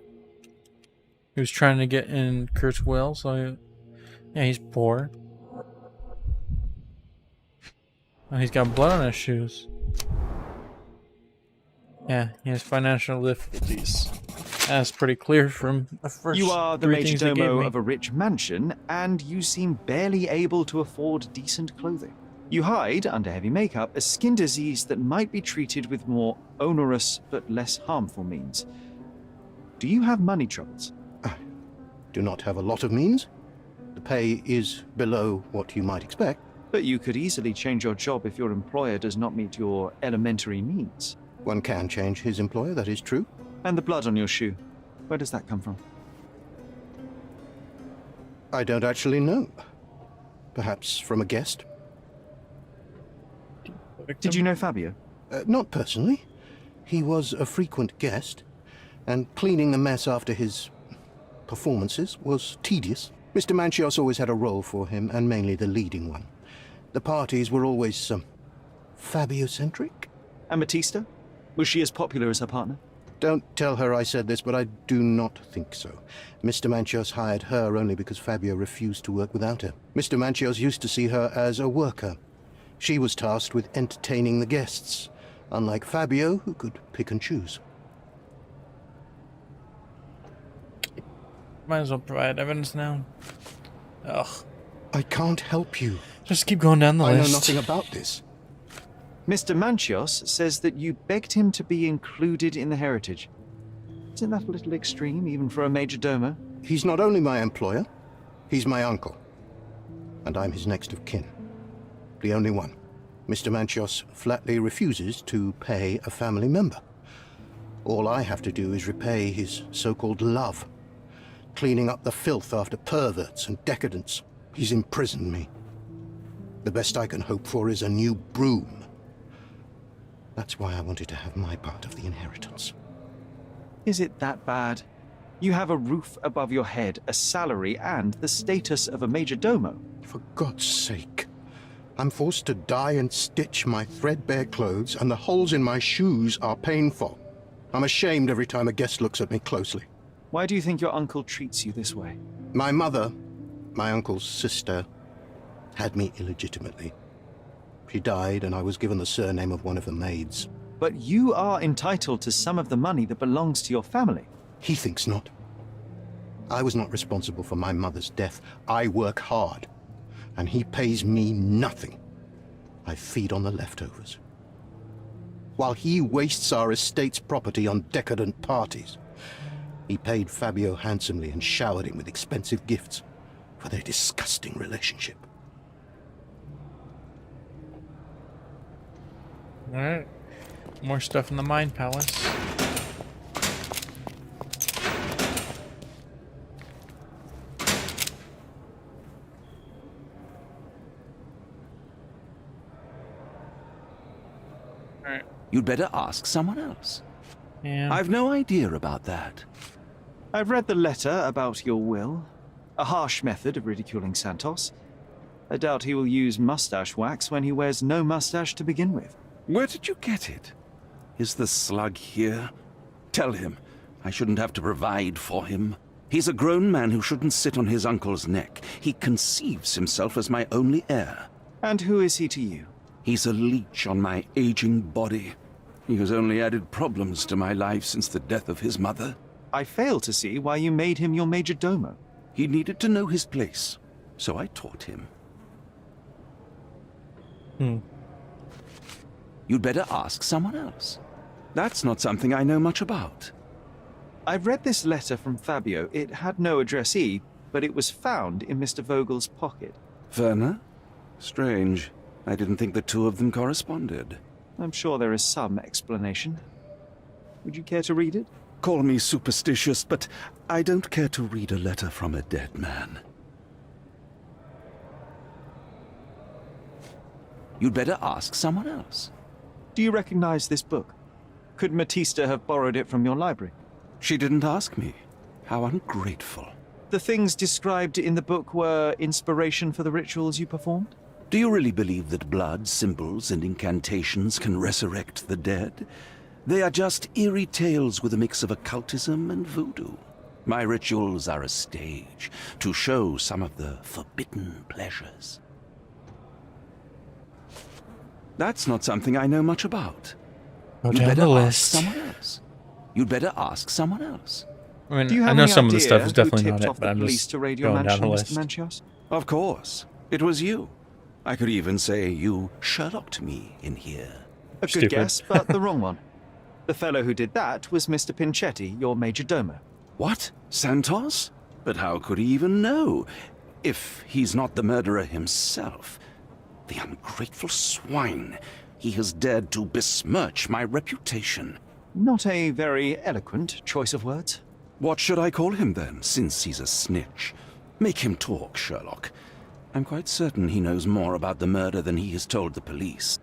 He was trying to get in Kurt's will, so... Yeah, he's poor. Oh, he's got blood on his shoes. Yeah, he has financial difficulties. That's pretty clear from the first You are the three things they gave majordomo me. of a rich mansion, and you seem barely able to afford decent clothing. You hide, under heavy makeup, a skin disease that might be treated with more onerous but less harmful means. Do you have money troubles? Do not have a lot of means. The pay is below what you might expect. But you could easily change your job if your employer does not meet your elementary needs. One can change his employer, that is true. And the blood on your shoe, where does that come from? I don't actually know. Perhaps from a guest. Did you know Fabio? Not personally. He was a frequent guest, and cleaning the mess after his performances was tedious. Mr. Manchios always had a role for him, and mainly the leading one. The parties were always Fabio-centric. And Batista? Was she as popular as her partner? Don't tell her I said this, but I do not think so. Mr. Manchios hired her only because Fabio refused to work without her. Mr. Manchios used to see her as a worker. She was tasked with entertaining the guests, unlike Fabio, who could pick and choose. Might as well provide evidence now. Ugh. I can't help you. Just keep going down the list. I know nothing about this. Mr. Manchios says that you begged him to be included in the heritage. Isn't that a little extreme, even for a majordomo? He's not only my employer, he's my uncle. And I'm his next of kin. The only one. Mr. Manchios flatly refuses to pay a family member. All I have to do is repay his so-called love, cleaning up the filth after perverts and decadents. He's imprisoned me. The best I can hope for is a new broom. That's why I wanted to have my part of the inheritance. Is it that bad? You have a roof above your head, a salary, and the status of a majordomo. For God's sake. I'm forced to dye and stitch my threadbare clothes, and the holes in my shoes are painful. I'm ashamed every time a guest looks at me closely. Why do you think your uncle treats you this way? My mother, my uncle's sister, had me illegitimately. She died, and I was given the surname of one of the maids. But you are entitled to some of the money that belongs to your family. He thinks not. I was not responsible for my mother's death. I work hard, and he pays me nothing. I feed on the leftovers. While he wastes our estate's property on decadent parties, he paid Fabio handsomely and showered him with expensive gifts for their disgusting relationship. Alright. More stuff in the Mind Palace. Alright. You'd better ask someone else. Yeah. I've no idea about that. I've read the letter about your will. A harsh method of ridiculing Santos. I doubt he will use mustache wax when he wears no mustache to begin with. Where did you get it? Is the slug here? Tell him I shouldn't have to provide for him. He's a grown man who shouldn't sit on his uncle's neck. He conceives himself as my only heir. And who is he to you? He's a leech on my aging body. He has only added problems to my life since the death of his mother. I fail to see why you made him your majordomo. He needed to know his place, so I taught him. You'd better ask someone else. That's not something I know much about. I've read this letter from Fabio. It had no addressee, but it was found in Mr. Vogel's pocket. Werner? Strange. I didn't think the two of them corresponded. I'm sure there is some explanation. Would you care to read it? Call me superstitious, but I don't care to read a letter from a dead man. You'd better ask someone else. Do you recognize this book? Could Matista have borrowed it from your library? She didn't ask me. How ungrateful. The things described in the book were inspiration for the rituals you performed? Do you really believe that blood, symbols, and incantations can resurrect the dead? They are just eerie tales with a mix of occultism and voodoo. My rituals are a stage to show some of the forbidden pleasures. That's not something I know much about. Go You'd down better the ask list. someone else. You'd better ask someone else. I mean, Do you have I know any some of the idea stuff is who definitely tipped not it, off but the I'm police just to raid your going down mansion, the Mr. list. Manchios? Of course. It was you. I could even say you Sherlocked me in here. A good Stupid. guess, but the wrong one. The fellow who did that was Mr. Pinchetti, your major domo. What? Santos? But how could he even know? If he's not the murderer himself. The ungrateful swine. He has dared to besmirch my reputation. Not a very eloquent choice of words. What should I call him then, since he's a snitch? Make him talk, Sherlock. I'm quite certain he knows more about the murder than he has told the police.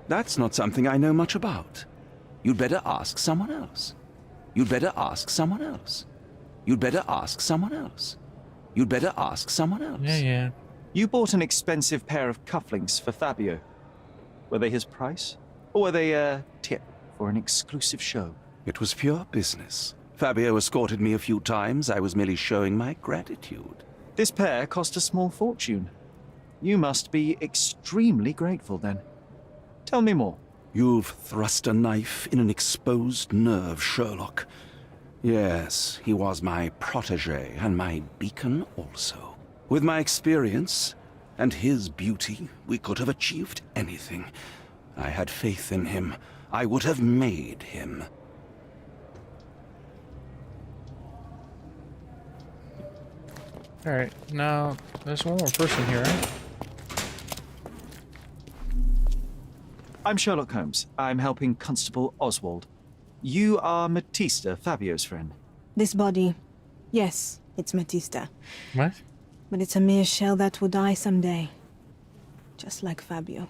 That's not something I know much about. You'd better ask someone else. You'd better ask someone else. You'd better ask someone else. You'd better ask someone else. Yeah. You bought an expensive pair of cufflinks for Fabio. Were they his price? Or were they a tip for an exclusive show? It was pure business. Fabio escorted me a few times. I was merely showing my gratitude. This pair cost a small fortune. You must be extremely grateful then. Tell me more. You've thrust a knife in an exposed nerve, Sherlock. Yes, he was my protégé and my beacon also. With my experience and his beauty, we could have achieved anything. I had faith in him. I would have made him. Alright, now there's one more person here, right? I'm Sherlock Holmes. I'm helping Constable Oswald. You are Matista, Fabio's friend. This body, yes, it's Matista. What? But it's a mere shell that will die someday. Just like Fabio.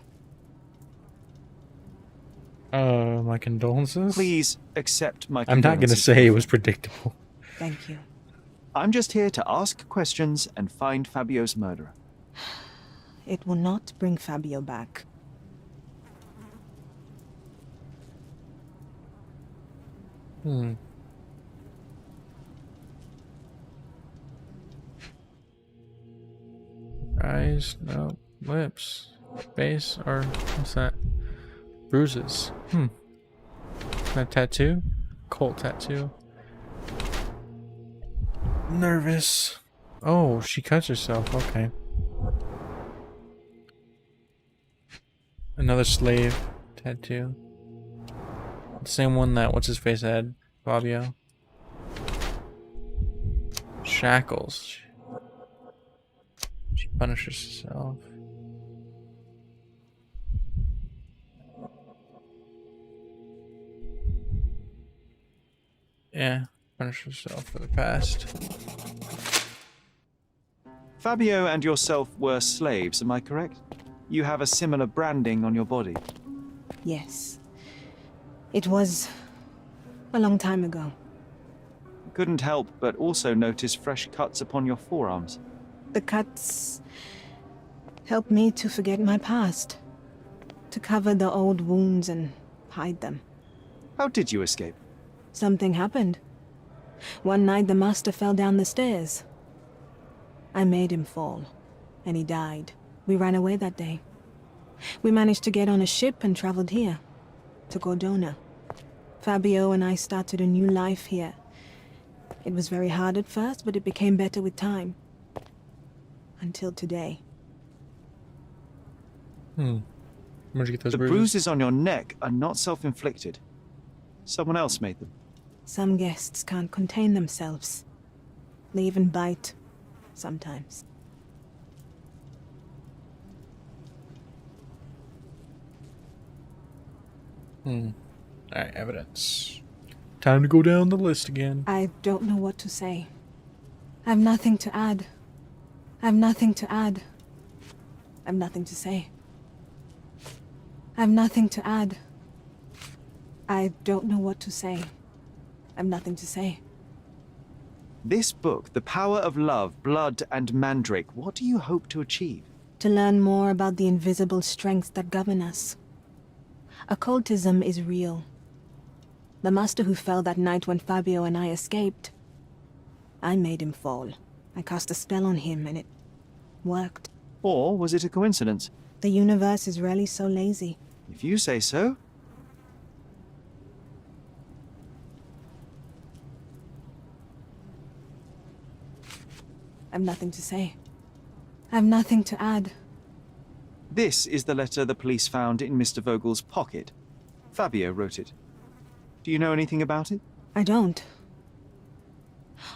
My condolences? Please accept my I'm not gonna condolences. say it was predictable. Thank you. I'm just here to ask questions and find Fabio's murderer. It will not bring Fabio back. Eyes, no, lips, face, or what's that? Bruises. That tattoo? Colt tattoo. Nervous. Oh, she cuts herself. Okay. Another slave tattoo. The same one that what's his face had, Fabio. Shackles. She punishes herself. Yeah, punishes herself for the past. Fabio and yourself were slaves, am I correct? You have a similar branding on your body. Yes. It was a long time ago. Couldn't help but also notice fresh cuts upon your forearms. The cuts helped me to forget my past, to cover the old wounds and hide them. How did you escape? Something happened. One night the master fell down the stairs. I made him fall, and he died. We ran away that day. We managed to get on a ship and traveled here, to Cordona. Fabio and I started a new life here. It was very hard at first, but it became better with time. Until today. Where'd you get those The bruises? bruises on your neck are not self-inflicted. Someone else made them. Some guests can't contain themselves. They even bite, sometimes. Alright, evidence. Time to go down the list again. I don't know what to say. I've nothing to add. I've nothing to add. I've nothing to say. I've nothing to add. I don't know what to say. I've nothing to say. This book, The Power of Love, Blood, and Mandrake, what do you hope to achieve? To learn more about the invisible strengths that govern us. Occultism is real. The master who fell that night when Fabio and I escaped, I made him fall. I cast a spell on him and it worked. Or was it a coincidence? The universe is rarely so lazy. If you say so. I've nothing to say. I've nothing to add. This is the letter the police found in Mr. Vogel's pocket. Fabio wrote it. Do you know anything about it? I don't.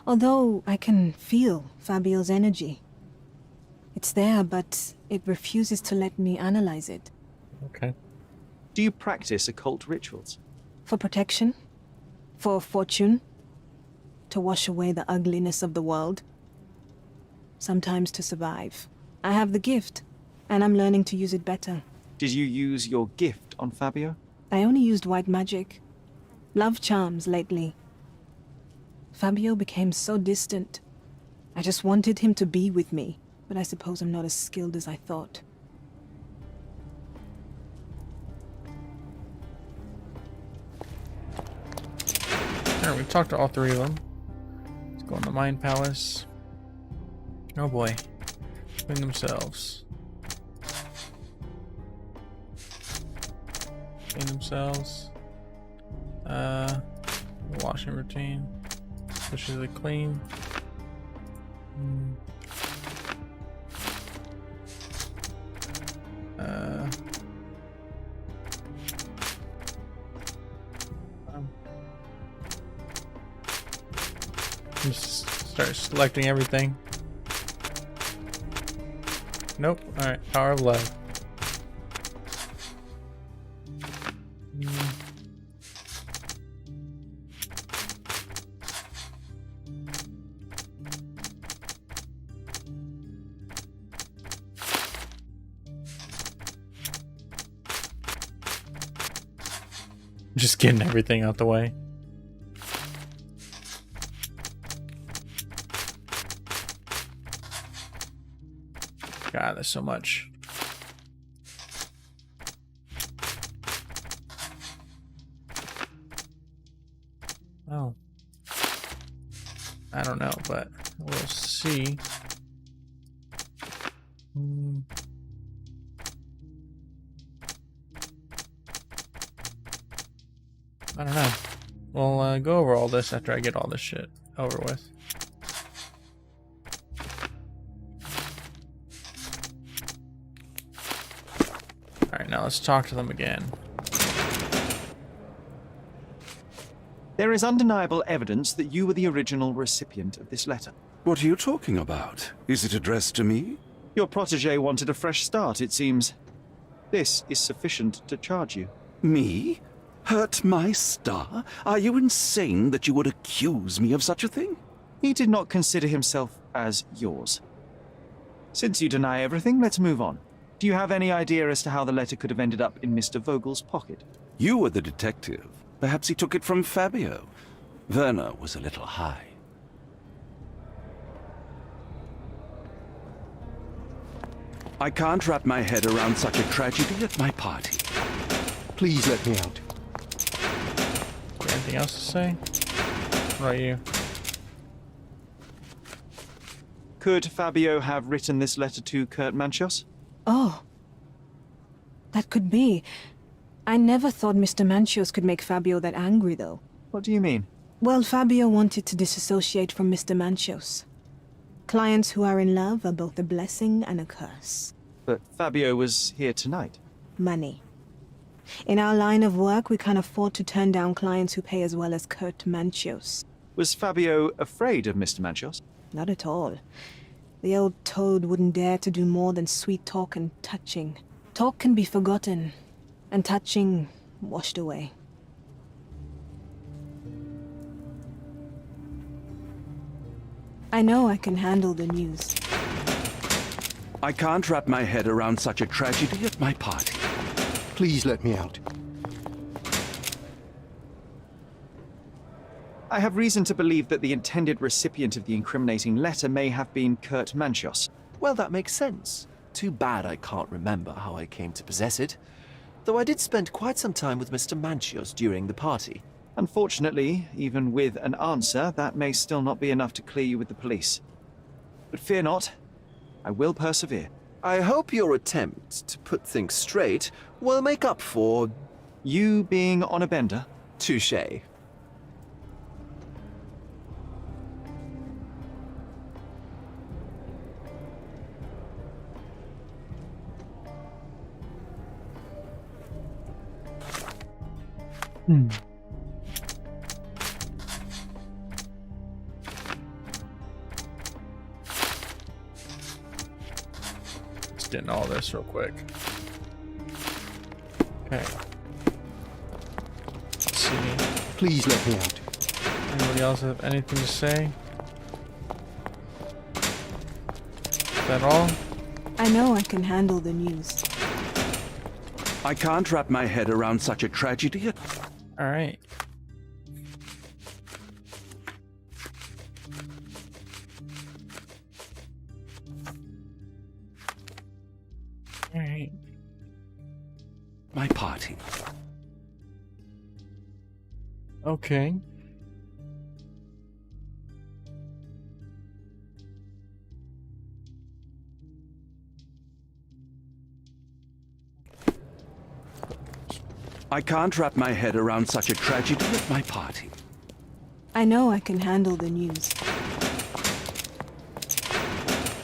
Although I can feel Fabio's energy. It's there, but it refuses to let me analyze it. Okay. Do you practice occult rituals? For protection? For fortune? To wash away the ugliness of the world? Sometimes to survive. I have the gift, and I'm learning to use it better. Did you use your gift on Fabio? I only used white magic. Love charms lately. Fabio became so distant. I just wanted him to be with me, but I suppose I'm not as skilled as I thought. Alright, we've talked to all three of them. Let's go in the Mind Palace. Oh boy. Clean themselves. Clean themselves. Washing routine. Especially clean. Just start selecting everything. Nope. Alright, Power of Love. Just getting everything out the way. God, there's so much. Oh. I don't know, but we'll see. I don't know. We'll go over all this after I get all this shit over with. Alright, now let's talk to them again. There is undeniable evidence that you were the original recipient of this letter. What are you talking about? Is it addressed to me? Your protege wanted a fresh start, it seems. This is sufficient to charge you. Me? Hurt my star? Are you insane that you would accuse me of such a thing? He did not consider himself as yours. Since you deny everything, let's move on. Do you have any idea as to how the letter could have ended up in Mr. Vogel's pocket? You were the detective. Perhaps he took it from Fabio. Werner was a little high. I can't wrap my head around such a tragedy at my party. Please let me out. Anything else to say? What about you? Could Fabio have written this letter to Kurt Manchios? Oh. That could be. I never thought Mr. Manchios could make Fabio that angry, though. What do you mean? Well, Fabio wanted to disassociate from Mr. Manchios. Clients who are in love are both a blessing and a curse. But Fabio was here tonight. Money. In our line of work, we can't afford to turn down clients who pay as well as Kurt Manchios. Was Fabio afraid of Mr. Manchios? Not at all. The old toad wouldn't dare to do more than sweet talk and touching. Talk can be forgotten, and touching washed away. I know I can handle the news. I can't wrap my head around such a tragedy at my party. Please let me out. I have reason to believe that the intended recipient of the incriminating letter may have been Kurt Manchios. Well, that makes sense. Too bad I can't remember how I came to possess it. Though I did spend quite some time with Mr. Manchios during the party. Unfortunately, even with an answer, that may still not be enough to clear you with the police. But fear not, I will persevere. I hope your attempt to put things straight will make up for... You being on a bender? Touché. Just getting all this real quick. Okay. Let's see. Please let me out. Anybody else have anything to say? Is that all? I know I can handle the news. I can't wrap my head around such a tragedy. All right. All right. My party. Okay. I can't wrap my head around such a tragedy at my party. I know I can handle the news.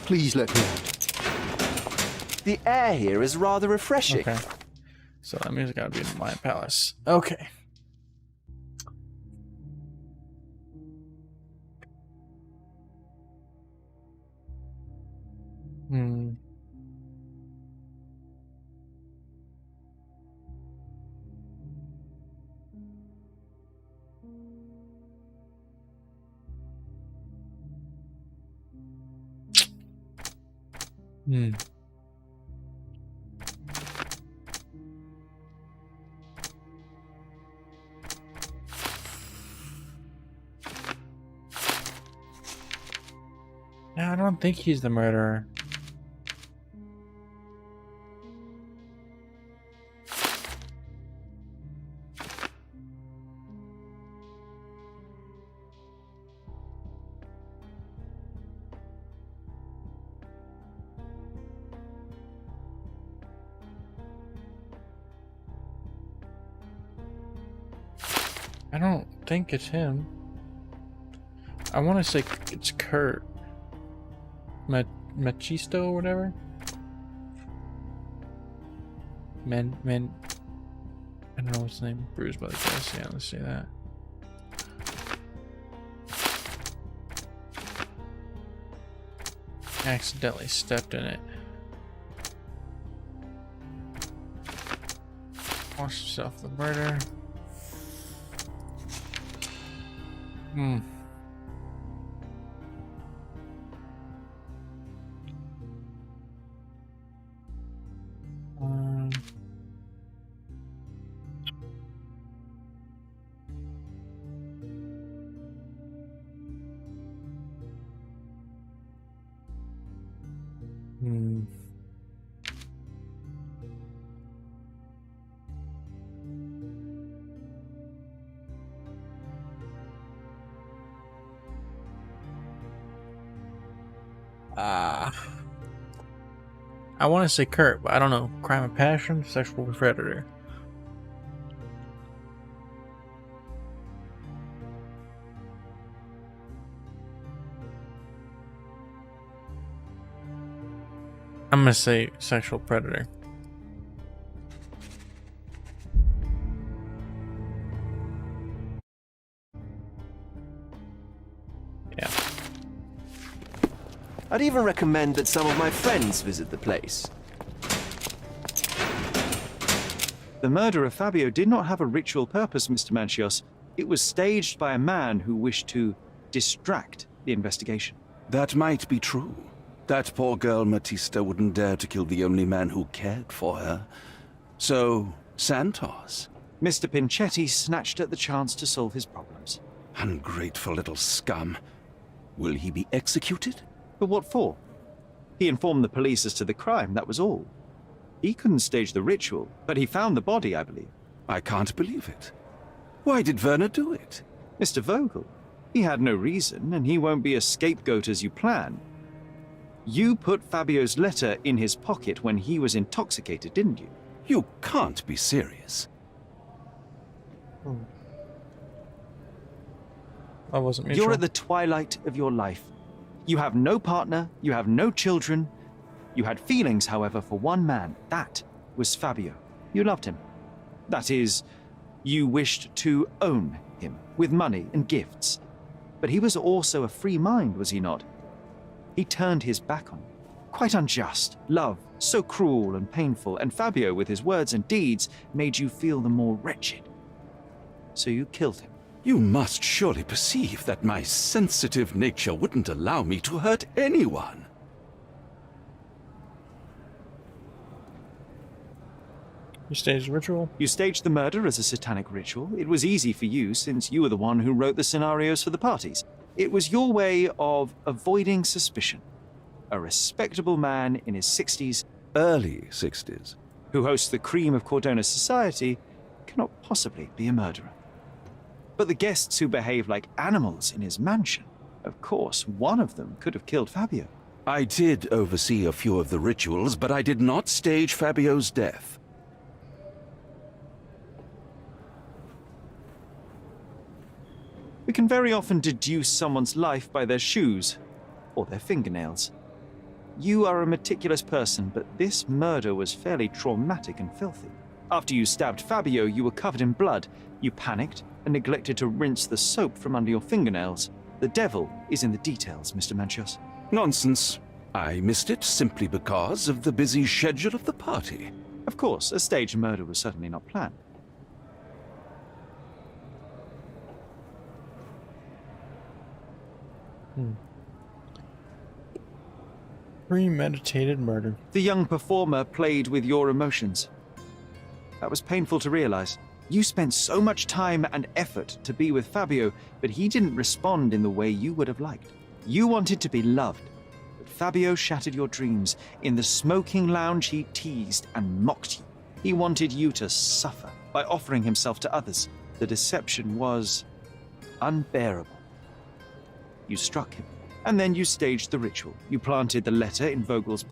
Please let me out. The air here is rather refreshing. Okay. So that means I gotta be in my palace. Okay. Hmm. Hmm. No, I don't think he's the murderer. I don't think it's him. I want to say it's Kurt. Machisto or whatever? I don't know what's his name. Bruised by the guess. Yeah, let's see that. Accidentally stepped in it. Wash yourself the murder. Hmm. I want to say Kurt, but I don't know. Crime of passion, sexual predator. I'm gonna say sexual predator. Yeah. I'd even recommend that some of my friends visit the place. The murder of Fabio did not have a ritual purpose, Mr. Manchios. It was staged by a man who wished to distract the investigation. That might be true. That poor girl Matista wouldn't dare to kill the only man who cared for her. So, Santos. Mr. Pinchetti snatched at the chance to solve his problems. Ungrateful little scum. Will he be executed? But what for? He informed the police as to the crime, that was all. He couldn't stage the ritual, but he found the body, I believe. I can't believe it. Why did Werner do it? Mr. Vogel. He had no reason, and he won't be a scapegoat as you plan. You put Fabio's letter in his pocket when he was intoxicated, didn't you? You can't be serious. I wasn't mutual. You're at the twilight of your life. You have no partner, you have no children. You had feelings, however, for one man. That was Fabio. You loved him. That is, you wished to own him with money and gifts. But he was also a free mind, was he not? He turned his back on you. Quite unjust. Love, so cruel and painful, and Fabio, with his words and deeds, made you feel the more wretched. So you killed him. You must surely perceive that my sensitive nature wouldn't allow me to hurt anyone. You staged the ritual? You staged the murder as a satanic ritual. It was easy for you, since you were the one who wrote the scenarios for the parties. It was your way of avoiding suspicion. A respectable man in his 60s, Early 60s. who hosts the cream of Cordona's society, cannot possibly be a murderer. But the guests who behave like animals in his mansion, of course, one of them could have killed Fabio. I did oversee a few of the rituals, but I did not stage Fabio's death. We can very often deduce someone's life by their shoes or their fingernails. You are a meticulous person, but this murder was fairly traumatic and filthy. After you stabbed Fabio, you were covered in blood. You panicked and neglected to rinse the soap from under your fingernails. The devil is in the details, Mr. Manchios. Nonsense. I missed it simply because of the busy schedule of the party. Of course, a staged murder was certainly not planned. Premeditated murder. The young performer played with your emotions. That was painful to realize. You spent so much time and effort to be with Fabio, but he didn't respond in the way you would have liked. You wanted to be loved, but Fabio shattered your dreams. In the smoking lounge, he teased and mocked you. He wanted you to suffer by offering himself to others. The deception was unbearable. You struck him, and then you staged the ritual. You planted the letter in Vogel's